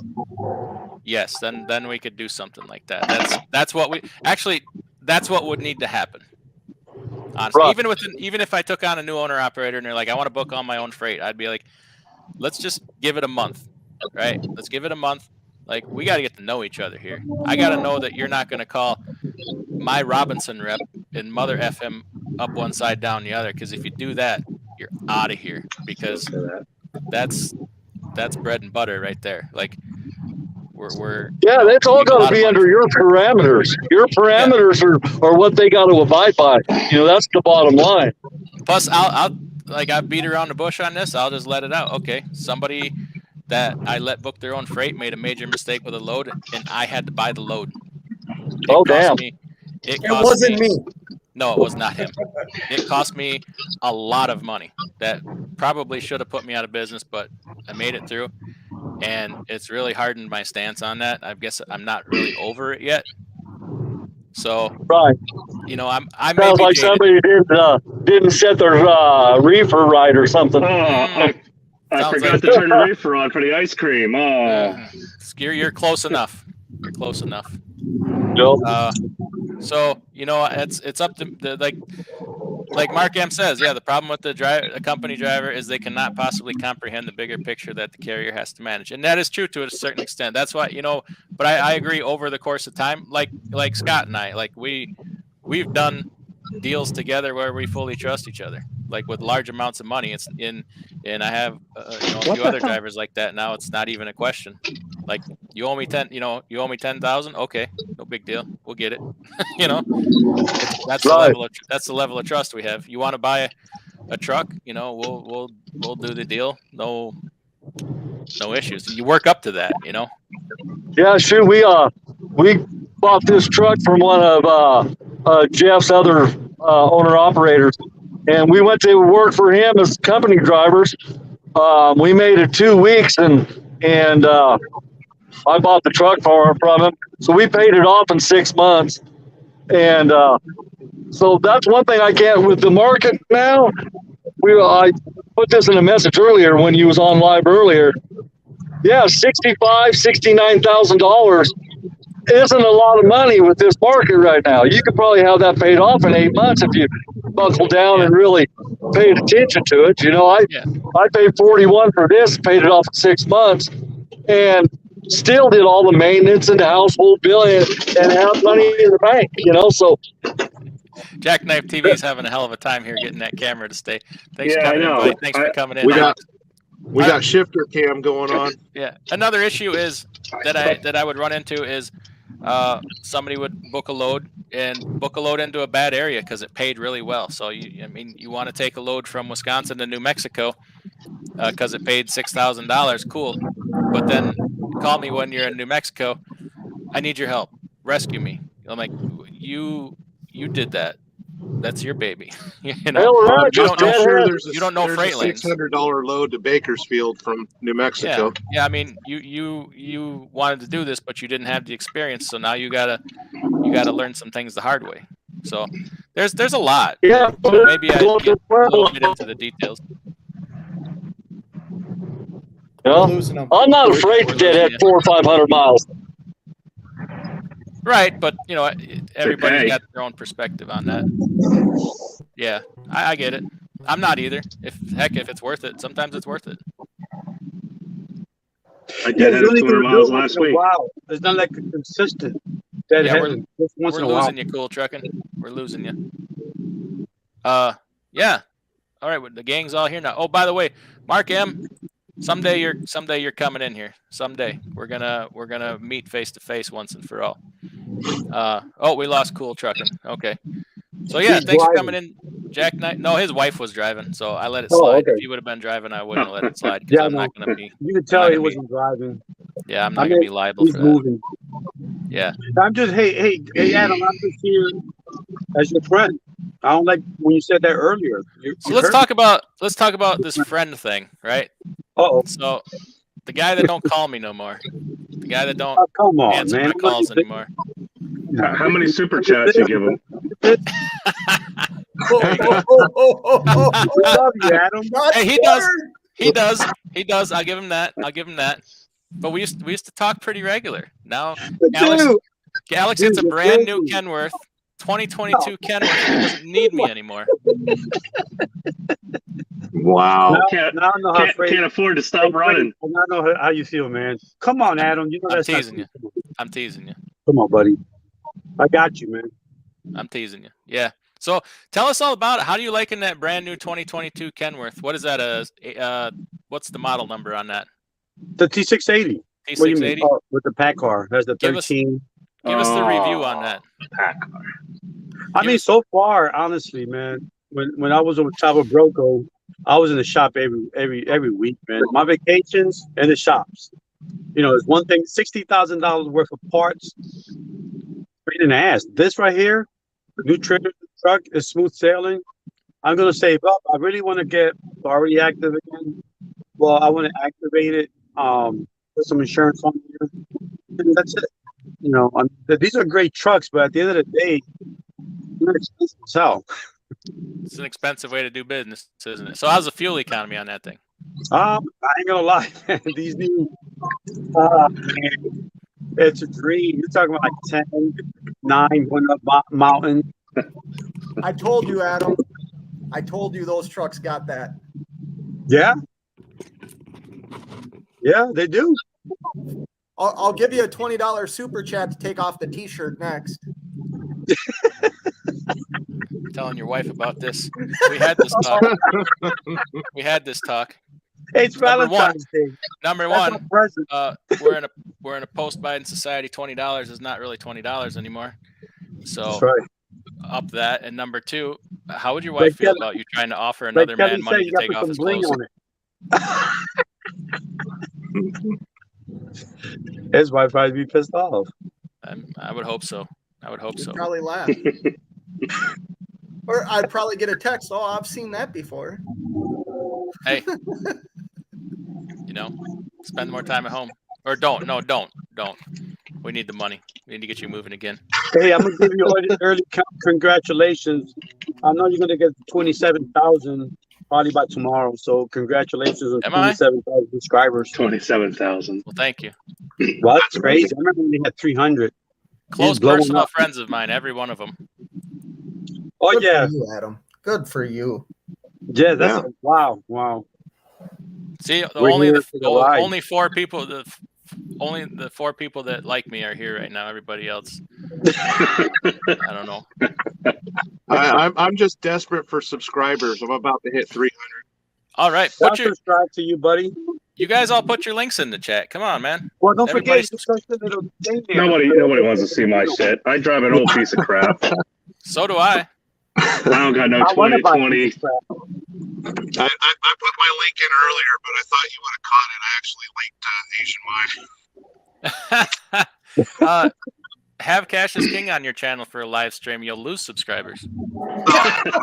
Yes, then we could do something like that. That's what would need to happen. Honestly, Right. even if I took on a new owner operator and they're like, I want to book on my own freight, I'd be like, let's just give it a month, right? Let's give it a month. Like, we got to get to know each other here. I got to know that you're not going to call my Robinson rep and mother F him up one side, down the other. Because if you do that, you're out of here. Because that's bread and butter right there. Like, we're yeah, that's all got to be under your parameters. Your parameters are what they got to abide by. You know, that's the bottom line. Plus, I'll beat around the bush on this. I'll just let it out. Okay, somebody that I let book their own freight made a major mistake with a load, and I had to buy the load. Damn! It wasn't me. No, it was not him. It cost me a lot of money that probably should have put me out of business, but I made it through, and it's really hardened my stance on that. I guess I'm not really over it yet. So, right. You know, I may sounds be like jaded. somebody didn't set their reefer right or something. I forgot to turn the reefer on for the ice cream. You're close enough. You're close enough. Nope. So, you know, it's up to like Mark M says, yeah, the problem with the company driver is they cannot possibly comprehend the bigger picture that the carrier has to manage. And that is true to a certain extent. That's why, you know, but I agree over the course of time, like Scott and I, like we've done deals together where we fully trust each other, like with large amounts of money. And I have a few other drivers like that. Now it's not even a question. Like, you owe me 10,000. Okay, no big deal. We'll get it. You know, that's the level of trust we have. You want to buy a truck? You know, we'll do the deal. No issues. You work up to that. You know. Yeah, sure. We bought this truck from one of Jeff's other owner operators, and we went to work for him as company drivers. We made it 2 weeks, and I bought the truck from him, so we paid it off in 6 months. And so that's one thing I can't with the market now. I put this in a message earlier when you was on live earlier. Yeah, $69,000 isn't a lot of money with this market right now. You could probably have that paid off in 8 months if you buckle down and really paid attention to it. You know, I paid $41 for this, paid it off in 6 months, and still did all the maintenance and the household bill and have money in the bank. You know, so. Jackknife TV is having a hell of a time here getting that camera to stay. Thanks for coming in, buddy. Thanks for coming in. We got shifter cam going on. Yeah. Another issue is that I would run into is somebody would book a load into a bad area because it paid really well. So you want to take a load from Wisconsin to New Mexico because it paid $6,000. Cool. But then call me when you're in New Mexico. I need your help. Rescue me. I'm like, you did that. That's your baby. You know, you don't know freight lanes. $600 load to Bakersfield from New Mexico. Yeah. I mean, you wanted to do this, but you didn't have the experience. So now you gotta learn some things the hard way. So there's a lot. Yeah. So maybe I get a little bit into the details. Yeah. I'm not afraid to deadhead 400 or 500 miles. Right, but you know, everybody's got their own perspective on that. Yeah, I get it. I'm not either. If it's worth it, sometimes it's worth it. I Yeah, did you're hit only 200 gonna do miles it once last in a week. while. It's not like a consistent dead Yeah, heavy. Just once We're in a while. losing you, Cool Trucking. We're losing you. Yeah. All right, well, the gang's all here now. Oh, by the way, Mark M, someday you're coming in here. Someday we're gonna meet face to face once and for all. Oh, we lost Cool Trucking. Okay. So yeah, He's thanks for driving. coming in, Jack Knight. No, his wife was driving, so I let it Oh, slide. okay. If you would have been driving, I wouldn't have let it slide because Yeah, I'm no. not gonna be. You could tell not he gonna be- wasn't driving. Yeah, I'm I not gonna mean, be liable he's for that. moving. Yeah. I'm just hey Adam, I'm just here as your friend. I don't like when you said that earlier. So let's talk about this friend thing, right? Uh-oh. So the guy that don't call me no more, the guy that don't Oh, come on, answer man. my calls anymore. How many super chats you give him? There you go. We love you, Adam. Hey, he does. He does. I'll give him that. But we used to talk pretty regular. Now Alex gets a you're brand new crazy. Kenworth, 2022 Kenworth, and he doesn't need me anymore. Wow. Can't afford to stop running. I know how you feel, man. Come on, Adam. You know I'm that's not teasing you. I'm teasing you. Come on, buddy. I got you, man. I'm teasing you. Yeah. So tell us all about it. How do you liking that brand new 2022 Kenworth? What is that? What's the model number on that? The T680. T680. What do you mean? Oh, with the pack car. Has the Give us- 13. Give us the review on that. I mean, so far, honestly, man, when I was with Chavo Broco, I was in the shop every week, man. My vacations and the shops. You know, it's one thing, $60,000 worth of parts. Pain in the ass. This right here, the new trailer truck is smooth sailing. I'm gonna save up. I really want to get already active again. Well, I want to activate it. Put some insurance on here. And that's it. You know, these are great trucks, but at the end of the day, they're expensive as hell. It's an expensive way to do business, isn't it? So how's the fuel economy on that thing? I ain't gonna lie, man. These new, man, it's a dream. You're talking about like 10, 9 going up mountain. I told you, Adam. I told you those trucks got that. Yeah. Yeah, they do. I'll give you a $20 super chat to take off the T-shirt next. Telling your wife about this. We had this talk. It's Number Valentine's Day. Number That's one, my present. we're in a post Biden society. $20 is not really $20 anymore. So That's right. up that. And number two, how would your wife feel about you trying to offer Like another Kelly man money said, to take off his bling clothes? on it. His wife probably be pissed off. I would hope so. She'd probably laugh. Or I'd probably get a text. Oh, I've seen that before. Hey, spend more time at home. Or don't. We need the money. We need to get you moving again. Hey, I'm gonna give you early congratulations. I know you're gonna get 27,000 probably by tomorrow. So congratulations on 27,000 subscribers. 27,000. Well, thank you. Well, that's crazy. I remember when they had 300. Close personal friends of mine, every one of them. Oh, Good yeah. for you, Adam. Good for you. Yeah, that's wow. See, only the 4 people, only the 4 people that like me are here right now. Everybody else, I don't know. I'm just desperate for subscribers. I'm about to hit 300. All right, subscribe to you, buddy. You guys all put your links in the chat. Come on, man. Well, don't Everybody forget. Little thing there. Nobody wants to see my shit. I drive an old piece of crap. So do I. I don't got no 2020. I put my link in earlier, but I thought you would have caught it. I actually linked Asian Wine. Have Cash is King on your channel for a live stream. You'll lose subscribers. all it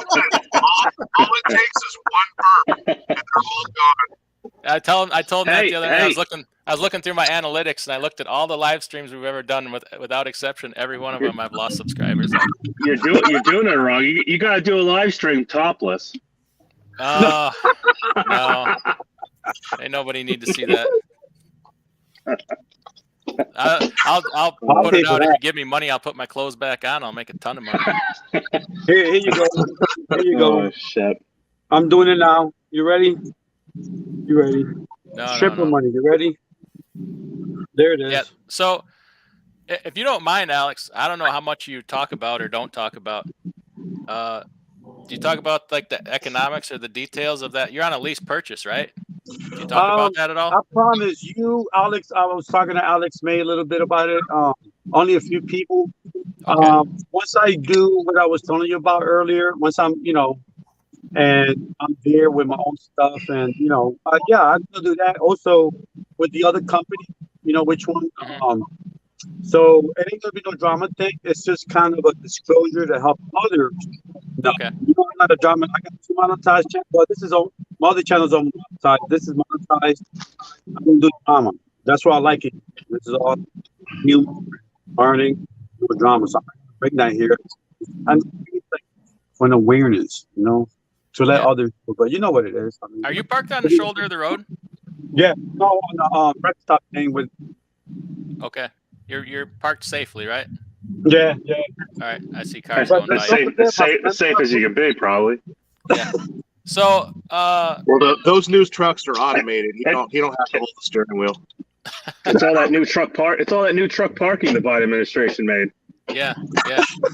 takes is one burp, and they're all gone. I told him that the other day. Hey. I was looking through my analytics, and I looked at all the live streams we've ever done. Without exception, every one of them I've lost subscribers. You're doing it wrong. You got to do a live stream topless. No. Ain't nobody need to see that. I'll I'll put pay it for out. If that. you give me money, I'll put my clothes back on. I'll make a ton of money. Here you go. Here you go. Oh shit. I'm doing it now. You ready? You ready? No, Triple no. money. You ready? There it is. Yeah. So, if you don't mind, Alex, I don't know how much you talk about or don't talk about. Do you talk about like the economics or the details of that? You're on a lease purchase, right? Do you talk about that at all? I promise you, Alex. I was talking to Alex May a little bit about it. Only a few people. Okay. Once I do what I was telling you about earlier, once I'm, and I'm there with my own stuff, and yeah, I'm gonna do that. Also with the other company, which one? Mhm. So it ain't gonna be no drama thing. It's just kind of a disclosure to help others. No, Okay. I'm not a drama. I got two monetized channels. Well, this is on my other channels on monetized. This is monetized. I don't do drama. That's why I like it. This is all new learning, no drama. So I bring that here. And it's like for an awareness, to let Yeah. others. But you know what it is. I mean, Are you parked on the shoulder of the road? yeah, no, on the rest stop thing with. Okay. You're parked safely, right? Yeah. All right. I see cars But going As by. safe, as safe as you can be, probably. Yeah. So, Well, those new trucks are automated. He don't have to hold the steering wheel. It's all that new truck It's all that new truck parking the Biden administration made. yeah.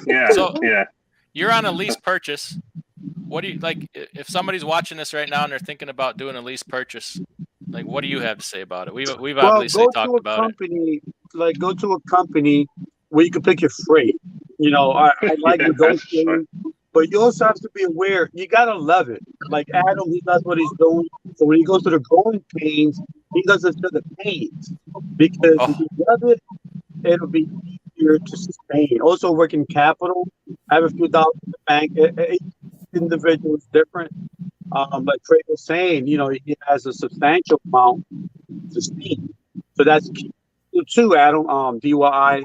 Yeah. So yeah. you're on a lease purchase. What do you like? If somebody's watching this right now and they're thinking about doing a lease purchase, like, what do you have to say about it? We've Well, obviously go talked to a about it. company, go to a company where you can pick your freight. I like Yeah, with those things, but you also have to be aware. You gotta love it. Like Adam, he does what he's doing. So when he goes to the growing pains, he doesn't feel the pains because if Oh, you love it, it'll be easier to sustain. Also, working capital, I have a few dollars in the bank. Each individual is different. Like Trey was saying, he has a substantial amount to speak. So that's key too, Adam, DYI.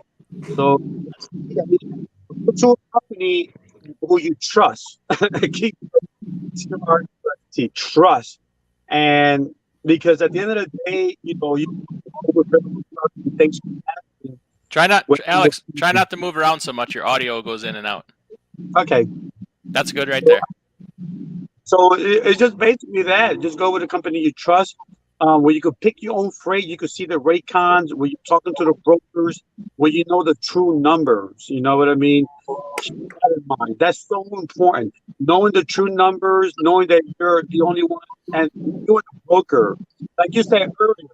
So go to a company who you trust. Keep trust. And because at the end of the day, you things happen. Alex, try not to move around so much. Your audio goes in and out. Okay. That's good right there. So it's just basically that. Just go with a company you trust, where you could pick your own freight. You could see the rate cons, where you're talking to the brokers, where you know the true numbers. You know what I mean? Keep that in mind. That's so important. Knowing the true numbers, knowing that you're the only one, and you're a broker. Like you said earlier,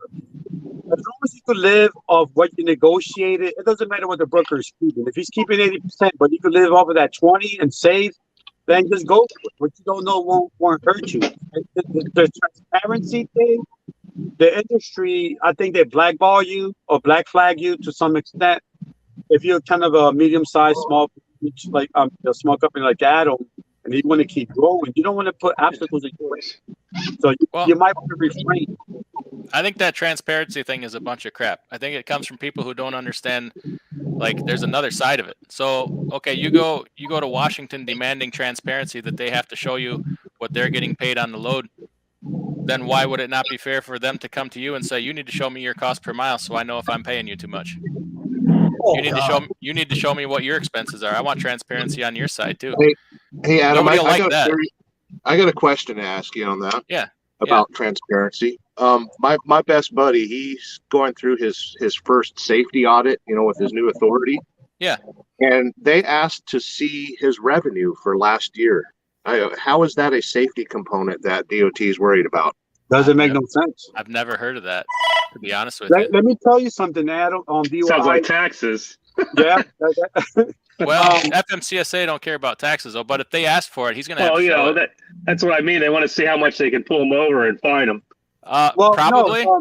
as long as you could live off what you negotiated, it doesn't matter what the broker is keeping. If he's keeping 80%, but you could live off of that 20 and save, then just go for it. What you don't know won't hurt you. The transparency thing, the industry, I think they blackball you or black flag you to some extent. If you're kind of a medium-sized, small, like a small company like Adam, and you want to keep growing, you don't want to put obstacles in your way. So you might want to refrain. I think that transparency thing is a bunch of crap. I think it comes from people who don't understand. Like, there's another side of it. So, okay, you go to Washington demanding transparency that they have to show you what they're getting paid on the load. Then why would it not be fair for them to come to you and say, you need to show me your cost per mile so I know if I'm paying you too much? You need to show me what your expenses are. I want transparency on your side too. Hey Adam, Nobody will like that. I got a question to ask you on that. Yeah. About transparency. My best buddy, he's going through his first safety audit, with his new authority. Yeah. And they asked to see his revenue for last year. How is that a safety component that DOT is worried about? Doesn't make no sense. I've never heard of that, to be honest with you. Let me tell you something, Adam. Sounds like taxes. Yeah. Well, FMCSA don't care about taxes, though. But if they ask for it, he's going to have to show it. That's what I mean. They want to see how much they can pull him over and fine him. Probably. No,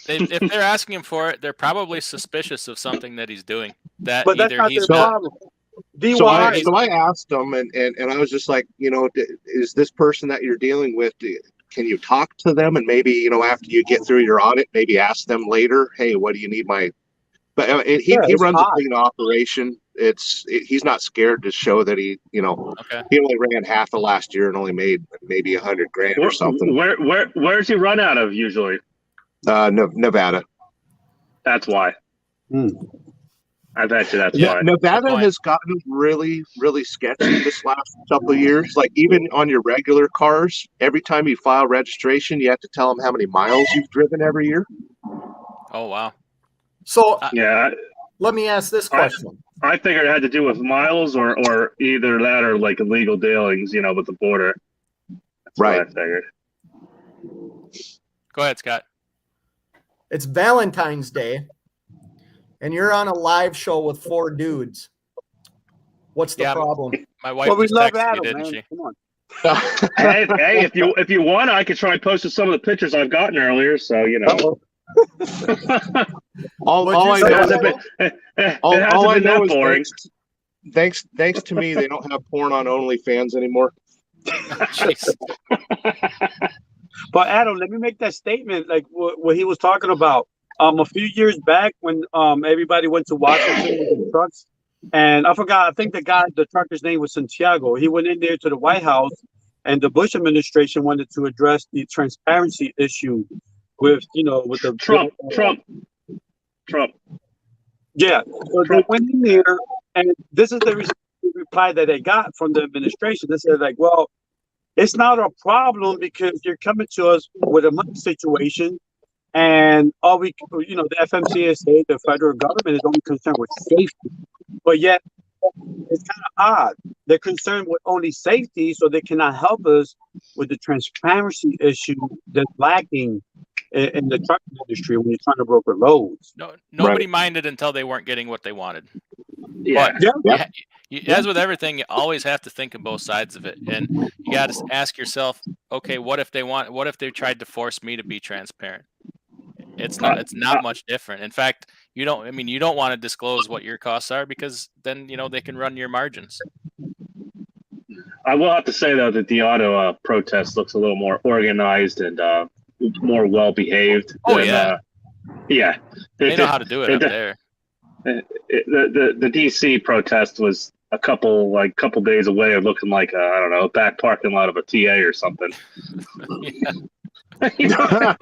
if they're asking him for it, they're probably suspicious of something that he's doing. But that's not their problem. So I asked him, and I was just like, is this person that you're dealing with? Can you talk to them and maybe after you get through your audit, maybe ask them later, hey, what do you need my? But he runs a clean operation. He's not scared to show that he only ran half of last year and only made maybe $100,000 or something. Where's he run out of usually? Nevada. That's why. I bet you that's Yeah, why. Nevada has gotten really, really sketchy this last couple of years. Like even on your regular cars, every time you file registration, you have to tell them how many miles you've driven every year. Oh wow. So Yeah, let me ask this question. I figured it had to do with miles or either that or like illegal dealings, with the border. That's Right. what I figured. Go ahead, Scott. It's Valentine's Day, and you're on a live show with 4 dudes. What's the Yeah, problem? My wife Well, we just love texted me, Adam, didn't man. she? Come on. hey, if you want, I could try posting some of the pictures I've gotten earlier. So all I it know hasn't is, been, it all hasn't I been know that is boring. thanks to me, they don't have porn on OnlyFans anymore. Jeez. But Adam, let me make that statement, like what he was talking about. A few years back when everybody went to Washington with the trucks, and I forgot, I think the trucker's name was Santiago. He went in there to the White House, and the Bush administration wanted to address the transparency issue with the Trump. Yeah, so they went in there, and this is the reply that they got from the administration. They said, like, well, it's not a problem because you're coming to us with a money situation, and all the FMCSA, the federal government, is only concerned with safety. But yet, it's kind of odd. They're concerned with only safety, so they cannot help us with the transparency issue that's lacking in the trucking industry when you're trying to broker loads. Nobody minded until they weren't getting what they wanted. Yeah. But as with everything, you always have to think of both sides of it, and you got to ask yourself, okay, what if they tried to force me to be transparent? It's not much different. In fact, you don't want to disclose what your costs are because then they can run your margins. I will have to say though that the auto protest looks a little more organized and more well behaved. Oh than, yeah. They know how to do it up there. The DC protest was a couple days away of looking like a back parking lot of a TA or something. Yeah.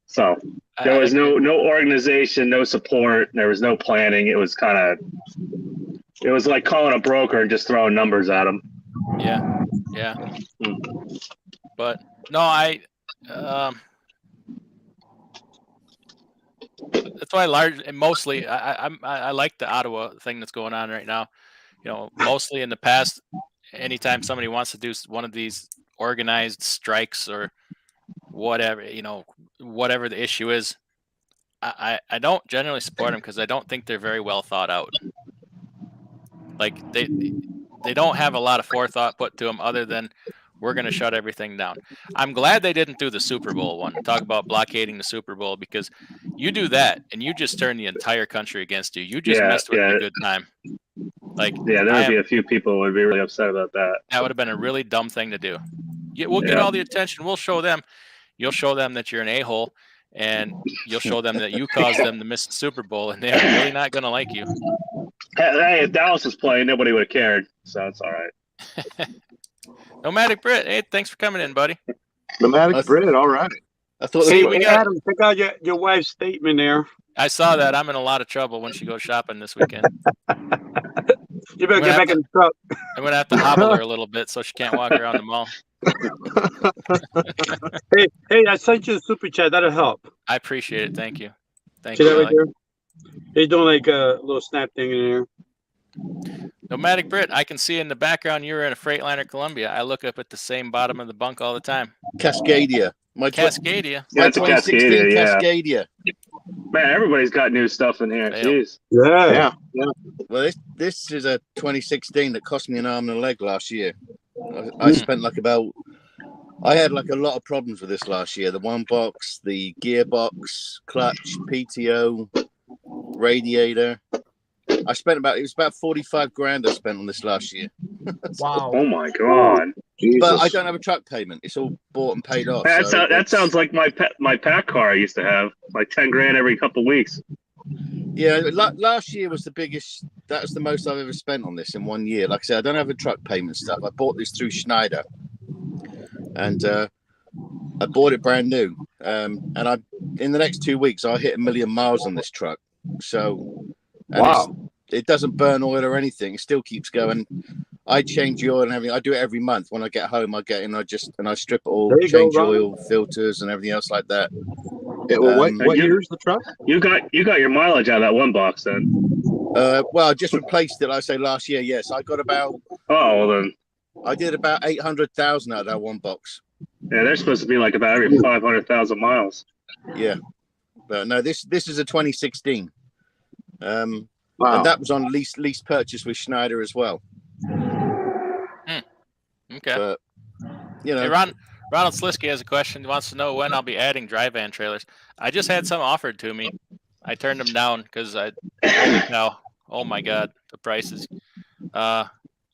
So there was no organization, no support. There was no planning. It was like calling a broker and just throwing numbers at them. Yeah. But no, that's why mostly I like the Ottawa thing that's going on right now. Mostly in the past, anytime somebody wants to do one of these organized strikes or whatever, whatever the issue is, I don't generally support them because I don't think they're very well thought out. Like they don't have a lot of forethought put to them other than we're going to shut everything down. I'm glad they didn't do the Super Bowl one. Talk about blockading the Super Bowl, because you do that and you just turn the entire country against you. You just messed with a good time. Like, there would be a few people who would be really upset about that. That would have been a really dumb thing to do. We'll get all the attention. We'll show them. You'll show them that you're an a-hole, and you'll show them that you caused them to miss the Super Bowl, and they're really not going to like you. Hey, if Dallas was playing, nobody would have cared, so it's all right. Nomadic Brit, hey, thanks for coming in, buddy. Nomadic Brit, all right. I thought. Adam, check out your wife's statement there. I saw that. I'm in a lot of trouble when she goes shopping this weekend. You better get back in the truck. I'm going to have to hobble her a little bit so she can't walk around the mall. Hey, I sent you a super chat. That'll help. I appreciate it. Thank you. See that right there? He's doing like a little snap thing in there. Nomadic Brit, I can see in the background you're in a Freightliner Columbia. I look up at the same bottom of the bunk all the time. Cascadia. Cascadia. Yeah, it's a Cascadia. Cascadia. Man, everybody's got new stuff in here. Jeez. Yeah. Well, this is a 2016 that cost me an arm and a leg last year. I spent I had like a lot of problems with this last year. The one box, the gearbox, clutch, PTO, radiator. It was about 45 grand I spent on this last year. Wow. Oh my God. Jesus. But I don't have a truck payment. It's all bought and paid off. That sounds like my pack car I used to have, like 10 grand every couple of weeks. Yeah, last year was the biggest. That was the most I've ever spent on this in 1 year. Like I said, I don't have a truck payment stuff. I bought this through Schneider, and I bought it brand new. and I in the next 2 weeks I hit 1 million miles on this truck. So, and Wow. it doesn't burn oil or anything. It still keeps going. I change the oil and everything. I do it every month. When I get home, I get in, I strip it all, There you change go, the Ron. oil, filters, and everything else like that. Yeah, well, what you- year's the truck? You got your mileage out of that one box then. Well, I just replaced it. Like I say last year. Yes, I got about. Oh, well then. I did about 800,000 out of that one box. Yeah, they're supposed to be like about every 500,000 miles. Yeah, but no, this is a 2016. Wow. And that was on lease purchase with Schneider as well. Okay. But you know, Hey, Ronald Slisky has a question. He wants to know when I'll be adding dry van trailers. I just had some offered to me. I turned them down because oh my God, the prices.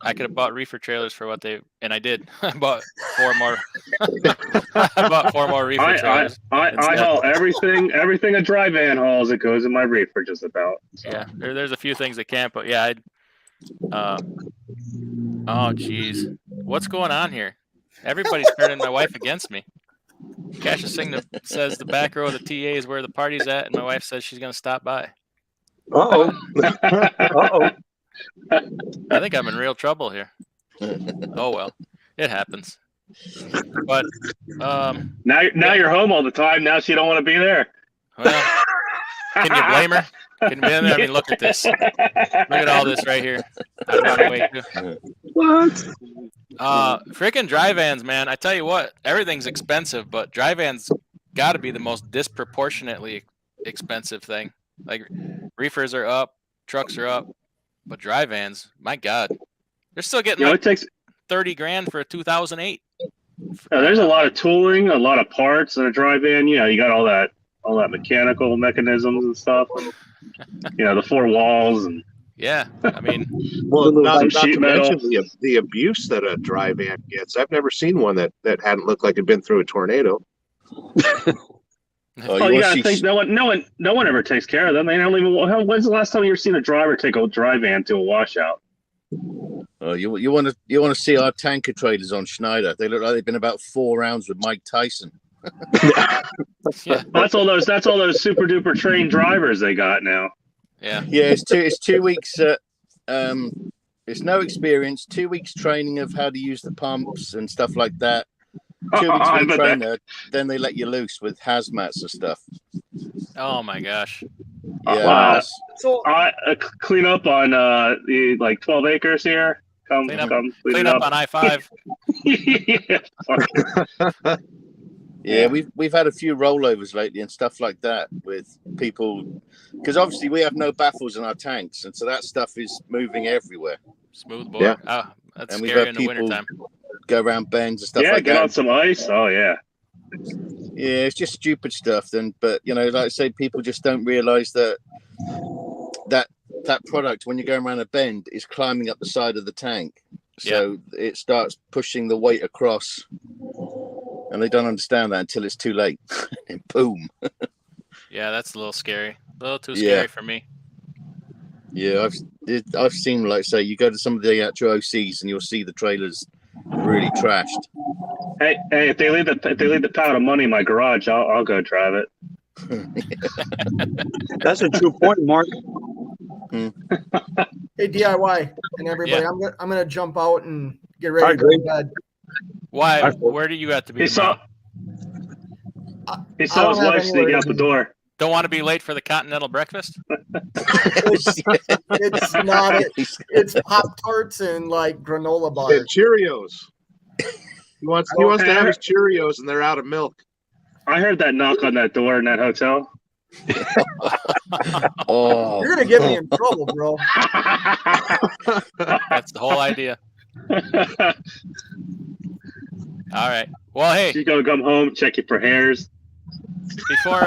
I could have bought reefer trailers for what and I did. I bought 4 more. I bought 4 more reefer trailers. I haul everything a dry van hauls. It goes in my reefer just about. So. Yeah, there's a few things that can't, but yeah, oh geez, what's going on here? Everybody's turning my wife against me. Cassius Singh says the back row of the TA is where the party's at, and my wife says she's gonna stop by. Uh-oh. Uh-oh. I think I'm in real trouble here. Oh well, it happens. But now you're home all the time. Now she don't want to be there. Well, can you blame her? Can you blame her? I mean, look at this. Look at all this right here. I run away too. What? Freaking dry vans, man. I tell you what, everything's expensive, but dry vans got to be the most disproportionately expensive thing. Like reefers are up, trucks are up, but dry vans, my God, they're still getting it takes $30,000 for a 2008. There's a lot of tooling, a lot of parts in a dry van. You know, you got all that mechanical mechanisms and stuff. And, the 4 walls and yeah. I mean, well, not some to sheet metal. mention the abuse that a dry van gets. I've never seen one that hadn't looked like it'd been through a tornado. Oh, you gotta think no one ever takes care of them. They don't even. When's the last time you ever seen a driver take a dry van to a washout? Oh, you want to see our tanker trailers on Schneider? They look like they've been about 4 rounds with Mike Tyson. Yeah. That's all those super duper trained drivers they got now. Yeah. Yeah, it's 2 weeks. It's no experience. 2 weeks training of how to use the pumps and stuff like that. 2 weeks with a trainer, then they let you loose with hazmats and stuff. Oh my gosh. Yeah. Wow. So I clean up on the 12 acres here. Clean up on I-5. Yeah, we've had a few rollovers lately and stuff like that with people, because obviously we have no baffles in our tanks, and so that stuff is moving everywhere. Smooth boy. Yeah. Oh, that's And we've scary had in the people wintertime. go around bends and stuff Yeah, like get that. on some ice. Oh yeah. Yeah, it's just stupid stuff. But like I say, people just don't realise that product, when you're going around a bend, is climbing up the side of the tank, so it starts pushing the weight across, and they don't understand that until it's too late. And boom. Yeah, that's a little scary. A little too scary for me. Yeah, I've seen, like say, you go to some of the actual OCs and you'll see the trailers really trashed. Hey, if they leave the pound of money in my garage, I'll go drive it. That's a true point, Mark. hey, DIY and everybody, Yeah. I'm gonna jump out and get ready All to go right, to bed. Why? Where do you have to be? He saw I his don't have wife anywhere sneaking to out the be. door. Don't want to be late for the continental breakfast? It's not. It's Pop-Tarts and granola And bars. Cheerios. He wants to have his Cheerios, and they're out of milk. I heard that knock on that door in that hotel. Oh, You're gonna get me in trouble, bro. That's the whole idea. All right. Well, hey, She's gonna come home, check you for hairs. before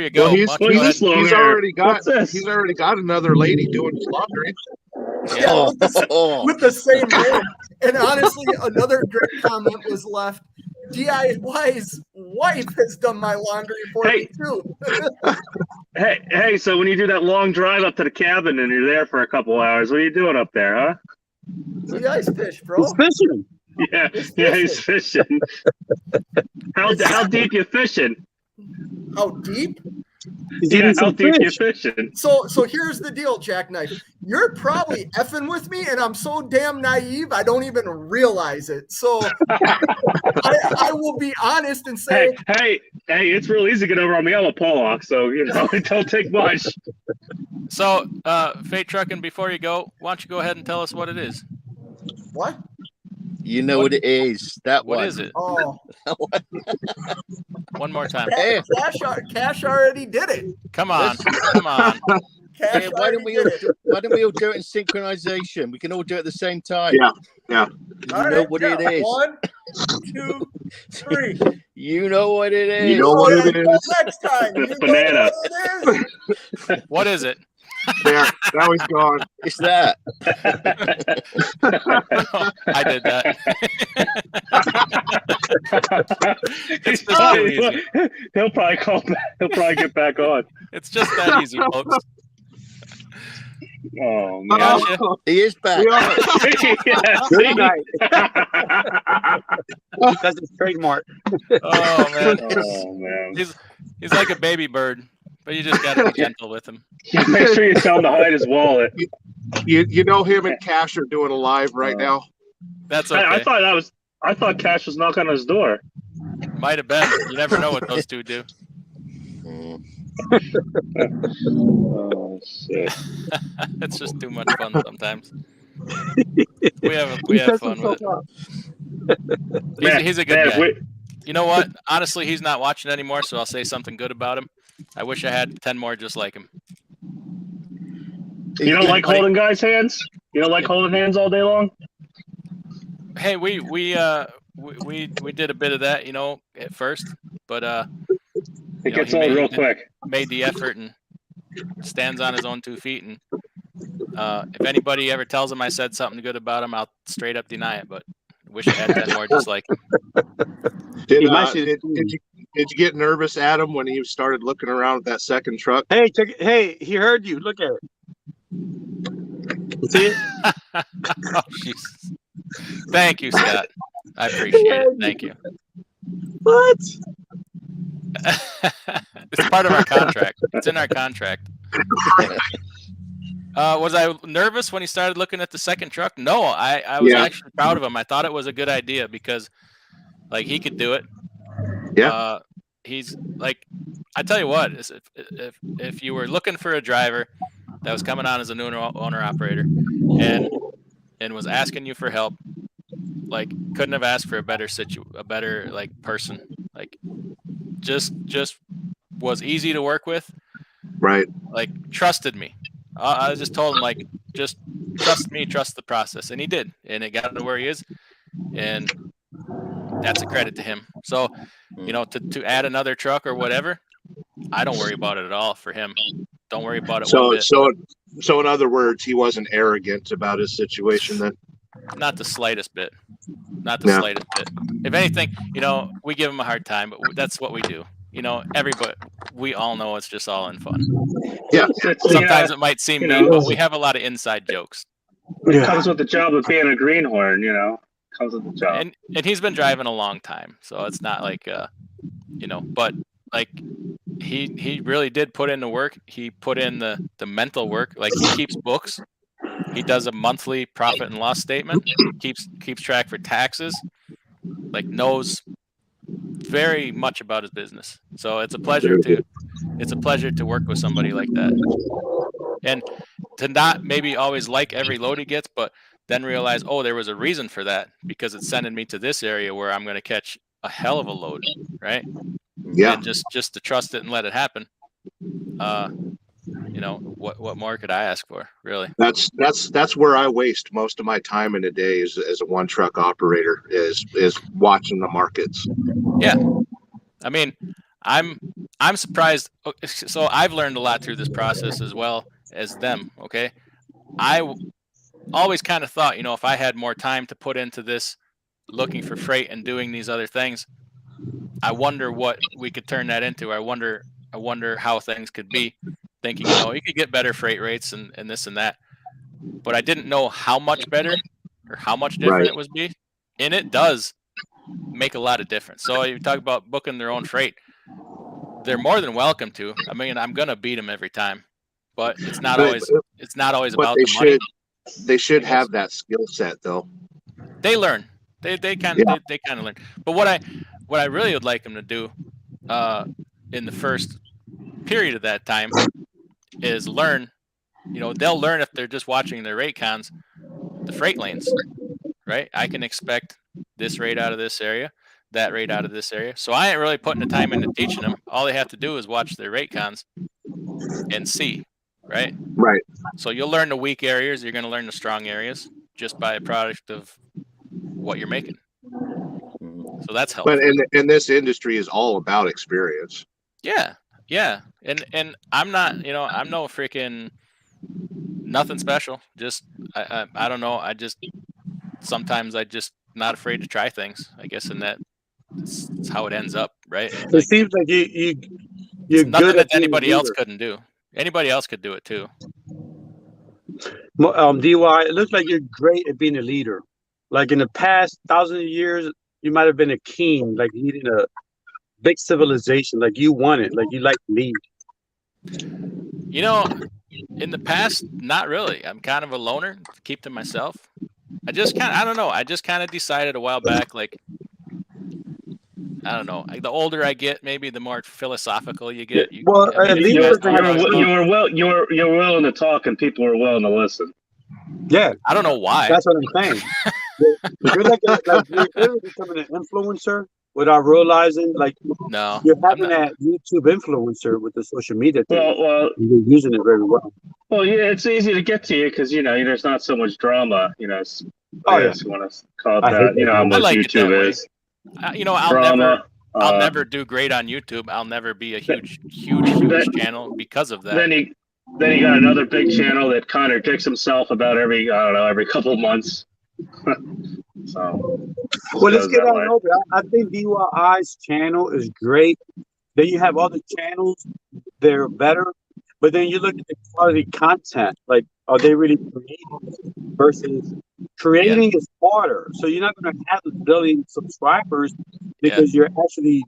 you go, Well, why don't you go ahead- he's already got What's this? he's already got another lady doing his laundry. Yeah, with the same name. And honestly, another great comment was left. DIY's wife has done my laundry for me too. Hey, so when you do that long drive up to the cabin and you're there for a couple hours, what are you doing up there, huh? The ice fish, bro. He's fishing. Yeah, he's fishing. How deep you fishing? How deep? He's Yeah, eating how some deep you fish. fishing? So here's the deal, Jackknife. You're probably effing with me, and I'm so damn naive I don't even realize it. So I will be honest and say, Hey, it's real easy to get over on me. I'm a Pollock, so it don't take much. So, Fate Trucking, before you go, why don't you go ahead and tell us what it is? what? You know what it is. That What one. is it? Oh, One more time. Cash already did it. Come on. Come on. Cash Yeah, why don't we all already did it. why don't we all do it in synchronization? We can all do it at the same time. Yeah. You All know right, what yeah. it is. 1, 2, 3. You know what it is. You know what it is. Next time. You know Banana. what it is. What is it? There. Now he's gone. It's that. I did that. It's just Oh, too easy. He'll probably call back. He'll probably get back on. It's just that easy, folks. Oh man. Gotcha. He is back. We are. Yeah, Good see? night. That's his trademark. Oh man. Oh man. He's like a baby bird, but you just gotta be gentle with him. Yeah, make sure you tell him to hide his wallet. You know him and Cash are doing a live right now. That's okay. I thought Cash was knocking on his door. Might have been. You never know what those two do. Mm. Oh shit. It's just too much fun sometimes. We have fun with it. He's a good guy. You know what? Honestly, he's not watching anymore, so I'll say something good about him. I wish I had 10 more just like him. You don't like holding guys' hands? You don't like holding hands all day long? Hey, we did a bit of that, at first, but It gets old real quick. Made the effort and stands on his own 2 feet. And if anybody ever tells him I said something good about him, I'll straight up deny it. But I wish I had 10 more just like him. Did you get nervous, Adam, when he started looking around at that second truck? Hey, check it. Hey, he heard you. Look at it. You see it? Oh, Jesus. Thank you, Scott. I appreciate it. Thank you. What? It's part of our contract. It's in our contract. Was I nervous when he started looking at the second truck? No, I was actually proud of him. I thought it was a good idea because, like, he could do it. Yeah. He's like, I tell you what, if you were looking for a driver that was coming on as an owner operator and was asking you for help, like, couldn't have asked for a better like person. Like, just was easy to work with. Right. Like, trusted me. I just told him, like, just trust me, trust the process, and he did, and it got him to where he is, and that's a credit to him. So, to add another truck or whatever, I don't worry about it at all for him. Don't worry about it one bit. So in other words, he wasn't arrogant about his situation then? Not the slightest bit. Not the slightest bit. If anything, we give him a hard time, but that's what we do. Everybody, we all know it's just all in fun. Yeah. Sometimes it might seem mean, but we have a lot of inside jokes. It comes with the job of being a greenhorn, comes with the job. And he's been driving a long time, so it's not like, but like he really did put in the work. He put in the mental work. Like, he keeps books. He does a monthly profit and loss statement. Keeps track for taxes. Like, knows very much about his business. So it's a pleasure to work with somebody like that. And to not maybe always like every load he gets, but then realize, oh, there was a reason for that, because it's sending me to this area where I'm going to catch a hell of a load, right? Yeah. And just to trust it and let it happen. What more could I ask for, really? That's where I waste most of my time in a day as a one truck operator is watching the markets. Yeah. I mean, I'm surprised. So I've learned a lot through this process as well as them. Okay. I always kind of thought, if I had more time to put into this, looking for freight and doing these other things, I wonder what we could turn that into. I wonder how things could be. Thinking, you could get better freight rates and this and that, but I didn't know how much better or how much different it would be. and it does make a lot of difference. So you talk about booking their own freight. They're more than welcome to. I mean, I'm gonna beat them every time, but it's not But always. It's not always but about they the money. they should I guess. have that skill set though. They learn. They kind of learn. But what I really would like them to do, in the first period of that time, is learn. You know, they'll learn if they're just watching their rate cons, the freight lanes, right? I can expect this rate out of this area, that rate out of this area. So I ain't really putting the time into teaching them. All they have to do is watch their rate cons and see, right? Right. So you'll learn the weak areas. You're going to learn the strong areas just by a product of what you're making. So that's helpful. But in this industry is all about experience. Yeah. And I'm not, I'm no freaking nothing special. Just I don't know. Sometimes I just not afraid to try things. I guess, and that's how it ends up, right? It seems like you're nothing good that at anybody else couldn't do. Anybody else could do it too. DY, it looks like you're great at being a leader. Like in the past 1,000 years, you might have been a king, like leading a big civilization, like you won it, like you like to lead. In the past, not really. I'm kind of a loner, keep to myself. I don't know. I just kind of decided a while back, like, I don't know. Like, the older I get, maybe the more philosophical you get. You were willing to talk, and people were willing to listen. Yeah, I don't know why. That's what I'm saying. You're like you're becoming an influencer without realizing. Like, no, you're having that YouTube influencer with the social media thing. Well, you're using it very well. Well, yeah, it's easy to get to you because there's not so much drama. You want to call it that. You know how much YouTube is. I'll never do great on YouTube. I'll never be a huge channel because of that. Then you got another big channel that contradicts himself about every couple months. So, well, let's get on over. I think DYI's channel is great. Then you have other channels, they're better. But then you look at the quality content, like, are they really creating versus creating is harder. So you're not going to have a billion subscribers because you're actually,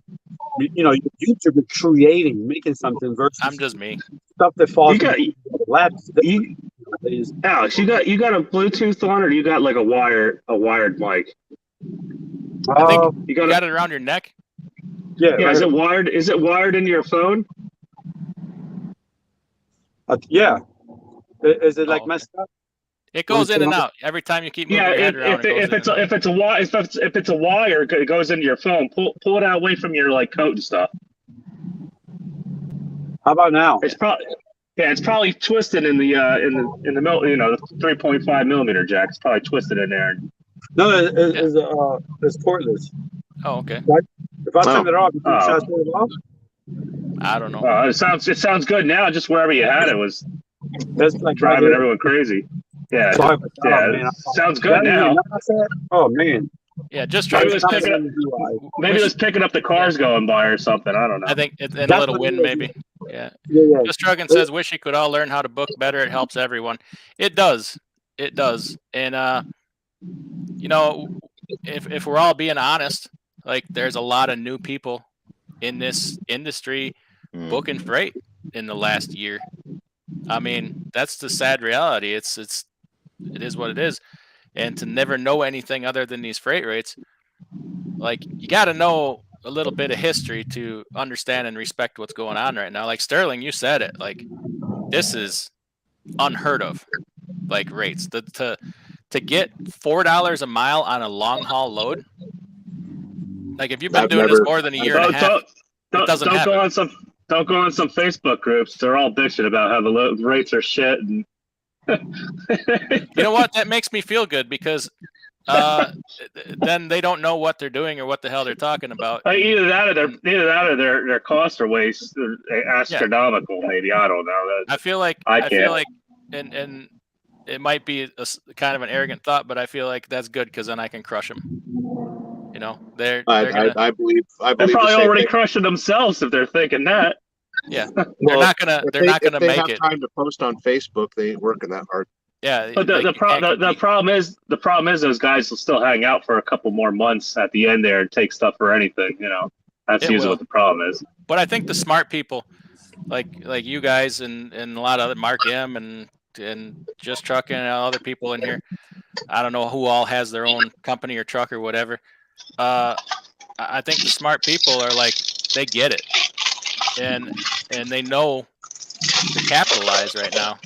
you're YouTuber creating, making something versus I'm just me. Stuff that falls into the labs. Alex, you got a Bluetooth on, or you got like a wired mic? I think you got it around your neck. Yeah. Is it wired? Is it wired into your phone? Yeah. Is it like messed up? It goes in and out every time you keep moving your head around. If it's a wire, it goes into your phone. Pull it out away from your coat and stuff. How about now? It's probably twisted in the 3.5 millimeter jack. It's probably twisted in there. No, it's cordless. Oh, okay. If I turn it off, should I turn it off? I don't know. It sounds good now. Just wherever you had it was like driving everyone crazy. Yeah, sounds good now. Oh man. Yeah, just maybe it was picking up the cars going by or something. I don't know. I think it's in a little wind, maybe. Yeah. Just Struggan says, "Wish you could all learn how to book better. It helps everyone." It does. And if we're all being honest, like, there's a lot of new people in this industry booking freight in the last year. I mean, that's the sad reality. It is what it is. And to never know anything other than these freight rates, like, you got to know a little bit of history to understand and respect what's going on right now. Like, Sterling, you said it. Like, this is unheard of, like, rates. To get $4 a mile on a long haul load. Like, if you've been doing this more than a year and a half, it doesn't happen. Don't go on some Facebook groups. They're all bitching about how the rates are shit. And you know what? That makes me feel good because then they don't know what they're doing or what the hell they're talking about. Either that or their costs are way astronomical. Yeah. Maybe, I don't know. I feel like and it might be kind of an arrogant thought, but I feel like that's good because then I can crush them. I believe they're probably already crushing themselves if they're thinking that. Yeah, they're not gonna make it. Time to post on Facebook, they ain't working that hard. Yeah, But the problem is those guys will still hang out for a couple more months at the end there and take stuff for anything. That's usually what the problem is. But I think the smart people, like you guys and a lot of other Mark M and Just Trucking and other people in here, I don't know who all has their own company or truck or whatever. I think the smart people are like, they get it, and they know to capitalize right now.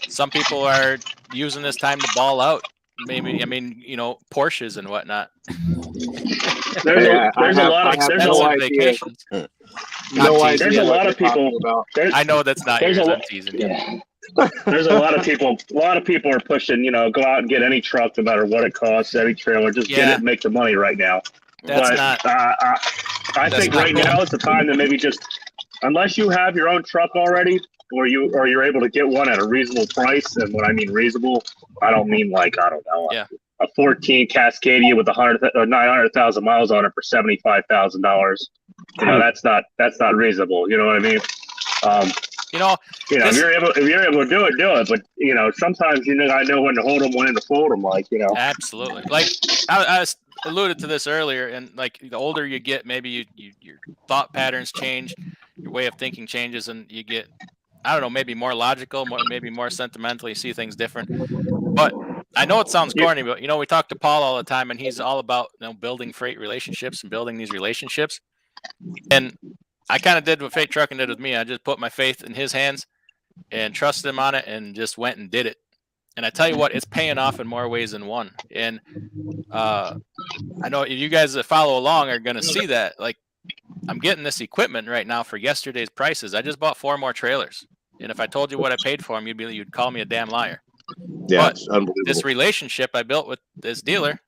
Some people are using this time to ball out. Maybe, I mean, Porsches and whatnot. There's a lot of vacations. There's a lot of people. I know that's not yours. I'm teasing you. There's a lot of people. A lot of people are pushing. Go out and get any truck, no matter what it costs, any trailer. Just get it, and make the money right now. I think right now is the time to maybe just, unless you have your own truck already, or you're able to get one at a reasonable price. And when I mean reasonable, I don't mean like, I don't know, a 14 Cascadia with 900,000 miles on it for $75,000. That's not reasonable. You know what I mean? If you're able to do it. But sometimes I know when to hold them, when to fold them. Absolutely. Like I alluded to this earlier, and like the older you get, maybe your thought patterns change, your way of thinking changes, and you get, I don't know, maybe more logical, maybe more sentimental. You see things different. But I know it sounds corny, but we talk to Paul all the time, and he's all about building freight relationships and building these relationships. And I kind of did what Freight Trucking did with me. I just put my faith in his hands and trusted him on it, and just went and did it. And I tell you what, it's paying off in more ways than one. And I know you guys that follow along are going to see that. Like, I'm getting this equipment right now for yesterday's prices. I just bought 4 more trailers. And if I told you what I paid for them, you'd call me a damn liar. Yeah, but it's unbelievable. This relationship I built with this dealer,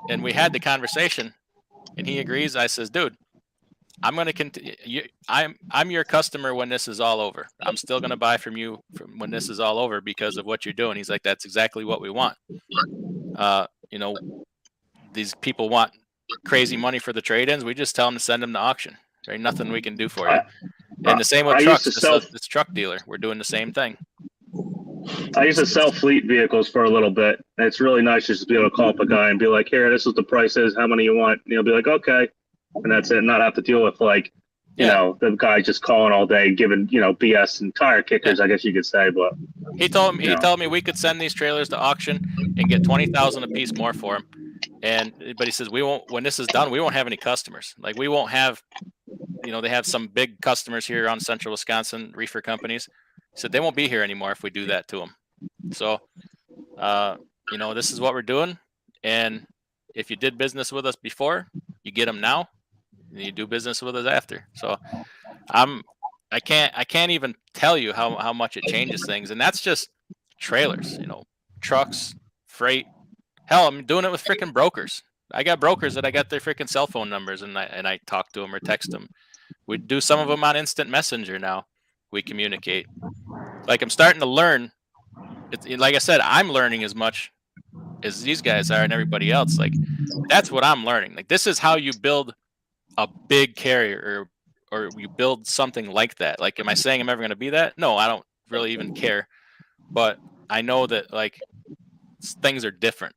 and we had the conversation, and he agrees. I says, dude, I'm going to continue. I'm your customer when this is all over. I'm still going to buy from you when this is all over because of what you're doing. He's like, that's exactly what we want. These people want crazy money for the trade-ins. We just tell them to send them to auction. There ain't nothing we can do for you. And the same with trucks. This truck dealer, we're doing the same thing. I used to sell fleet vehicles for a little bit. And it's really nice just to be able to call up a guy and be like, here, this is the price is. How many you want? And he'll be like, okay. And that's it. Not have to deal with the guy just calling all day, giving, BS and tire kickers, I guess you could say. But he told me we could send these trailers to auction and get 20,000 a piece more for them. But he says, we won't, when this is done, we won't have any customers. Like, we won't have, they have some big customers here on central Wisconsin, reefer companies. He said, they won't be here anymore if we do that to them. So, this is what we're doing. And if you did business with us before, you get them now, and you do business with us after. So I can't even tell you how much it changes things. And that's just trailers, trucks, freight. Hell, I'm doing it with freaking brokers. I got brokers that I got their freaking cell phone numbers, and I talk to them or text them. We do some of them on instant messenger now. We communicate. Like, I'm starting to learn. Like I said, I'm learning as much as these guys are and everybody else. Like, that's what I'm learning. Like, this is how you build a big carrier or you build something like that. Like, am I saying I'm ever going to be that? No, I don't really even care. But I know that, like, things are different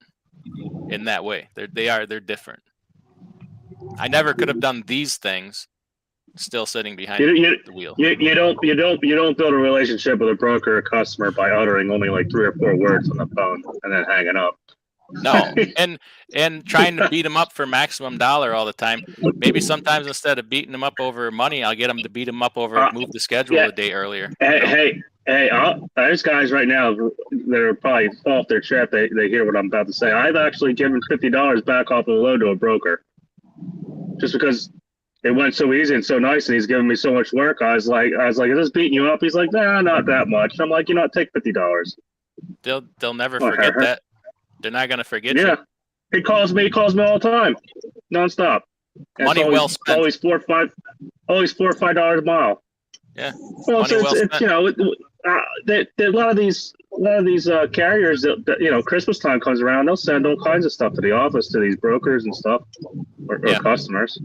in that way. They're different. I never could have done these things still sitting behind the wheel. You don't build a relationship with a broker or customer by uttering only like 3 or 4 words on the phone and then hanging up. No, and trying to beat them up for maximum dollar all the time. Maybe sometimes instead of beating them up over money, I'll get them to beat them up over move the schedule a day earlier. Hey, there's guys right now that are probably fall off their trap. They hear what I'm about to say. I've actually given $50 back off of the load to a broker just because it went so easy and so nice, and he's giving me so much work. I was like, is this beating you up? He's like, nah, not that much. I'm like, take $50. They'll never forget that. They're not gonna forget you. Yeah, he calls me all the time, nonstop. Money well spent. Always $4 or $5 a mile. Yeah. Well, it's a lot of these carriers that Christmas time comes around, they'll send all kinds of stuff to the office to these brokers and stuff or customers.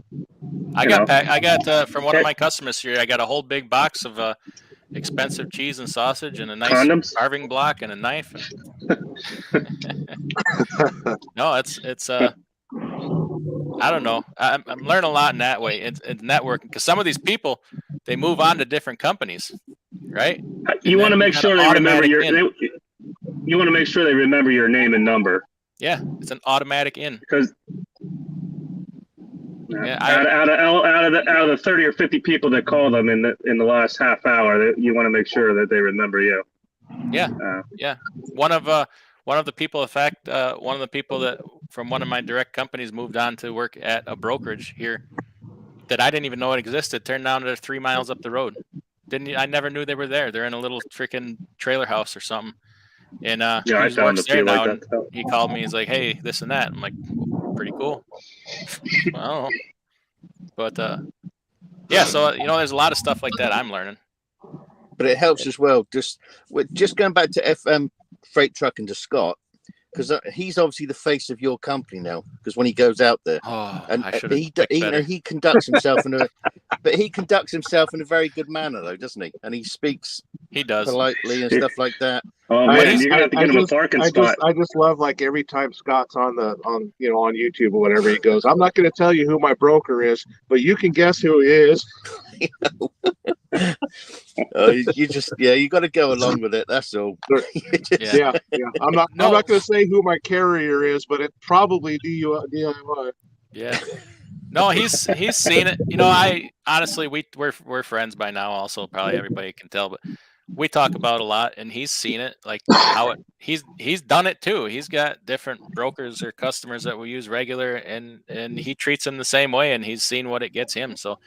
I got from one of my customers here. I got a whole big box of expensive cheese and sausage and a nice Condoms? carving block and a knife. No, it's I don't know. I'm learning a lot in that way. It's networking, because some of these people, they move on to different companies, right? You want to make sure they remember your. You want to make sure they remember your name and number. Yeah, it's an automatic in. Because out of the 30 or 50 people that call them in the last half hour, you want to make sure that they remember you. Yeah, yeah. One of the people, in fact, one of the people that from one of my direct companies moved on to work at a brokerage here that I didn't even know it existed. Turned down to 3 miles up the road. I never knew they were there. They're in a little freaking trailer house or something. And he works there now. And he called me. He's like, "Hey, this and that." I'm like, "Pretty cool." I don't know. But yeah, so there's a lot of stuff like that I'm learning. But it helps as well. Just going back to FM Freight Trucking to Scott, because he's obviously the face of your company now. Because when he goes out there, and he conducts himself he conducts himself in a very good manner, though, doesn't he? And he speaks politely and stuff like that. Oh man, you're gonna have to get him a parking spot. I just love, like, every time Scott's on YouTube or whatever, he goes, "I'm not going to tell you who my broker is, but you can guess who he is." You got to go along with it. That's all. Yeah. I'm not going to say who my carrier is, but it's probably DIY. Yeah. No, he's seen it. I honestly, we're friends by now. Also, probably everybody can tell, but we talk about a lot, and he's seen it, like how he's done it too. He's got different brokers or customers that we use regular, and he treats them the same way, and he's seen what it gets him. So,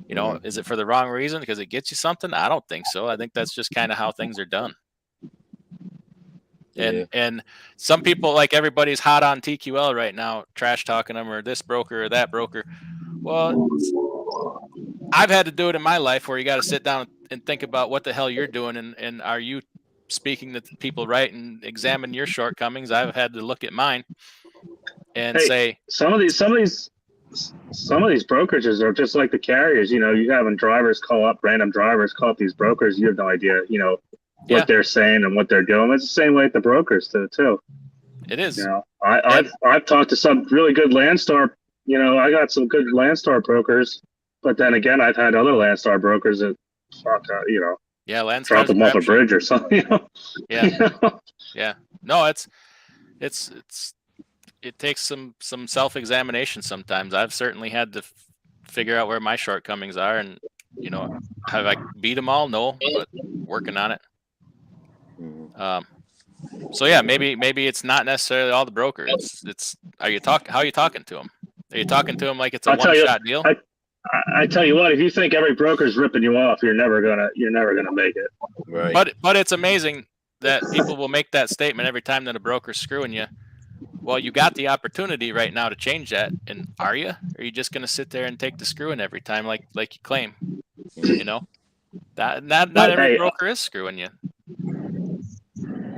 is it for the wrong reason because it gets you something? I don't think so. I think that's just kind of how things are done. And some people, like, everybody's hot on TQL right now, trash talking them or this broker or that broker. Well, I've had to do it in my life where you got to sit down and think about what the hell you're doing, and are you speaking to people right, and examine your shortcomings. I've had to look at mine and say some of these brokerages are just like the carriers. You having random drivers call up these brokers. You have no idea, what they're saying and what they're doing. It's the same way at the brokers too. It is. I've talked to some really good Landstar. I got some good Landstar brokers, but then again, I've had other Landstar brokers that Landstar drop them off a bridge or something. Yeah. No, it takes some self-examination sometimes. I've certainly had to figure out where my shortcomings are, and have I beat them all? No, but working on it. So yeah, maybe it's not necessarily all the broker. It's how you talking to them? Are you talking to them like it's a one-shot deal? I tell you what, if you think every broker's ripping you off, you're never gonna make it. Right. But it's amazing that people will make that statement every time that a broker's screwing you. Well, you got the opportunity right now to change that, and are you? Or are you just gonna sit there and take the screwing every time, like you claim? That not every broker is screwing you.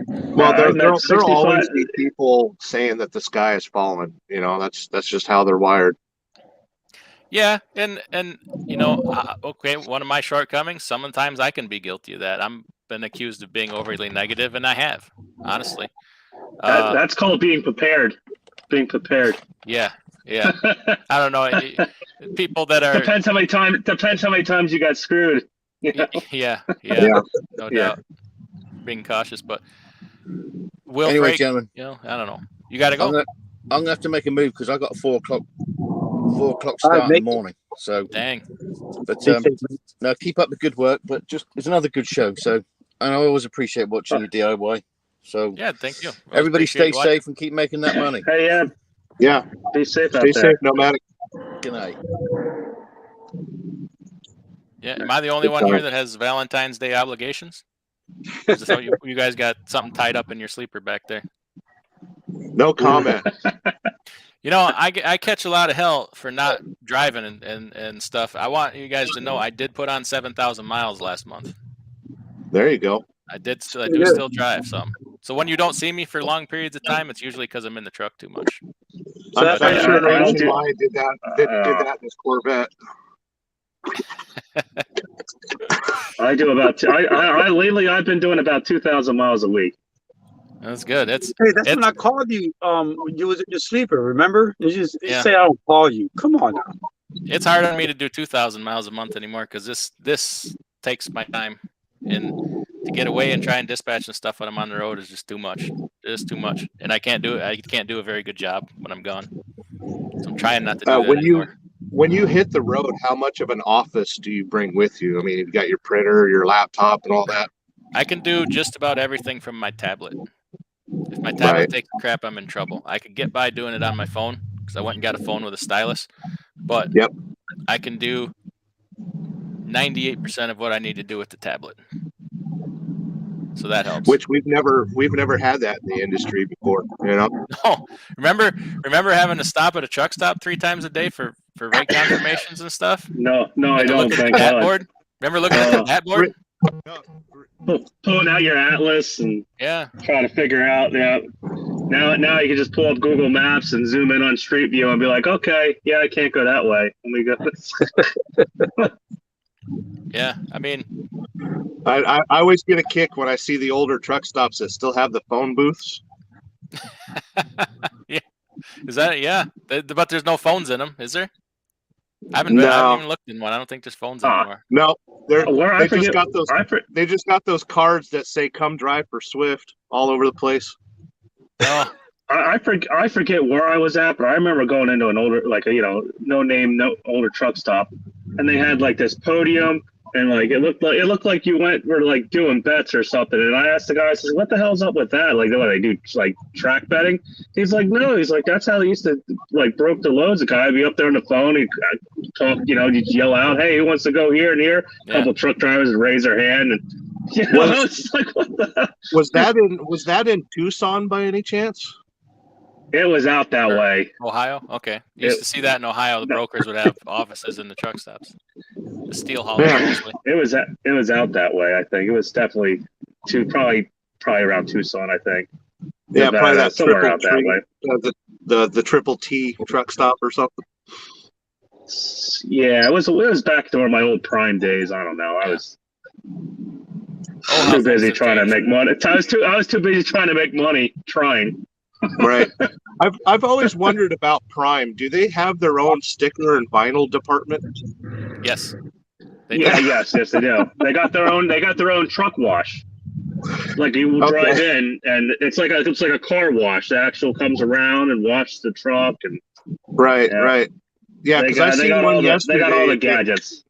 Well, there'll always be people saying that the sky is falling. That's just how they're wired. Yeah, and okay, one of my shortcomings, sometimes I can be guilty of that. I'm been accused of being overly negative, and I have, honestly. That's called being prepared. Being prepared. Yeah. I don't know. People that are depends how many times you got screwed. Yeah. No doubt. Being cautious, but anyway, gentlemen, I don't know. You got to go. I'm gonna have to make a move because I got a 4 o'clock start in the morning. So dang. But no, keep up the good work. But it's another good show. So, and I always appreciate watching your DIY. So yeah, thank you. Everybody stay safe and keep making that money. Hey, yeah. Be safe. Stay safe, nomadic. Good night. Yeah, am I the only one here that has Valentine's Day obligations? So you guys got something tied up in your sleeper back there? No comment. I catch a lot of hell for not driving and stuff. I want you guys to know I did put on 7,000 miles last month. There you go. I do still drive some. So when you don't see me for long periods of time, it's usually because I'm in the truck too much. I'm sure the reason why I did that in this Corvette. I do about lately I've been doing about 2,000 miles a week. That's good. Hey, that's when I called you. You was in your sleeper. Remember? You say I don't call you. Come on now. It's hard on me to do 2,000 miles a month anymore because this takes my time, and to get away and try and dispatch and stuff when I'm on the road is just too much. It's too much, and I can't do it. I can't do a very good job when I'm gone. So I'm trying not to do that anymore. When you hit the road, how much of an office do you bring with you? I mean, you've got your printer, your laptop, and all that. I can do just about everything from my tablet. If my tablet takes a crap, I'm in trouble. I could get by doing it on my phone because I went and got a phone with a stylus, but I can do 98% of what I need to do with the tablet. So that helps. Which we've never had that in the industry before, you know. No, remember having to stop at a truck stop 3 times a day for rate confirmations and stuff? No, I don't. Thank God. Remember looking at the bat board? Pulling out your atlas and trying to figure out. Yeah, now you can just pull up Google Maps and zoom in on Street View and be like, okay, yeah, I can't go that way. Let me go. Yeah, I mean, I always get a kick when I see the older truck stops that still have the phone booths. Yeah, is that but there's no phones in them, is there? I haven't even looked in one. I don't think there's phones anymore. No, they just got those cards that say "Come drive for Swift" all over the place. Oh. I forget where I was at, but I remember going into an older, no older truck stop, and they had like this podium, and like it looked like you were like doing bets or something. And I asked the guy, I said, "What the hell's up with that? Like, what they do, like track betting?" He's like, "No." He's like, "That's how they used to like broke the loads." The guy would be up there on the phone, he'd talk, you'd yell out, "Hey, who wants to go here and here?" A couple truck drivers would raise their hand, and it's like, what the hell? Was that in Tucson by any chance? It was out that way. Ohio? Okay. Used to see that in Ohio. The brokers would have offices in the truck stops. The steel haulers. It was out that way, I think. It was definitely probably around Tucson, I think. Yeah, probably that somewhere out that way. The triple T truck stop or something. Yeah, it was back during my old Prime days. I don't know. I was too busy trying to make money. I was too busy trying to make money trying. Right. I've always wondered about Prime. Do they have their own sticker and vinyl department? Yes. Yes, they do. They got their own truck wash. Like you will drive in, and it's like a car wash. The actual comes around and washes the truck and. Right. Yeah, because I seen one yesterday. They got all the gadgets.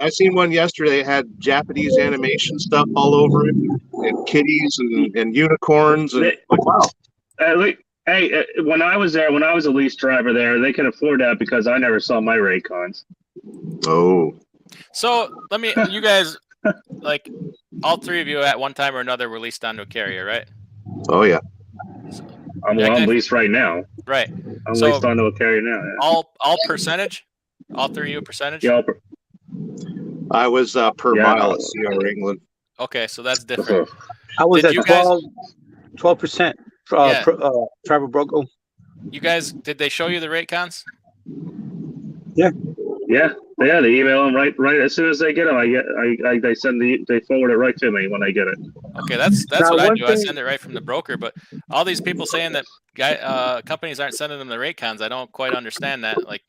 I seen one yesterday. It had Japanese animation stuff all over it, and kitties and unicorns, and wow. Hey, when I was there, when I was a lease driver there, they could afford that because I never saw my Raycons. Oh. So you guys, like all 3 of you at one time or another were leased onto a carrier, right? Oh yeah. I'm leased right now. Right. I'm leased onto a carrier now. Yeah. All percentage? All 3 of you percentage? Yeah. I was per mile at CR England. Okay, so that's different. I was at 12%. Travel Broco. You guys, did they show you the rate cons? Yeah. They email them right as soon as they get them. They forward it right to me when I get it. Okay, that's what I do. I send it right from the broker. But all these people saying that companies aren't sending them the rate cons, I don't quite understand that. Like,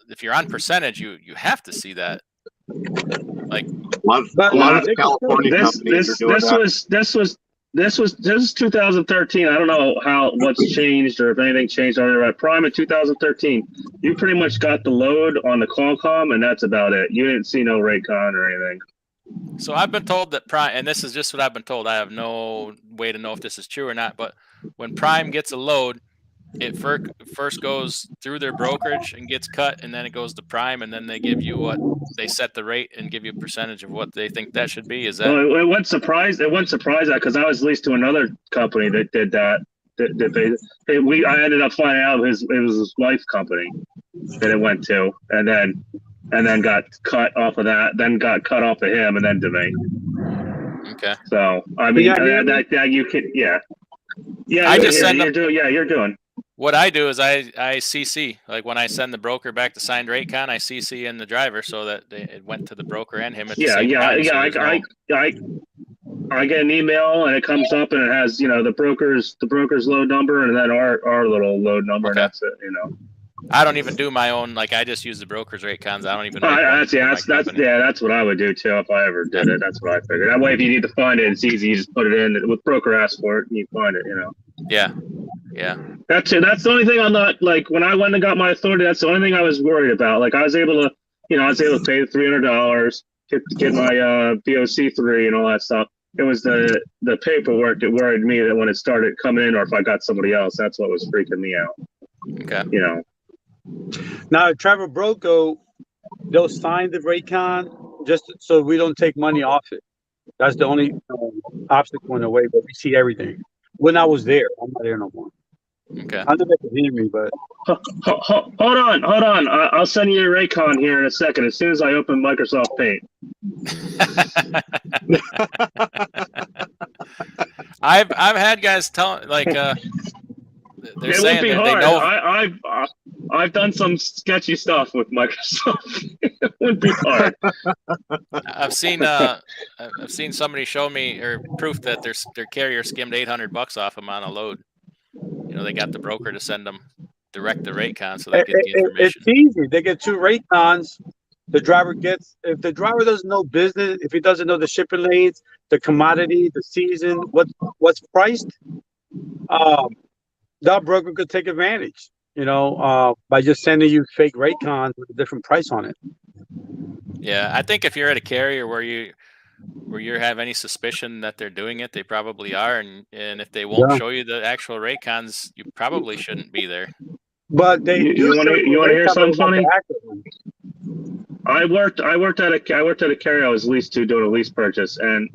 if you're on percentage, you have to see that. Like a lot of California companies are doing that. This is 2013. I don't know what's changed or if anything changed on it. Prime in 2013, you pretty much got the load on the Qualcomm, and that's about it. You didn't see no Raycon or anything. So I've been told that Prime, and this is just what I've been told. I have no way to know if this is true or not. But when Prime gets a load, it first goes through their brokerage and gets cut, and then it goes to Prime, and then they give you what they set the rate and give you a percentage of what they think that should be. Is that? Well, it wouldn't surprise that because I was leased to another company that did that. I ended up finding out it was his wife's company that it went to, and then got cut off of that, then got cut off of him, and then to me. Okay. So I mean, that you can, yeah. I just send them. You're doing. What I do is I CC, like when I send the broker back the signed rate con, I CC in the driver so that it went to the broker and him at the same time. So I get an email and it comes up and it has, you know, the broker's load number and then our little load number, and that's it, you know. I don't even do my own, like I just use the broker's rate cons. I don't even that's what I would do too if I ever did it. That's what I figured. That way if you need to find it, it's easy. You just put it in with broker ask for it and you find it, you know. Yeah. Yeah. That's it. That's the only thing I'm not, like, when I went and got my authority, that's the only thing I was worried about. Like I was able to pay the $300, get my BOC3 and all that stuff. It was the paperwork that worried me, that when it started coming in or if I got somebody else, that's what was freaking me out. Okay. You know. Now, Trevor Broco, they'll sign the rate con just so we don't take money off it. That's the only obstacle in the way, but we see everything. When I was there, I'm not there no more. Okay. I know they can hear me, but hold on. I'll send you a Raycon here in a second. As soon as I open Microsoft Paint. I've had guys tell, like, they're saying that they know. I've done some sketchy stuff with Microsoft. It wouldn't be hard. I've seen somebody show me or proof that their carrier skimmed $800 off them on a load. You know, they got the broker to send them direct the rate con so they get the information. It's easy. They get 2 rate cons. The driver gets, if the driver doesn't know business, if he doesn't know the shipping lanes, the commodity, the season, what's priced, that broker could take advantage, you know, by just sending you fake rate cons with a different price on it. Yeah, I think if you're at a carrier where you have any suspicion that they're doing it, they probably are, and if they won't show you the actual rate cons, you probably shouldn't be there. But you want to hear something funny? I worked at a carrier I was leased to doing a lease purchase, and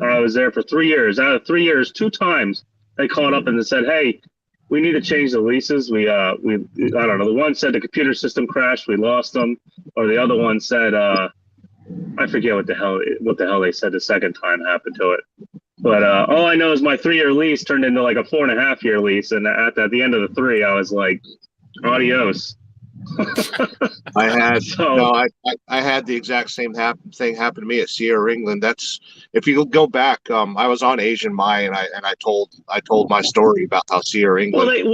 I was there for 3 years. Out of 3 years, 2 times they called up and they said, "Hey, we need to change the leases. We I don't know. The one said the computer system crashed, we lost them, or the other one said I forget what the hell they said the second time happened to it. But all I know is my 3-year lease turned into like a 4.5-year lease, and at the end of the 3, I was like, adios." I had the exact same thing happen to me at Sierra England. That's, if you go back, I was on Asian Mai and I told my story about how Sierra England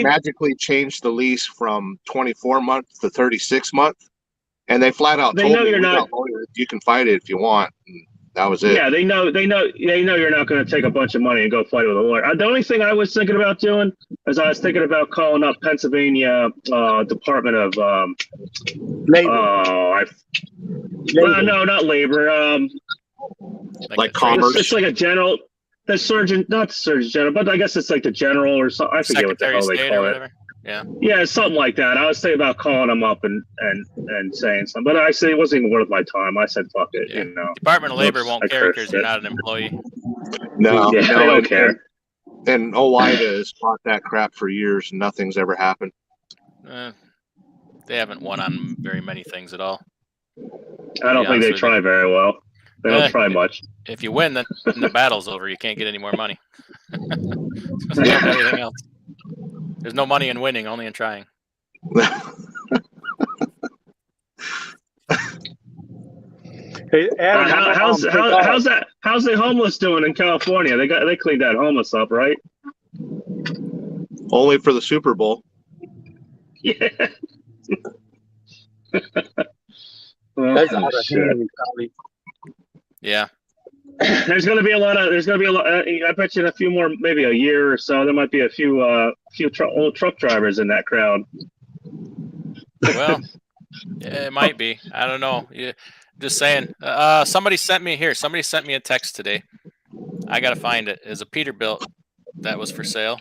magically changed the lease from 24 months to 36 months, and they flat out told me, you can fight it if you want. And that was it. Yeah, they know you're not going to take a bunch of money and go fight with a lawyer. The only thing I was thinking about doing is I was thinking about calling up Pennsylvania Department of labor. No, not labor. Like commerce. It's like a general, the surgeon, not the surgeon general, but I guess it's like the general or something. I forget what the hell they call it. Yeah, something like that. I was thinking about calling them up and saying something, but I said it wasn't even worth my time. I said, fuck it, you know. Department of Labor won't care because you're not an employee. No, they don't care. And OIDA has fought that crap for years, and nothing's ever happened. They haven't won on very many things at all. I don't think they try very well. They don't try much. If you win, then the battle's over. You can't get any more money. There's not anything else. There's no money in winning, only in trying. Hey, Adam, how's the homeless doing in California? They cleaned that homeless up, right? Only for the Super Bowl. Yeah. Yeah. There's going to be a lot. I bet you in a few more, maybe a year or so, there might be a few old truck drivers in that crowd. Well, it might be. I don't know. Just saying. Somebody sent me a text today. I gotta find it. It's a Peterbilt that was for sale.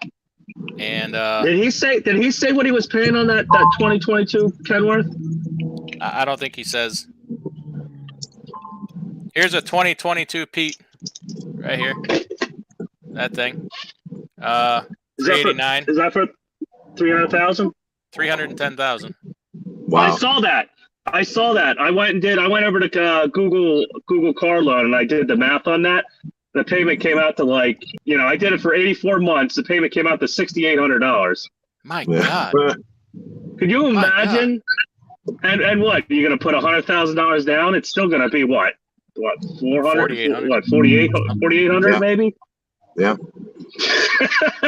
And did he say what he was paying on that 2022 Kenworth? I don't think he says. Here's a 2022 Pete right here. That thing. 389. Is that for 300,000? 310,000. Wow. I saw that. I went over to Google car loan and I did the math on that. the payment came out to like, I did it for 84 months. The payment came out to $6,800. My God. Could you imagine? And what? You're going to put $100,000 down? It's still going to be what? 400? What, 4,800 maybe? Yeah.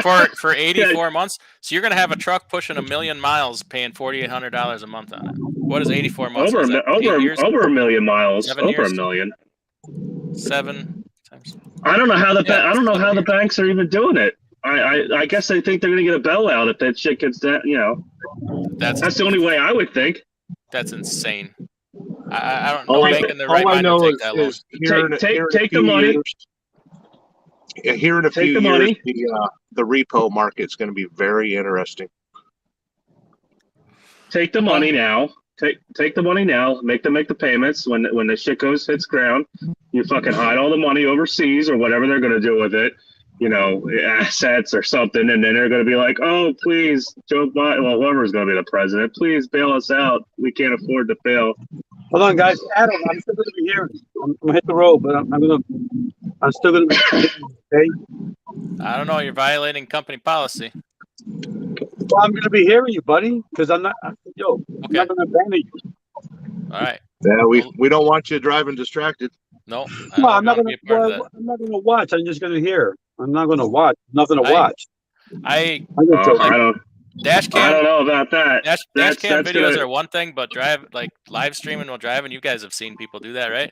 For 84 months? So you're going to have a truck pushing 1 million miles paying $4,800 a month on it. What is 84 months? Over a million miles. 7 over years? a million. 7 times. I don't know how the banks are even doing it. I guess they think they're going to get a bailout if that shit gets down. That's the only way I would think. That's insane. I don't know. Bank in their right mind to take that loan. Take the money. Here in a few years, the repo market's going to be very interesting. Take the money now. Take the money now. Make the payments. When the shit hits ground, you fucking hide all the money overseas or whatever they're going to do with it. Assets or something, and then they're going to be like, "Oh, please, Joe Biden, well, whoever's going to be the president, please bail us out. We can't afford to fail." Hold on, guys. Adam, I'm still going to be here. I'm going to hit the road, but I'm still going to be here. Okay? I don't know. You're violating company policy. Well, I'm going to be hearing you, buddy, because I'm not going to abandon you. All right. Yeah, we don't want you driving distracted. No. I'm not going to watch. I'm just going to hear. I'm not going to watch. Nothing to watch. I don't know about that. Dash cam videos are one thing, but live streaming while driving, you guys have seen people do that, right?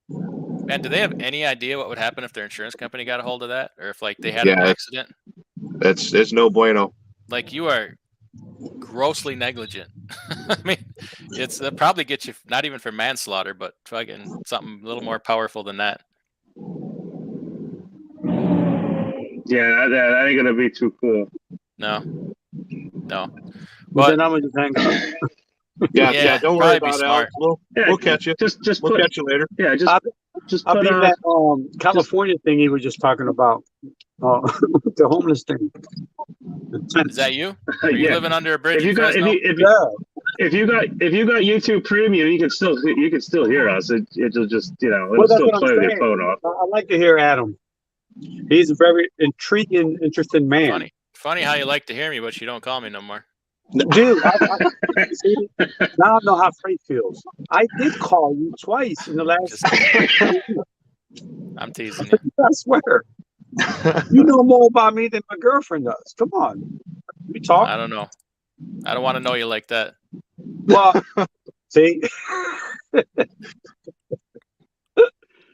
Man, do they have any idea what would happen if their insurance company got a hold of that, or if they had an accident? It's no bueno. You are grossly negligent. I mean, it'll probably get you not even for manslaughter, but fucking something a little more powerful than that. Yeah, that ain't gonna be too cool. No. But then I'm gonna just hang up. Yeah. Don't worry about it. We'll catch you. We'll catch you later. Yeah, just I'll be that California thing he was just talking about. The homeless thing. Is that you? Are you living under a bridge? If you got YouTube Premium, you can still hear us. It'll just it'll still play with your phone off. I like to hear Adam. He's a very intriguing, interesting man. Funny how you like to hear me, but you don't call me no more. Dude, see, now I know how Freight feels. I did call you twice in the last. I'm teasing you. I swear. You know more about me than my girlfriend does. Come on, we talk. I don't know. I don't want to know you like that. Well, see. All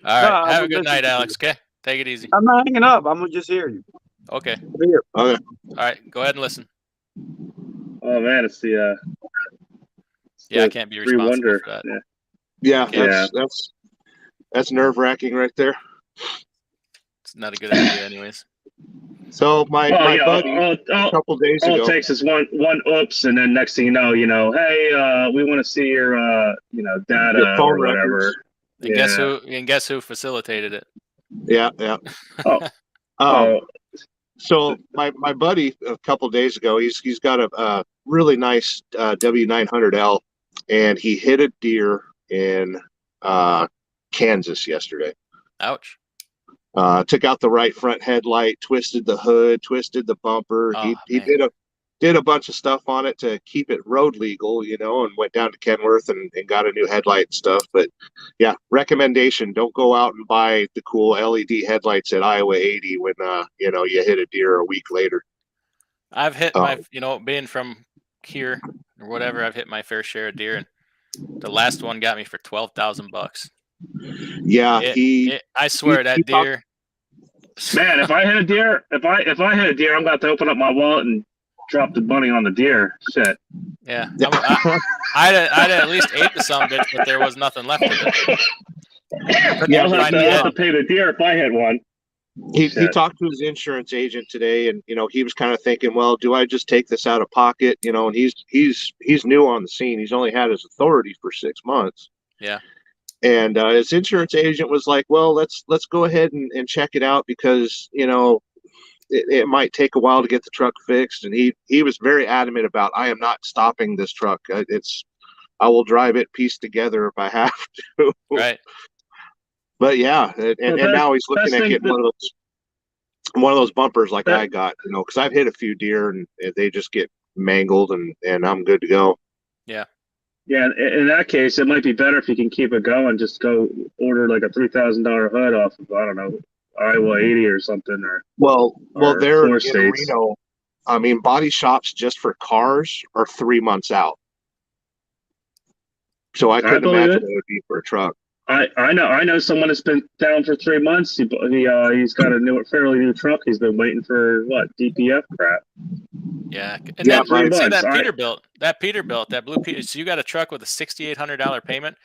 right. Have a good night, Alex. Okay. Take it easy. I'm not hanging up. I'm gonna just hear you. Okay. Here. Okay. All right. Go ahead and listen. Oh man, it's the. I can't be responsible for that. Yeah, that's nerve-wracking right there. It's not a good idea, anyways. So my buddy a couple days ago. All it takes is one oops, and then next thing you know, hey, we want to see your data or whatever. And guess who facilitated it? Yeah. So my buddy a couple days ago, he's got a really nice W900L, and he hit a deer in Kansas yesterday. Ouch. Took out the right front headlight, twisted the hood, twisted the bumper. He did a bunch of stuff on it to keep it road legal, and went down to Kenworth and got a new headlight and stuff. But yeah, recommendation: don't go out and buy the cool LED headlights at Iowa 80 when you hit a deer a week later. I've hit my being from here or whatever, I've hit my fair share of deer, and the last one got me for $12,000. Yeah, I swear that deer. Man, if I hit a deer, I'm gonna have to open up my wallet and drop the money on the deer. Shit. Yeah, I'd at least ate the son of a bitch, but there was nothing left of it. I'll have to pay the deer if I hit one. He talked to his insurance agent today, and he was kind of thinking, well, do I just take this out of pocket? And he's new on the scene. He's only had his authority for 6 months. Yeah. And his insurance agent was like, well, let's go ahead and check it out because it might take a while to get the truck fixed. And he was very adamant about, I am not stopping this truck. I will drive it pieced together if I have to. Right. But yeah, and now he's looking at getting one of those bumpers like I got, because I've hit a few deer and they just get mangled, and I'm good to go. Yeah. Yeah, in that case, it might be better if you can keep it going. Just go order like a $3,000 hood off of, I don't know, Iowa 80 or something. Well, they're in states. Reno. I mean, body shops just for cars are 3 months out. So I couldn't imagine it would be for a truck. I know someone that's been down for 3 months. He's got a fairly new truck. He's been waiting for DPF crap. Yeah, and yeah, that Peterbilt, that blue Peter. So you got a truck with a $6,800 payment,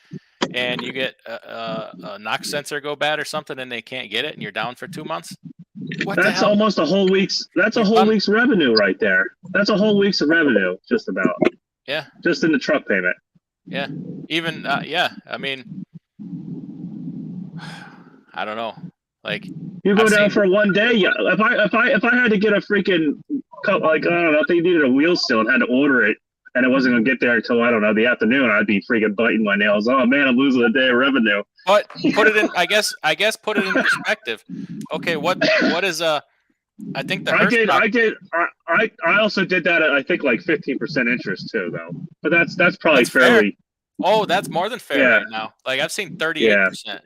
and you get a knock sensor go bad or something, and they can't get it, and you're down for 2 months. That's almost a whole week's. That's a whole week's revenue right there. That's a whole week's of revenue, just about. Yeah. Just in the truck payment. Yeah. Even yeah. I mean, I don't know. Like you go down for 1 day. Yeah. If I had to get a freaking I don't know, if they needed a wheel seal and had to order it, and it wasn't gonna get there until I don't know the afternoon, I'd be freaking biting my nails. Oh man, I'm losing a day of revenue. But put it in. I guess put it in perspective. Okay, what is I think I also did that at I think like 15% interest too though. But that's probably fairly. Fair. Oh, that's more than fair right now. Like I've seen 38%.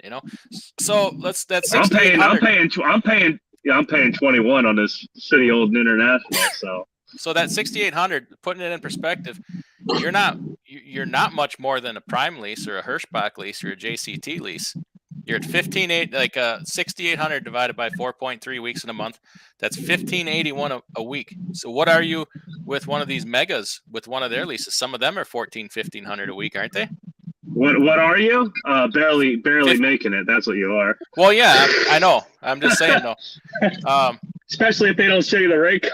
So that's I'm paying 21 on this City Old International. So that 6,800, putting it in perspective, you're not much more than a Prime lease or a Hirschbach lease or a JCT lease. You're at 15.8, like 6,800 divided by 4.3 weeks in a month. That's 1,581 a week. So what are you with one of these megas with one of their leases? Some of them are 1,500 a week, aren't they? What are you? Barely making it. That's what you are. Well, yeah, I know. I'm just saying though. Especially if they don't show you the rate.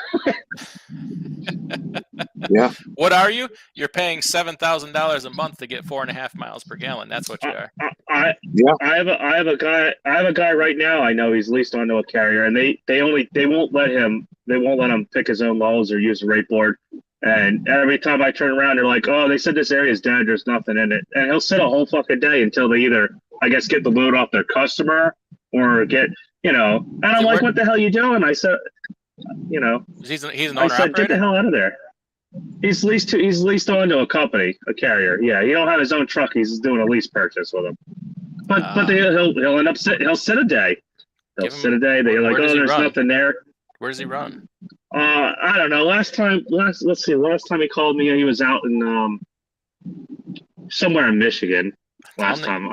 Yeah. What are you? You're paying $7,000 a month to get 4.5 miles per gallon. That's what you are. I have a guy right now. I know he's leased onto a carrier, and they won't let him pick his own loads or use a rate board. And every time I turn around, they're like, "Oh, they said this area is dead. There's nothing in it." And he'll sit a whole fucking day until they either, I guess, get the load off their customer or get, And I'm like, "What the hell are you doing?" I said, he's an owner operator. Get the hell out of there. He's leased onto a company, a carrier. Yeah, he don't have his own truck. He's doing a lease purchase with him. But he'll end up he'll sit a day. He'll sit a day. They're like, "Oh, there's nothing there." Where does he run? I don't know. Last time he called me, he was out in somewhere in Michigan. Last time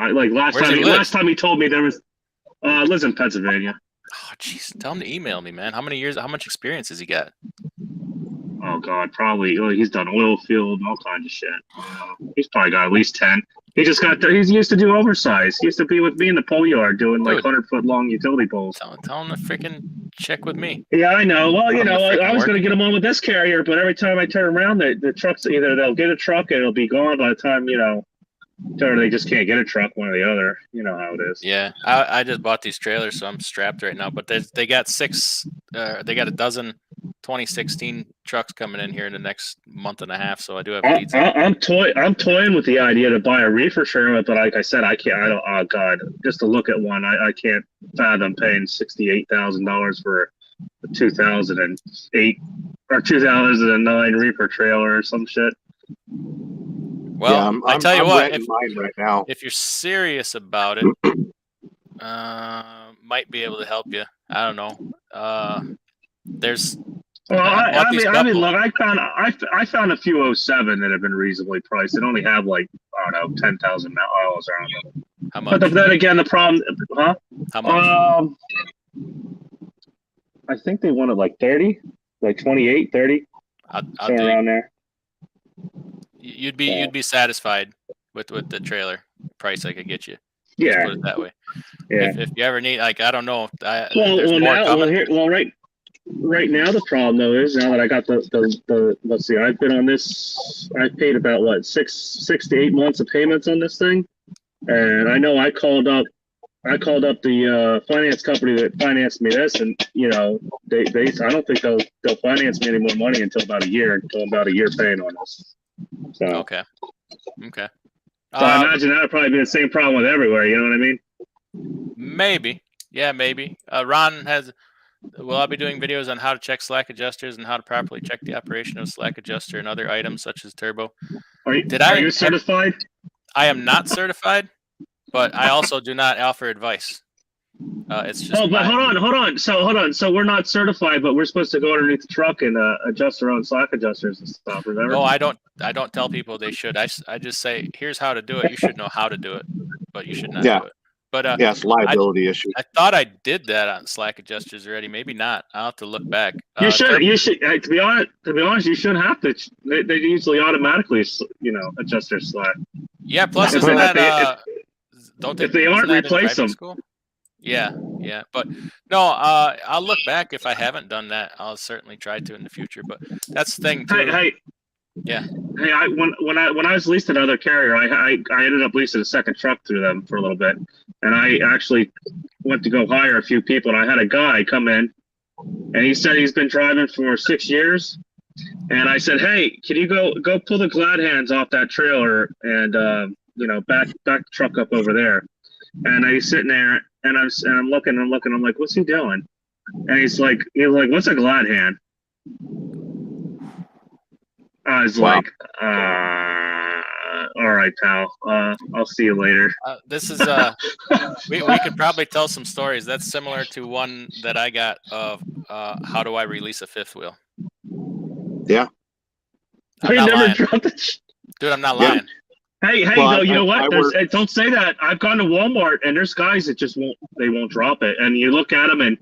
he told me there was lives in Pennsylvania. Oh, jeez, tell him to email me, man. How much experience has he got? Oh God, probably. He's done oil field, all kinds of shit. He's probably got at least 10. He's used to do oversize. He used to be with me in the pole yard doing like 100-foot long utility poles. Tell him to freaking check with me. Yeah, I know. Well, I was going to get him on with this carrier, but every time I turn around, the trucks either they'll get a truck and it'll be gone by the time or they just can't get a truck, one or the other. You know how it is. Yeah, I just bought these trailers, so I'm strapped right now. But they got a dozen 2016 trucks coming in here in the next month and a half, so I do have leads. I'm toying with the idea to buy a reefer trailer, but like I said, I can't. I don't. Oh God, just to look at one, I can't fathom paying $68,000 for a 2008 or 2009 reefer trailer or some shit. Well, I tell you what, right if you're serious about it, might be able to help you. I don't know. There's. Well, I mean, look, I found a few 07 that have been reasonably priced. They only have like, I don't know, 10,000 miles around them. How much? But then again, the problem, huh? How much? I think they wanted like 30, like 28, 30, I'll around there. You'd be satisfied with the trailer price I could get you. Yeah, Let's put it that way. Yeah. If you ever need, like, I don't know. Right now the problem though is now that I got the let's see, I've been on this. I paid about what 6 to 8 months of payments on this thing, and I know I called up the finance company that financed me this, and they I don't think they'll finance me any more money until about a year paying on this. So okay. So I imagine that'll probably be the same problem with everywhere. You know what I mean? Maybe. Yeah, maybe. Ron has. Will I be doing videos on how to check slack adjusters and how to properly check the operation of slack adjuster and other items such as turbo? Are you certified? I am not certified, but I also do not offer advice. It's just. But hold on. So we're not certified, but we're supposed to go underneath the truck and adjust our own slack adjusters and stuff. Remember? No, I don't tell people they should. I just say, here's how to do it. You should know how to do it, but you should not do it. But it's liability issue. I thought I did that on slack adjusters already. Maybe not. I'll have to look back. You should. You should. To be honest, you should have to. They usually automatically, adjust their slack. Yeah. Plus, isn't that don't they? If they aren't, replace them. School? Yeah. But no, I'll look back if I haven't done that. I'll certainly try to in the future. But that's the thing too. Hey. Yeah. Hey, when I was leased another carrier, I ended up leasing a second truck through them for a little bit, and I actually went to go hire a few people, and I had a guy come in, and he said he's been driving for 6 years, and I said, hey, can you go pull the glad hands off that trailer and back the truck up over there, and he's sitting there, and I'm looking, I'm like, what's he doing? And he's like, what's a glad hand? I was like, all right, pal. I'll see you later. This is we could probably tell some stories. That's similar to one that I got of how do I release a fifth wheel? Yeah. I'm not lying. Dude, I'm not lying. Hey, you know what? Don't say that. I've gone to Walmart and there's guys that just won't drop it. And you look at them and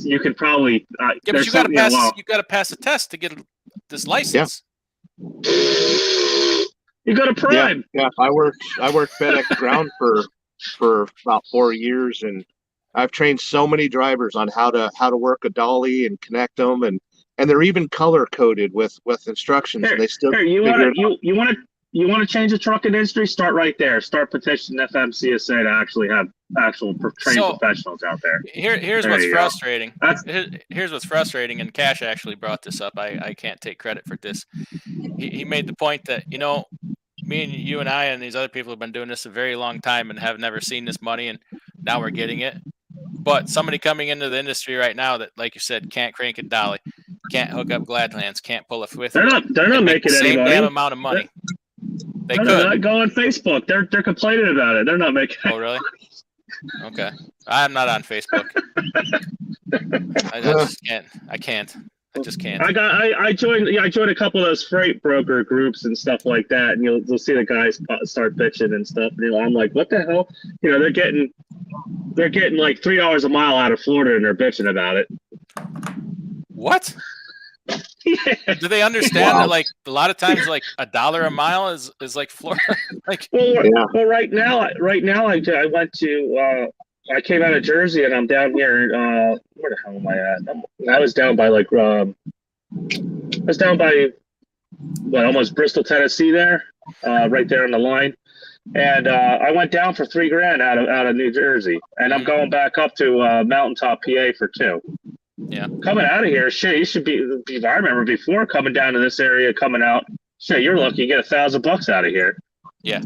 you can probably but you got to pass a test to get this license. You got a prime. Yeah. I worked FedEx ground for about 4 years, and I've trained so many drivers on how to work a dolly and connect them, and they're even color coded with instructions. They still you want to change the trucking industry? Start right there. Start petitioning FMCSA to actually have actual trained professionals out there. Here's what's frustrating. Here's what's frustrating, and Cash actually brought this up. I can't take credit for this. He made the point that, me and you and I and these other people have been doing this a very long time and have never seen this money, and now we're getting it. But somebody coming into the industry right now that, like you said, can't crank a dolly, can't hook up glad hands, can't pull a fifth. They're not making the any same money. damn amount of money. They could not go on Facebook. They're complaining about it. They're not making. Oh, really? Okay, I'm not on Facebook. I just can't. I just can't. I joined a couple of those freight broker groups and stuff like that, and you'll see the guys start bitching and stuff. And I'm like, what the hell? They're getting like $3 a mile out of Florida, and they're bitching about it. What? Yeah. Do they understand that, like, a lot of times, like, $1 a mile is like Florida? Like, well, right now, I went to I came out of Jersey and I'm down here. Where the hell am I at? I was down by almost Bristol, Tennessee. There, right there on the line. And I went down for $3,000 out of New Jersey, and I'm going back up to Mountaintop, PA for 2. Yeah. Coming out of here, shit, you should be. I remember before coming down to this area, coming out, shit, you're lucky you get $1,000 out of here. Yeah.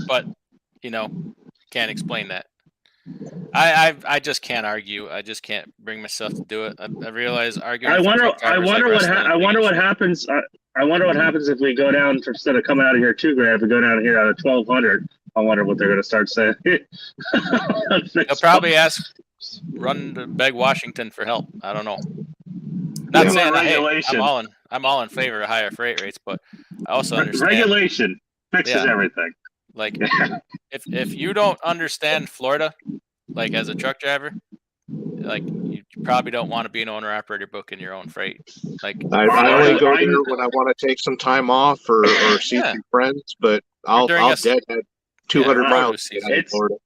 But can't explain that. I just can't argue. I just can't bring myself to do it. I realize arguing. I wonder what happens. I wonder what happens if we go down instead of coming out of here $2,000. If we go down here out of 1,200, I wonder what they're going to start saying. They'll probably run to beg Washington for help. I don't know. Not saying I'm all in favor of higher freight rates, but I also understand regulation fixes everything. Like, if you don't understand Florida, like, as a truck driver, like, you probably don't want to be an owner-operator booking your own freight. Like, I only go there when I want to take some time off or see some friends, but I'll deadhead 200 miles in Florida.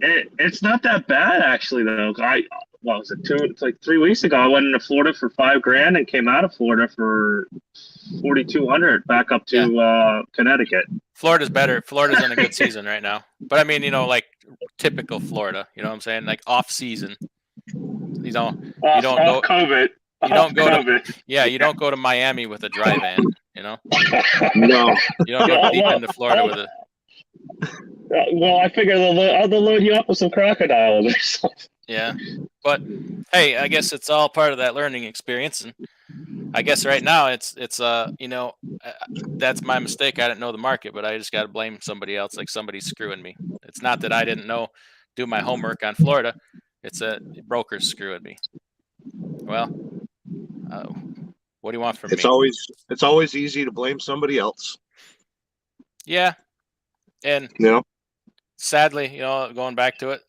It's not that bad, actually, though. What was it? It's like 3 weeks ago. I went into Florida for $5,000 and came out of Florida for $4,200 back up to Connecticut. Florida's better. Florida's in a good season right now. But I mean, like, typical Florida. You know what I'm saying? Like, off season. You don't go COVID. You don't go to you don't go to Miami with a dry van. No. You don't go deep into Florida with a. Well, I figure they'll load you up with some crocodiles or something. Yeah, but hey, I guess it's all part of that learning experience, and I guess right now it's you know, that's my mistake. I didn't know the market, but I just got to blame somebody else. Like somebody's screwing me. It's not that I didn't do my homework on Florida. It's a broker's screwing me. Well, what do you want from It's me? always easy to blame somebody else. Yeah, and You know, sadly, you know, going back to it,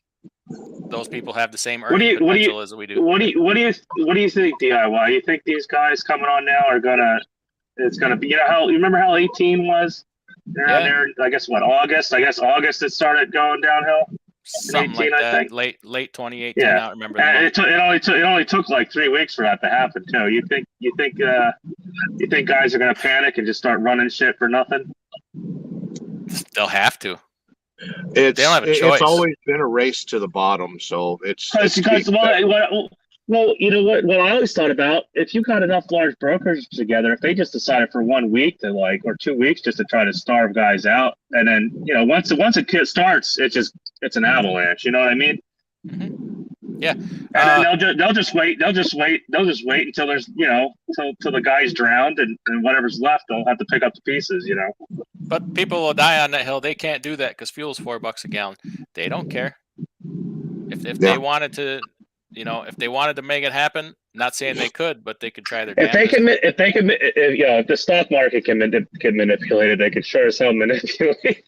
those people have the same earning potential as we do. What do you think, DIY? You think these guys coming on now are gonna? It's gonna be. You know how you remember how 18 was? Around there, I guess what August? I guess August it started going downhill. Something 18, like I that. think. Late 2018. Yeah, I don't remember. It only took like 3 weeks for that to happen too. You think guys are gonna panic and just start running shit for nothing? They'll have to. They don't have a choice. It's always been a race to the bottom, so it's because well, you know what I always thought about, if you got enough large brokers together, if they just decided for 1 week to or 2 weeks just to try to starve guys out, and then once it starts, it's an avalanche. You know what I mean? Mm-hmm. Yeah, and then they'll just wait until there's till the guy's drowned and whatever's left they'll have to pick up the pieces. But people will die on that hill. They can't do that because fuel's $4 a gallon. They don't care. If they wanted to, if they wanted to make it happen, not saying they could, but they could try their damnedest. If the stock market can manipulate it, they could sure as hell manipulate it.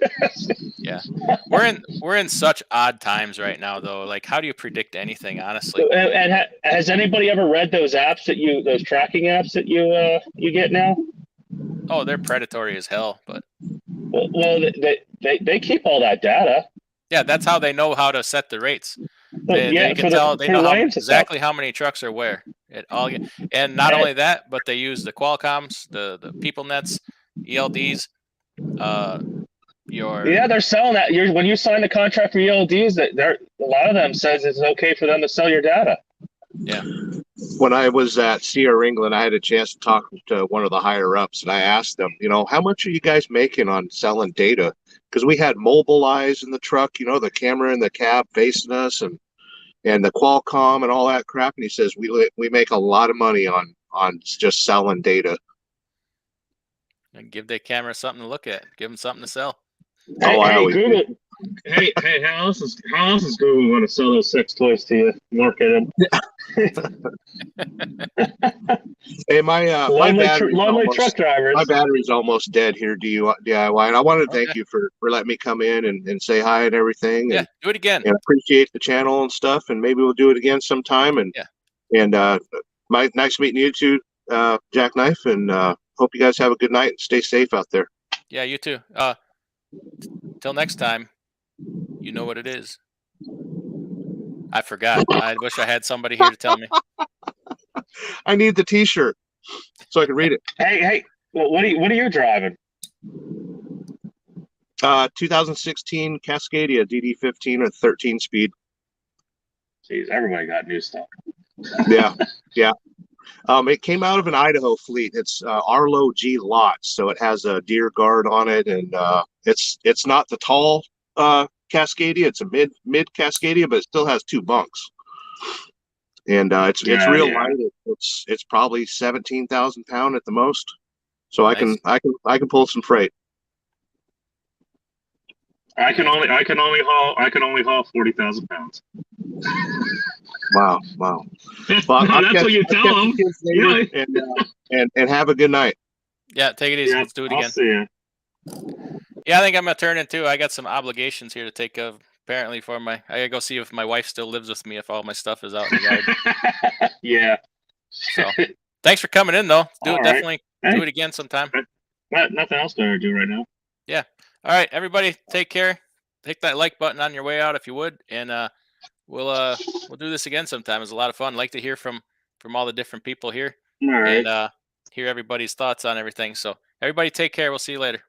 Yeah, we're in such odd times right now, though. Like, how do you predict anything, honestly? And has anybody ever read those those tracking apps that you get now? Oh, they're predatory as hell, but well, they keep all that data. Yeah, that's how they know how to set the rates. They can tell. They know exactly how many trucks are where. And not only that, but they use the Qualcomms, the PeopleNets, ELDs. They're selling that. When you sign the contract for ELDs, a lot of them says it's okay for them to sell your data. Yeah. When I was at Sierra England, I had a chance to talk to one of the higher ups, and I asked them, how much are you guys making on selling data? Because we had Mobilize in the truck, the camera in the cab facing us, and the Qualcomm and all that crap. And he says we make a lot of money on just selling data. And give that camera something to look at. Give them something to sell. Google. Hey, how else is Google going to sell those sex toys to you? Market them. Hey, my battery's almost dead here. DIY, and I wanted to thank you for letting me come in and say hi and everything. Yeah, and do it again. And appreciate the channel and stuff. And maybe we'll do it again sometime. And nice meeting you too, Jackknife. And hope you guys have a good night and stay safe out there. Yeah, you too. Till next time. You know what it is. I forgot. I wish I had somebody here to tell me. I need the T-shirt so I can read it. Hey, what are you driving? 2016 Cascadia DD15 or 13 speed. Jeez, everybody got new stuff. Yeah. It came out of an Idaho fleet. It's Arlo G Lots, so it has a deer guard on it, and it's not the tall Cascadia. It's a mid Cascadia, but it still has 2 bunks, and it's real light. It's probably 17,000 pound at the most, so nice. I can pull some freight. I can only haul 40,000 pounds. Wow. Well, that's what you tell them. And have a good night. Yeah, take it easy. Let's do it again. I'll see you. Yeah, I think I'm gonna turn in too. I got some obligations here to take of. Apparently, I gotta go see if my wife still lives with me. If all my stuff is out in the yard. Yeah. So, thanks for coming in, though. Definitely do it again sometime. Nothing else to do right now. Yeah. All right, everybody, take care. Hit that like button on your way out if you would, and we'll do this again sometime. It's a lot of fun. Like to hear from all the different people here, all right. And hear everybody's thoughts on everything. So, everybody, take care. We'll see you later.